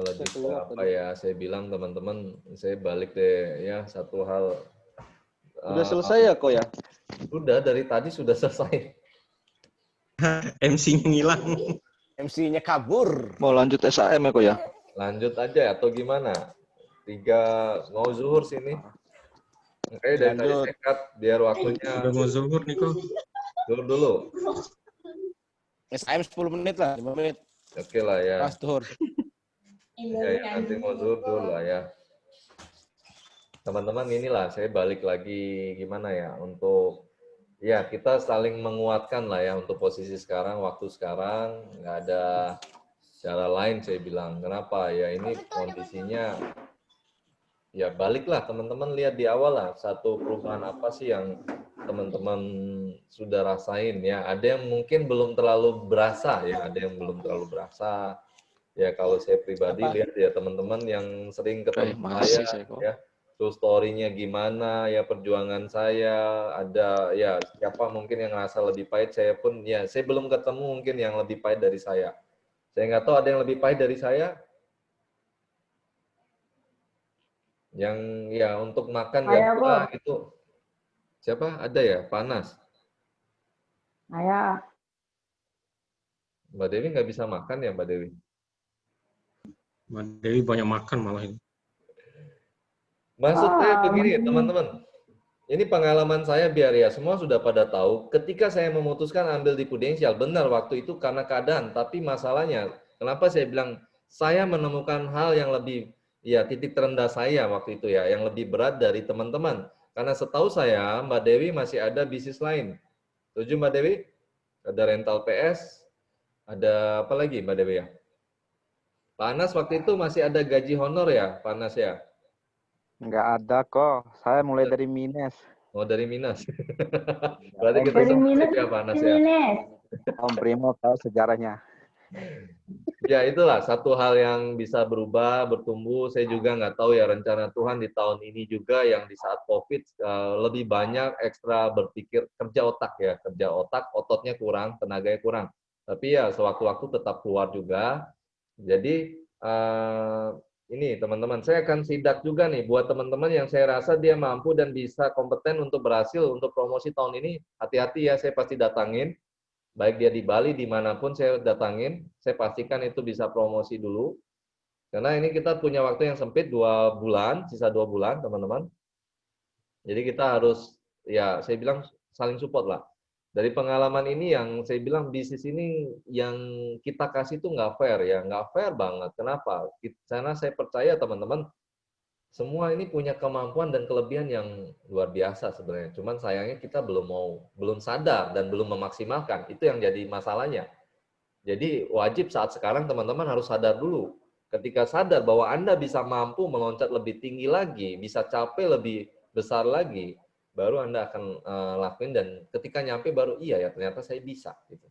Lebih ke apa ya? Saya bilang teman-teman, saya balik deh ya satu hal. udah selesai ya kok ya? Sudah dari tadi sudah selesai. MC-nya ngilang. MC-nya kabur. Mau lanjut SAM ya kok ya? Lanjut aja atau gimana? 3 mau zuhur sini. Oke, dari tadi Lanjut. saya cut biar waktunya. Udah mau zuhur nih kok. Dulu. SAM 10 menit lah, 5 menit. Oke lah ya. Pas duhur. Ya, nanti mau zuhur dulu lah ya. Teman-teman inilah saya balik lagi gimana ya untuk ya kita saling menguatkan lah ya untuk posisi sekarang, waktu sekarang nggak ada cara lain saya bilang. Kenapa ya ini kondisinya ya baliklah teman-teman lihat di awal lah satu perubahan apa sih yang teman-teman sudah rasain ya. Ada yang mungkin belum terlalu berasa ya, ada yang belum terlalu berasa. Ya kalau saya pribadi lihat ya teman-teman yang sering ketemu makasih saya saya kok. ya, tuh story-nya gimana ya, perjuangan saya, ada ya siapa mungkin yang ngerasa lebih pahit, saya pun ya saya belum ketemu mungkin yang lebih pahit dari saya. Saya nggak tahu ada yang lebih pahit dari saya. Yang ya untuk makan Saya ya pula gitu. Siapa? Ada ya? Panas. Ayah. Mbak Dewi nggak bisa makan ya, Mbak Dewi? Mbak Dewi banyak makan malah ini. Maksud saya Ah, begini, begini. teman-teman. Ini pengalaman saya biar ya semua sudah pada tahu. Ketika saya memutuskan ambil di Prudential, benar waktu itu karena keadaan. Tapi masalahnya, kenapa saya bilang saya menemukan hal yang lebih, ya titik terendah saya waktu itu ya, yang lebih berat dari teman-teman. Karena setahu saya, Mbak Dewi masih ada bisnis lain. Setuju Mbak Dewi? Ada rental PS, ada apa lagi Mbak Dewi ya? Pak Anas waktu itu masih ada gaji honor ya, Pak Anas ya? Nggak ada kok. Saya mulai dari minus. Oh, dari Minas. Berarti kita Dari minus ya, Pak Anas ke ya? minus. Om Primo tahu sejarahnya. Ya, itulah satu hal yang bisa berubah, bertumbuh. Saya juga nggak tahu ya rencana Tuhan di tahun ini juga yang di saat COVID lebih banyak ekstra berpikir kerja otak ya. Kerja otak, ototnya kurang, tenaganya kurang. Tapi ya sewaktu-waktu tetap keluar juga. Jadi ini teman-teman, saya akan sidak juga nih buat teman-teman yang saya rasa dia mampu dan bisa kompeten untuk berhasil untuk promosi tahun ini. Hati-hati ya, saya pasti datangin. Baik dia di Bali, dimanapun saya datangin, saya pastikan itu bisa promosi dulu. Karena ini kita punya waktu yang sempit 2 bulan, sisa 2 bulan teman-teman. Jadi kita harus, ya saya bilang saling support lah. Dari pengalaman ini yang saya bilang bisnis ini yang kita kasih itu nggak fair ya, nggak fair banget. Kenapa? Karena saya percaya teman-teman semua ini punya kemampuan dan kelebihan yang luar biasa sebenarnya. Cuman sayangnya kita belum sadar dan belum memaksimalkan. Itu yang jadi masalahnya. Jadi wajib saat sekarang teman-teman harus sadar dulu. Ketika sadar bahwa Anda bisa mampu meloncat lebih tinggi lagi, bisa capai lebih besar lagi, baru Anda akan lakuin dan ketika nyampe baru iya ya ternyata saya bisa gitu.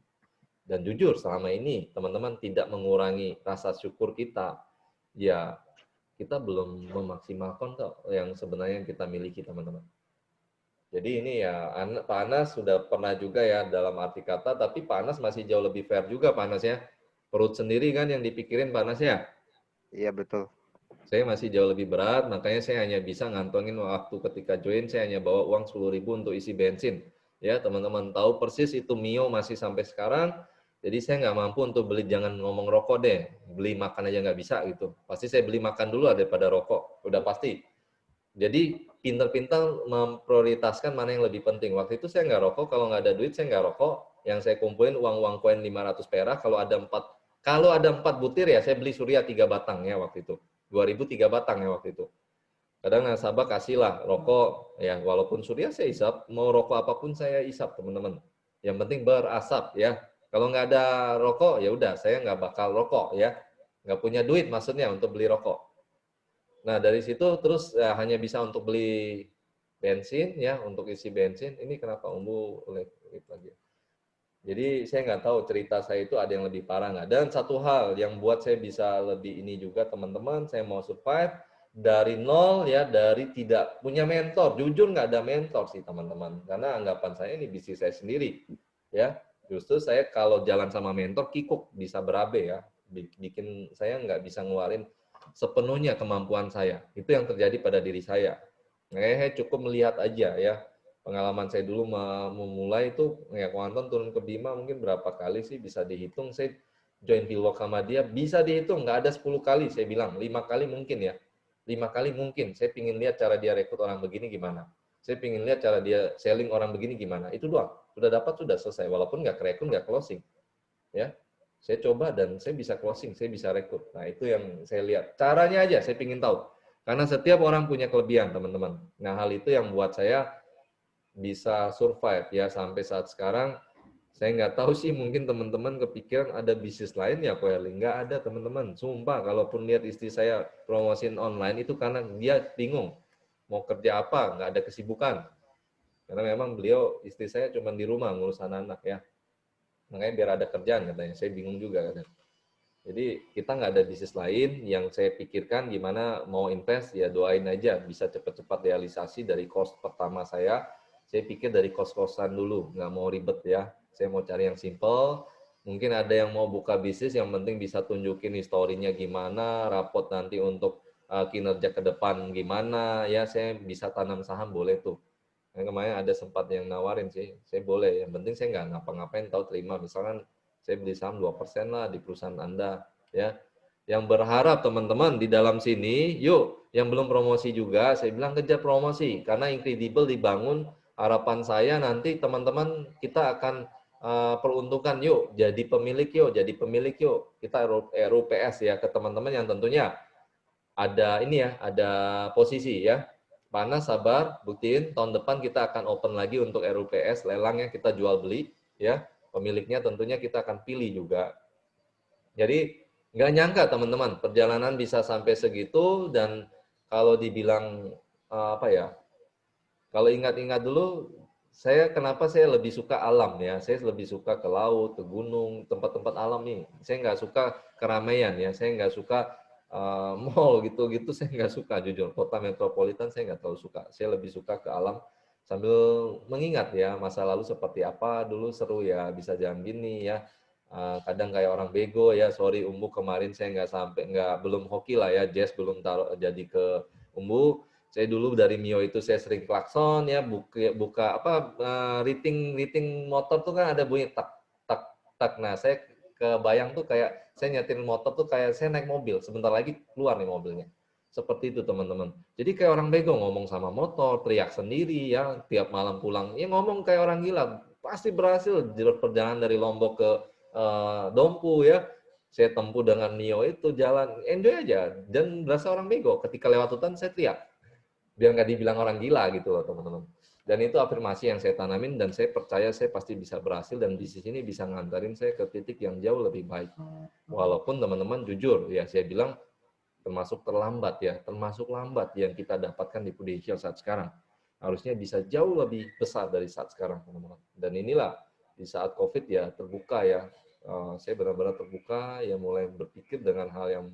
Dan jujur selama ini teman-teman tidak mengurangi rasa syukur kita. Ya, kita belum memaksimalkan kok yang sebenarnya kita miliki teman-teman. Jadi ini ya Pak Anas sudah pernah juga ya dalam arti kata, tapi Pak Anas masih jauh lebih fair juga Pak Anas ya. Perut sendiri kan yang dipikirin Pak Anas ya. Iya betul. Saya masih jauh lebih berat, makanya saya hanya bisa ngantongin waktu ketika join, saya hanya bawa uang 10.000 untuk isi bensin. Ya, teman-teman tahu persis itu Mio masih sampai sekarang, jadi saya nggak mampu untuk beli, jangan ngomong rokok deh, beli makan aja nggak bisa gitu. Pasti saya beli makan dulu daripada rokok, udah pasti. Jadi pintar-pintar memprioritaskan mana yang lebih penting. Waktu itu saya nggak rokok, kalau nggak ada duit saya nggak rokok, yang saya kumpulin uang-uang koin 500 perak, kalau ada 4 butir ya saya beli Surya 3 batang ya waktu itu. 2.000 3 batang ya waktu itu. Kadang nasabah kasihlah rokok, ya walaupun Surya saya isap, mau rokok apapun saya isap teman-teman. Yang penting berasap ya. Kalau nggak ada rokok ya udah saya nggak bakal rokok ya. Nggak punya duit maksudnya untuk beli rokok. Nah dari situ terus ya, hanya bisa untuk beli bensin ya, untuk isi bensin. Ini kenapa Umbu lagi? Jadi saya nggak tahu cerita saya itu ada yang lebih parah nggak. Dan satu hal yang buat saya bisa lebih ini juga teman-teman, saya mau survive dari nol ya, dari tidak punya mentor. Jujur nggak ada mentor sih teman-teman. Karena anggapan saya ini bisnis saya sendiri. Ya, justru saya kalau jalan sama mentor kikuk bisa berabe ya. Bikin saya nggak bisa ngeluarin sepenuhnya kemampuan saya. Itu yang terjadi pada diri saya. Saya cukup melihat aja ya. Pengalaman saya dulu memulai itu, ya Kuanton turun ke Bima mungkin berapa kali sih bisa dihitung. Saya join Pilwalk sama dia, bisa dihitung, nggak ada 10 kali saya bilang, 5 kali mungkin ya. 5 kali mungkin, saya pingin lihat cara dia rekrut orang begini gimana. Saya pingin lihat cara dia selling orang begini gimana. Itu doang, sudah dapat, sudah selesai. Walaupun nggak rekrut, nggak closing. Ya, saya coba dan saya bisa closing, saya bisa rekrut. Nah itu yang saya lihat. Caranya aja saya pingin tahu. Karena setiap orang punya kelebihan teman-teman. Nah hal itu yang buat saya bisa survive ya sampai saat sekarang. Saya nggak tahu sih, mungkin teman-teman kepikiran ada bisnis lain ya Koeli. Nggak ada teman-teman, sumpah. Kalaupun lihat istri saya promosiin online itu karena dia bingung mau kerja apa, nggak ada kesibukan. Karena memang beliau, istri saya cuma di rumah ngurus anak-anak ya. Makanya biar ada kerjaan katanya, saya bingung juga kadang. Jadi kita nggak ada bisnis lain yang saya pikirkan gimana mau invest, ya doain aja bisa cepat-cepat realisasi dari cost pertama saya. Saya pikir dari kos-kosan dulu, nggak mau ribet ya. Saya mau cari yang simple. Mungkin ada yang mau buka bisnis, yang penting bisa tunjukin historinya gimana, rapot nanti untuk kinerja ke depan gimana. Ya, saya bisa tanam saham boleh tuh. Yang kemarin ada sempat yang nawarin sih, saya boleh. Yang penting saya nggak ngapa-ngapain, tahu terima. Misalkan saya beli saham 2% lah di perusahaan Anda, ya. Yang berharap teman-teman di dalam sini, yuk, yang belum promosi juga, saya bilang kejar promosi. Karena Incredible dibangun, harapan saya nanti teman-teman kita akan peruntukan, yuk, jadi pemilik yuk. Kita RUPS ya, ke teman-teman yang tentunya ada ini ya, ada posisi ya. Panas, sabar, buktiin tahun depan kita akan open lagi untuk RUPS, lelang yang kita jual beli ya. Pemiliknya tentunya kita akan pilih juga. Jadi nggak nyangka teman-teman, perjalanan bisa sampai segitu. Dan kalau dibilang apa ya, kalau ingat-ingat dulu, kenapa saya lebih suka alam ya, saya lebih suka ke laut, ke gunung, tempat-tempat alam nih. Saya nggak suka keramaian ya, saya nggak suka mall gitu-gitu, saya nggak suka jujur. Kota metropolitan saya nggak terlalu suka, saya lebih suka ke alam sambil mengingat ya masa lalu seperti apa dulu, seru ya, bisa jalan gini ya. Kadang kayak orang bego ya, sorry Umbu kemarin saya belum hoki lah ya, Jazz belum taruh jadi ke Umbu. Saya dulu dari Mio itu saya sering klakson ya, buka apa rating motor tuh kan ada bunyi tak tak tak. Nah, saya kebayang tuh kayak saya nyetir motor tuh kayak saya naik mobil, sebentar lagi keluar nih mobilnya. Seperti itu teman-teman. Jadi kayak orang bego ngomong sama motor, teriak sendiri ya, tiap malam pulang ya ngomong kayak orang gila. Pasti berhasil perjalanan dari Lombok ke Dompu ya. Saya tempuh dengan Mio itu jalan enjoy aja dan berasa orang bego. Ketika lewat hutan saya teriak. Biar nggak dibilang orang gila gitu loh teman-teman. Dan itu afirmasi yang saya tanamin dan saya percaya saya pasti bisa berhasil dan bisnis ini bisa ngantarin saya ke titik yang jauh lebih baik. Walaupun teman-teman jujur ya saya bilang termasuk terlambat ya, termasuk lambat yang kita dapatkan di Prudential saat sekarang. Harusnya bisa jauh lebih besar dari saat sekarang teman-teman. Dan inilah di saat COVID ya terbuka ya. Saya benar-benar terbuka ya, mulai berpikir dengan hal yang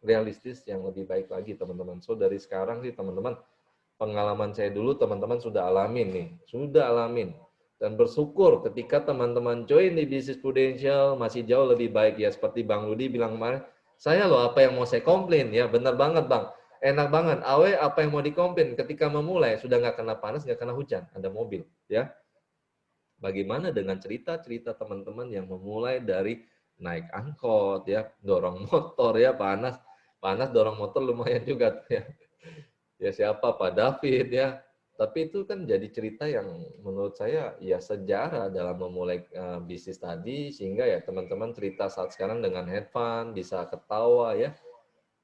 realistis yang lebih baik lagi teman-teman. So dari sekarang sih teman-teman, pengalaman saya dulu teman-teman sudah alamin nih, sudah alamin. Dan bersyukur ketika teman-teman join di bisnis Prudential masih jauh lebih baik ya, seperti Bang Rudi bilang kemarin, saya loh apa yang mau saya komplain ya, benar banget Bang. Enak banget, awe apa yang mau dikomplain ketika memulai, sudah nggak kena panas, nggak kena hujan, ada mobil ya. Bagaimana dengan cerita-cerita teman-teman yang memulai dari naik angkot ya, dorong motor ya, panas dorong motor lumayan juga ya. Ya siapa Pak David ya. Tapi itu kan jadi cerita yang menurut saya ya sejarah dalam memulai bisnis tadi, sehingga ya teman-teman cerita saat sekarang dengan have fun, bisa ketawa ya.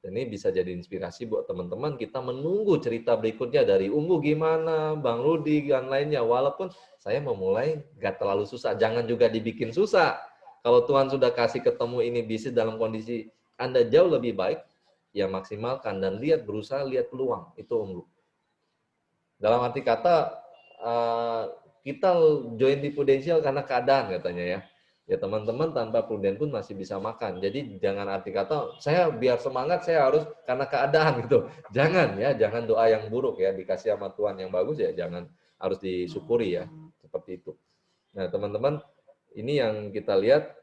Dan ini bisa jadi inspirasi buat teman-teman. Kita menunggu cerita berikutnya dari Umbu gimana, Bang Rudi dan lainnya. Walaupun saya memulai nggak terlalu susah, jangan juga dibikin susah. Kalau Tuhan sudah kasih ketemu ini bisnis dalam kondisi Anda jauh lebih baik, ya maksimalkan dan berusaha lihat peluang. Itu Umbu. Dalam arti kata, kita join di Prudential karena keadaan katanya ya. Ya teman-teman tanpa Prudent pun masih bisa makan. Jadi jangan arti kata, saya biar semangat saya harus karena keadaan gitu. Jangan ya, jangan doa yang buruk ya. Dikasih sama Tuhan yang bagus ya, jangan, harus disyukuri ya. Seperti itu. Nah teman-teman, ini yang kita lihat,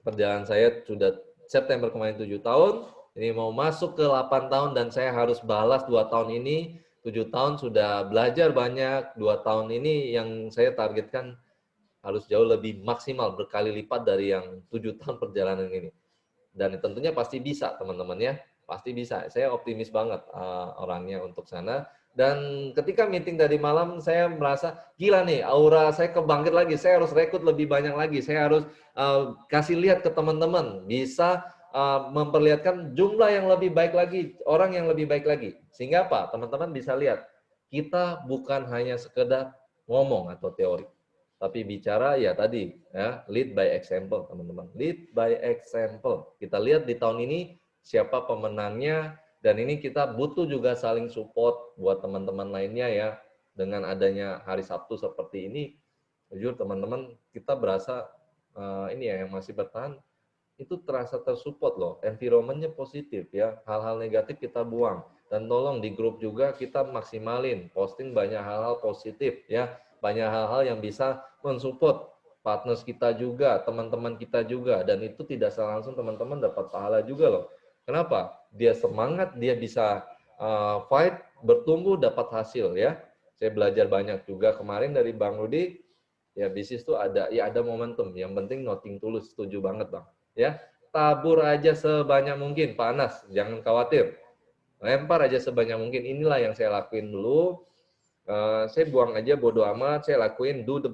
perjalanan saya sudah September kemarin 7 tahun, ini mau masuk ke 8 tahun dan saya harus balas 2 tahun ini. 7 tahun sudah belajar banyak, 2 tahun ini yang saya targetkan harus jauh lebih maksimal, berkali lipat dari yang 7 tahun perjalanan ini. Dan tentunya pasti bisa teman-teman ya, pasti bisa. Saya optimis banget orangnya untuk sana. Dan ketika meeting tadi malam, saya merasa gila nih, aura saya kebangkit lagi. Saya harus rekrut lebih banyak lagi. Saya harus kasih lihat ke teman-teman, bisa memperlihatkan jumlah yang lebih baik lagi, orang yang lebih baik lagi. Sehingga apa? Teman-teman bisa lihat, kita bukan hanya sekedar ngomong atau teori, tapi bicara ya tadi ya, lead by example teman-teman. Lead by example. Kita lihat di tahun ini siapa pemenangnya, dan ini kita butuh juga saling support buat teman-teman lainnya ya. Dengan adanya hari Sabtu seperti ini, jujur teman-teman, kita berasa ini ya yang masih bertahan itu terasa tersupport loh, environment-nya positif ya, hal-hal negatif kita buang, dan tolong di grup juga kita maksimalin, posting banyak hal-hal positif ya, banyak hal-hal yang bisa mensupport partners kita juga, teman-teman kita juga, dan itu tidak secara langsung teman-teman dapat pahala juga loh. Kenapa? Dia semangat, dia bisa fight, bertumbuh, dapat hasil ya. Saya belajar banyak juga kemarin dari Bang Rudi. Ya bisnis tuh ada momentum. Yang penting nothing tulus. Setuju banget Bang. Ya, tabur aja sebanyak mungkin, panas, jangan khawatir. Lempar aja sebanyak mungkin. Inilah yang saya lakuin dulu. Saya buang aja bodo amat. Saya lakuin do the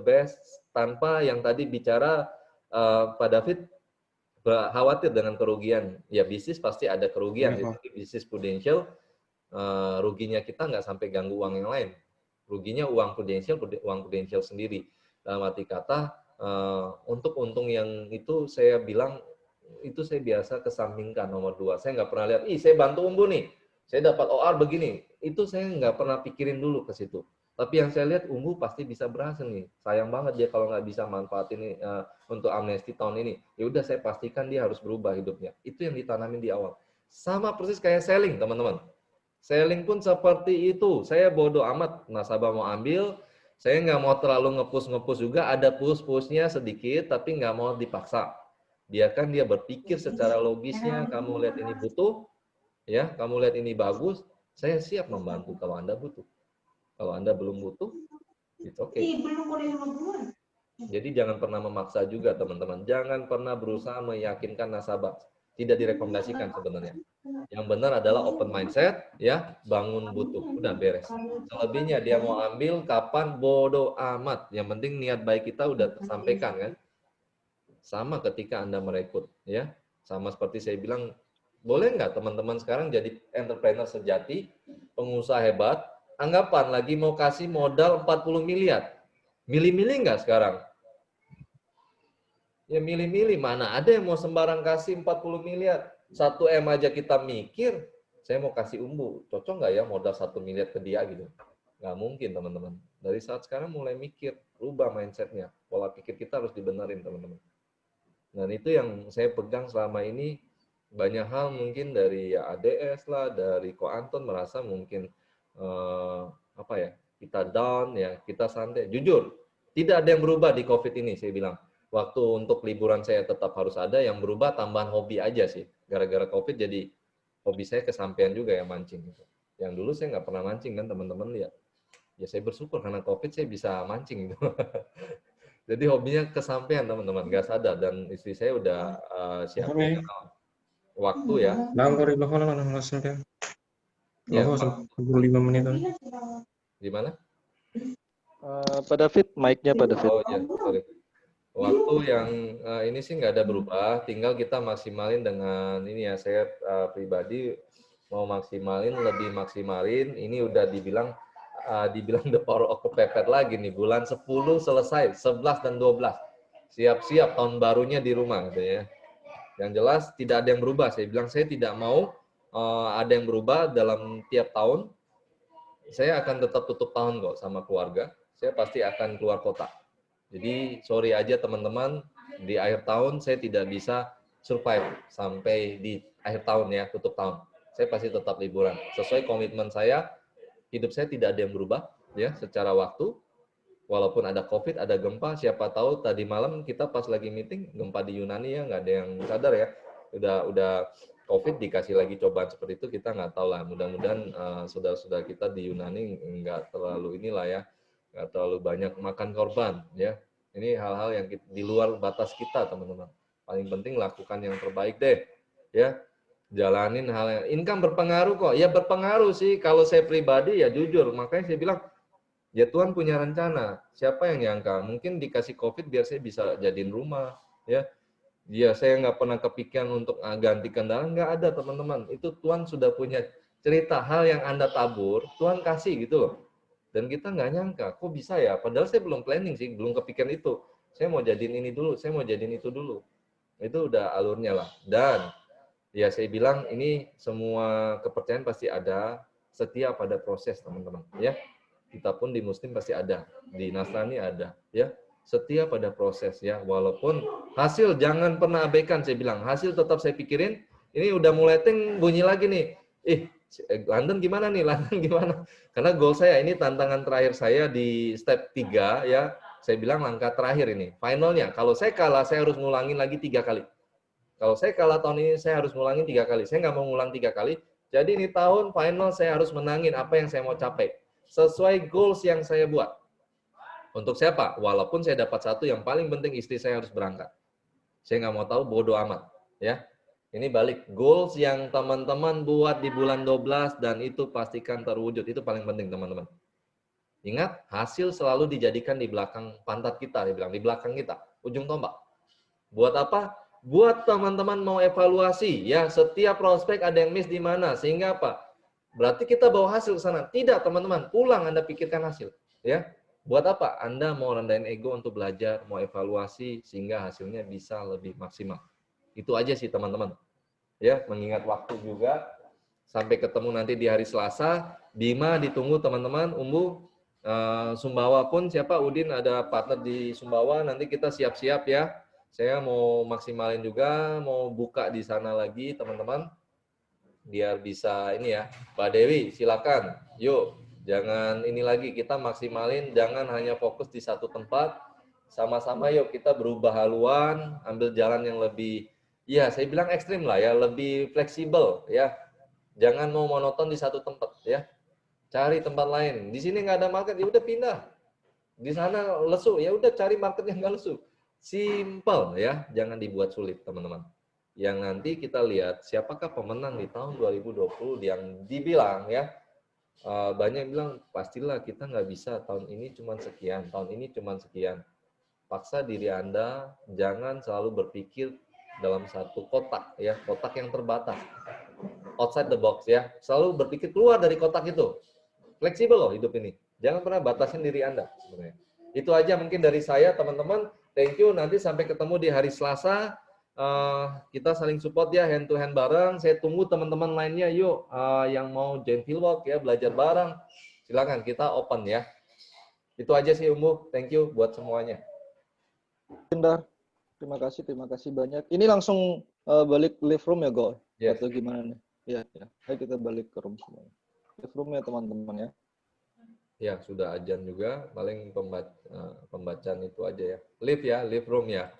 best tanpa yang tadi bicara Pak David khawatir dengan kerugian. Ya bisnis pasti ada kerugian. Jadi bisnis prudential ruginya kita nggak sampai ganggu uang yang lain. Ruginya uang prudensial sendiri. Dalam arti kata, untuk untung yang itu saya bilang, itu saya biasa kesampingkan nomor 2. Saya nggak pernah lihat, saya bantu Umbu nih, saya dapat OR begini. Itu saya nggak pernah pikirin dulu ke situ. Tapi yang saya lihat, Umbu pasti bisa berhasil nih. Sayang banget dia kalau nggak bisa manfaatin ini untuk amnesti tahun ini. Ya udah saya pastikan dia harus berubah hidupnya. Itu yang ditanamin di awal. Sama persis kayak selling, teman-teman. Selling pun seperti itu. Saya bodoh amat. Nasabah mau ambil, saya nggak mau terlalu nge-push juga. Ada push-pushnya sedikit, tapi nggak mau dipaksa. Biarkan dia berpikir secara logisnya. Kamu lihat ini butuh, ya. Kamu lihat ini bagus. Saya siap membantu kalau Anda butuh. Kalau Anda belum butuh, it's okay. Jadi jangan pernah memaksa juga, teman-teman. Jangan pernah berusaha meyakinkan nasabah. Tidak direkomendasikan sebenarnya. Yang benar adalah open mindset, ya, bangun butuh, udah beres. Selebihnya dia mau ambil kapan, bodoh amat. Yang penting niat baik kita udah tersampaikan kan. Sama ketika Anda merekrut, ya, sama seperti saya bilang, boleh nggak teman-teman sekarang jadi entrepreneur sejati, pengusaha hebat, anggapan lagi mau kasih modal 40 miliar, milih-milih nggak sekarang? Ya milih-milih, mana ada yang mau sembarang kasih 40 miliar. 1M aja kita mikir, saya mau kasih Umbu, cocok nggak ya modal 1 miliar ke dia gitu? Nggak mungkin teman-teman. Dari saat sekarang mulai mikir, rubah mindsetnya. Pola pikir kita harus dibenerin teman-teman. Dan itu yang saya pegang selama ini, banyak hal mungkin dari ya ADS lah, dari Ko Anton merasa mungkin kita down ya, kita santai. Jujur, tidak ada yang berubah di COVID ini saya bilang. Waktu untuk liburan saya tetap harus ada, yang berubah tambahan hobi aja sih. Gara-gara COVID jadi hobi saya kesampaian juga ya mancing. Yang dulu saya nggak pernah mancing kan teman-teman lihat. Ya saya bersyukur karena COVID saya bisa mancing gitu. Jadi hobinya kesampaian teman-teman, nggak sadar. Dan istri saya udah siapin waktu ya. Ya, 45 menit. Gimana? Pak David, mic-nya Pak David. Oh ya, sorry. Waktu yang ini sih nggak ada berubah, tinggal kita maksimalin dengan ini ya, saya pribadi mau maksimalin, lebih maksimalin, ini udah dibilang the power of kepepet lagi nih, bulan 10 selesai, 11 dan 12, siap-siap tahun barunya di rumah gitu ya. Yang jelas tidak ada yang berubah, saya bilang saya tidak mau ada yang berubah dalam tiap tahun, saya akan tetap tutup tahun kok sama keluarga, saya pasti akan keluar kota. Jadi sorry aja teman-teman, di akhir tahun saya tidak bisa survive sampai di akhir tahun ya, tutup tahun. Saya pasti tetap liburan. Sesuai komitmen saya, hidup saya tidak ada yang berubah ya secara waktu. Walaupun ada COVID, ada gempa, siapa tahu tadi malam kita pas lagi meeting, gempa di Yunani ya, nggak ada yang sadar ya. Udah COVID dikasih lagi cobaan seperti itu, kita nggak tahu lah. Mudah-mudahan saudara-saudara kita di Yunani nggak terlalu inilah ya, nggak terlalu banyak makan korban ya. Ini hal-hal yang di luar batas kita teman-teman. Paling penting lakukan yang terbaik deh ya. Jalanin hal yang income berpengaruh kok. Ya berpengaruh sih kalau saya pribadi ya jujur. Makanya saya bilang ya Tuhan punya rencana. Siapa yang nyangka? Mungkin dikasih COVID biar saya bisa jadiin rumah ya. Ya saya nggak pernah kepikiran untuk ganti kendaraan, nggak ada teman-teman. Itu Tuhan sudah punya cerita, hal yang Anda tabur Tuhan kasih gitu loh. Dan kita nggak nyangka, kok bisa ya? Padahal saya belum planning sih, belum kepikiran itu. Saya mau jadiin ini dulu, saya mau jadiin itu dulu. Itu udah alurnya lah. Dan ya saya bilang ini semua kepercayaan pasti ada, setiap ada proses teman-teman. Ya, kita pun di Muslim pasti ada, di Nasrani ada. Ya, setiap ada proses ya. Walaupun hasil jangan pernah abaikan, saya bilang hasil tetap saya pikirin. Ini udah mulai bunyi lagi nih. London gimana nih? London gimana? Karena goal saya ini tantangan terakhir saya di step 3 ya. Saya bilang langkah terakhir ini. Finalnya, kalau saya kalah saya harus ngulangin lagi 3 kali. Kalau saya kalah tahun ini saya harus ngulangin 3 kali. Saya nggak mau ngulang 3 kali. Jadi ini tahun final saya harus menangin apa yang saya mau capai. sesuai goals yang saya buat. Untuk siapa? Walaupun saya dapat satu, yang paling penting istri saya harus berangkat. Saya nggak mau tahu, bodoh amat. Ya, ini balik goals yang teman-teman buat di bulan 12 dan itu pastikan terwujud. Itu paling penting teman-teman. Ingat, hasil selalu dijadikan di belakang pantat kita, dibilang di belakang kita, ujung tombak. Buat apa? Buat teman-teman mau evaluasi, ya setiap prospek ada yang miss di mana, sehingga apa? Berarti kita bawa hasil ke sana. Tidak teman-teman, pulang Anda pikirkan hasil. Ya, buat apa? Anda mau rendahin ego untuk belajar, mau evaluasi, sehingga hasilnya bisa lebih maksimal. Itu aja sih teman-teman. Ya, mengingat waktu juga, sampai ketemu nanti di hari Selasa. Bima ditunggu teman-teman, Umbu. Sumbawa pun siapa? Udin ada partner di Sumbawa, nanti kita siap-siap ya. Saya mau maksimalin juga, mau buka di sana lagi teman-teman. Biar bisa ini ya. Pak Dewi, silakan. Yuk, jangan ini lagi, kita maksimalin, jangan hanya fokus di satu tempat. Sama-sama yuk kita berubah haluan, ambil jalan yang lebih, ya saya bilang ekstrim lah ya, lebih fleksibel ya. Jangan mau monoton di satu tempat ya. Cari tempat lain. Di sini nggak ada market, ya udah pindah. Di sana lesu, ya udah cari market yang nggak lesu. Simple ya, jangan dibuat sulit teman-teman. Yang nanti kita lihat siapakah pemenang di tahun 2020 yang dibilang ya, banyak yang bilang pastilah kita nggak bisa tahun ini cuma sekian, tahun ini cuma sekian. Paksa diri Anda, jangan selalu berpikir dalam satu kotak ya, kotak yang terbatas. Outside the box ya, selalu berpikir keluar dari kotak itu. Fleksibel loh hidup ini. Jangan pernah batasin diri Anda sebenarnya. Itu aja mungkin dari saya teman-teman. Thank you. Nanti sampai ketemu di hari Selasa. Kita saling support ya, hand to hand bareng. Saya tunggu teman-teman lainnya. Yuk, yang mau join Fieldwork ya, belajar bareng. Silakan kita open ya. Itu aja sih Umbu. Thank you buat semuanya. Bentar. Terima kasih banyak. Ini langsung balik live room ya, Go? Yes. Atau gimana nih? Iya, ya. Ayo kita balik ke room semua. Live room ya teman-teman ya. Ya, sudah ajan juga. Paling pembacaan itu aja ya. Live ya, live room ya.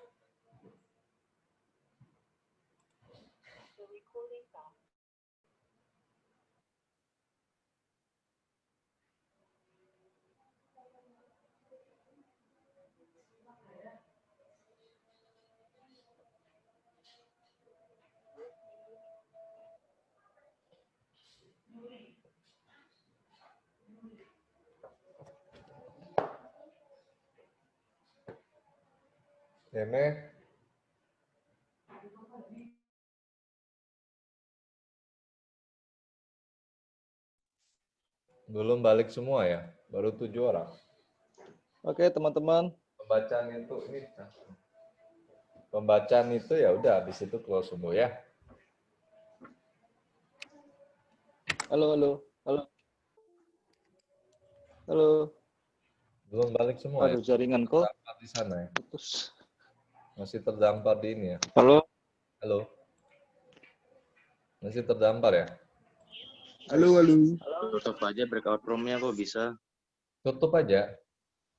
Eme. Belum balik semua ya, baru 7 orang. Oke teman-teman. Pembacaan itu ya udah, habis itu close semua ya. Halo. Belum balik semua. Aduh, ya? jaringan kok. Terdampar di sana ya. Putus. Masih terdampar di ini ya. Halo. Masih terdampar ya. Halo. Tutup aja breakout room-nya kok bisa. Tutup aja.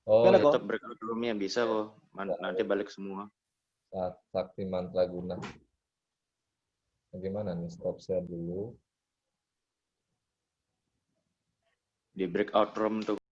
Oh, Tutup breakout room-nya bisa kok. Nanti balik semua. Sakti Mantraguna. Bagaimana nih? Stop share dulu. Di breakout room tuh.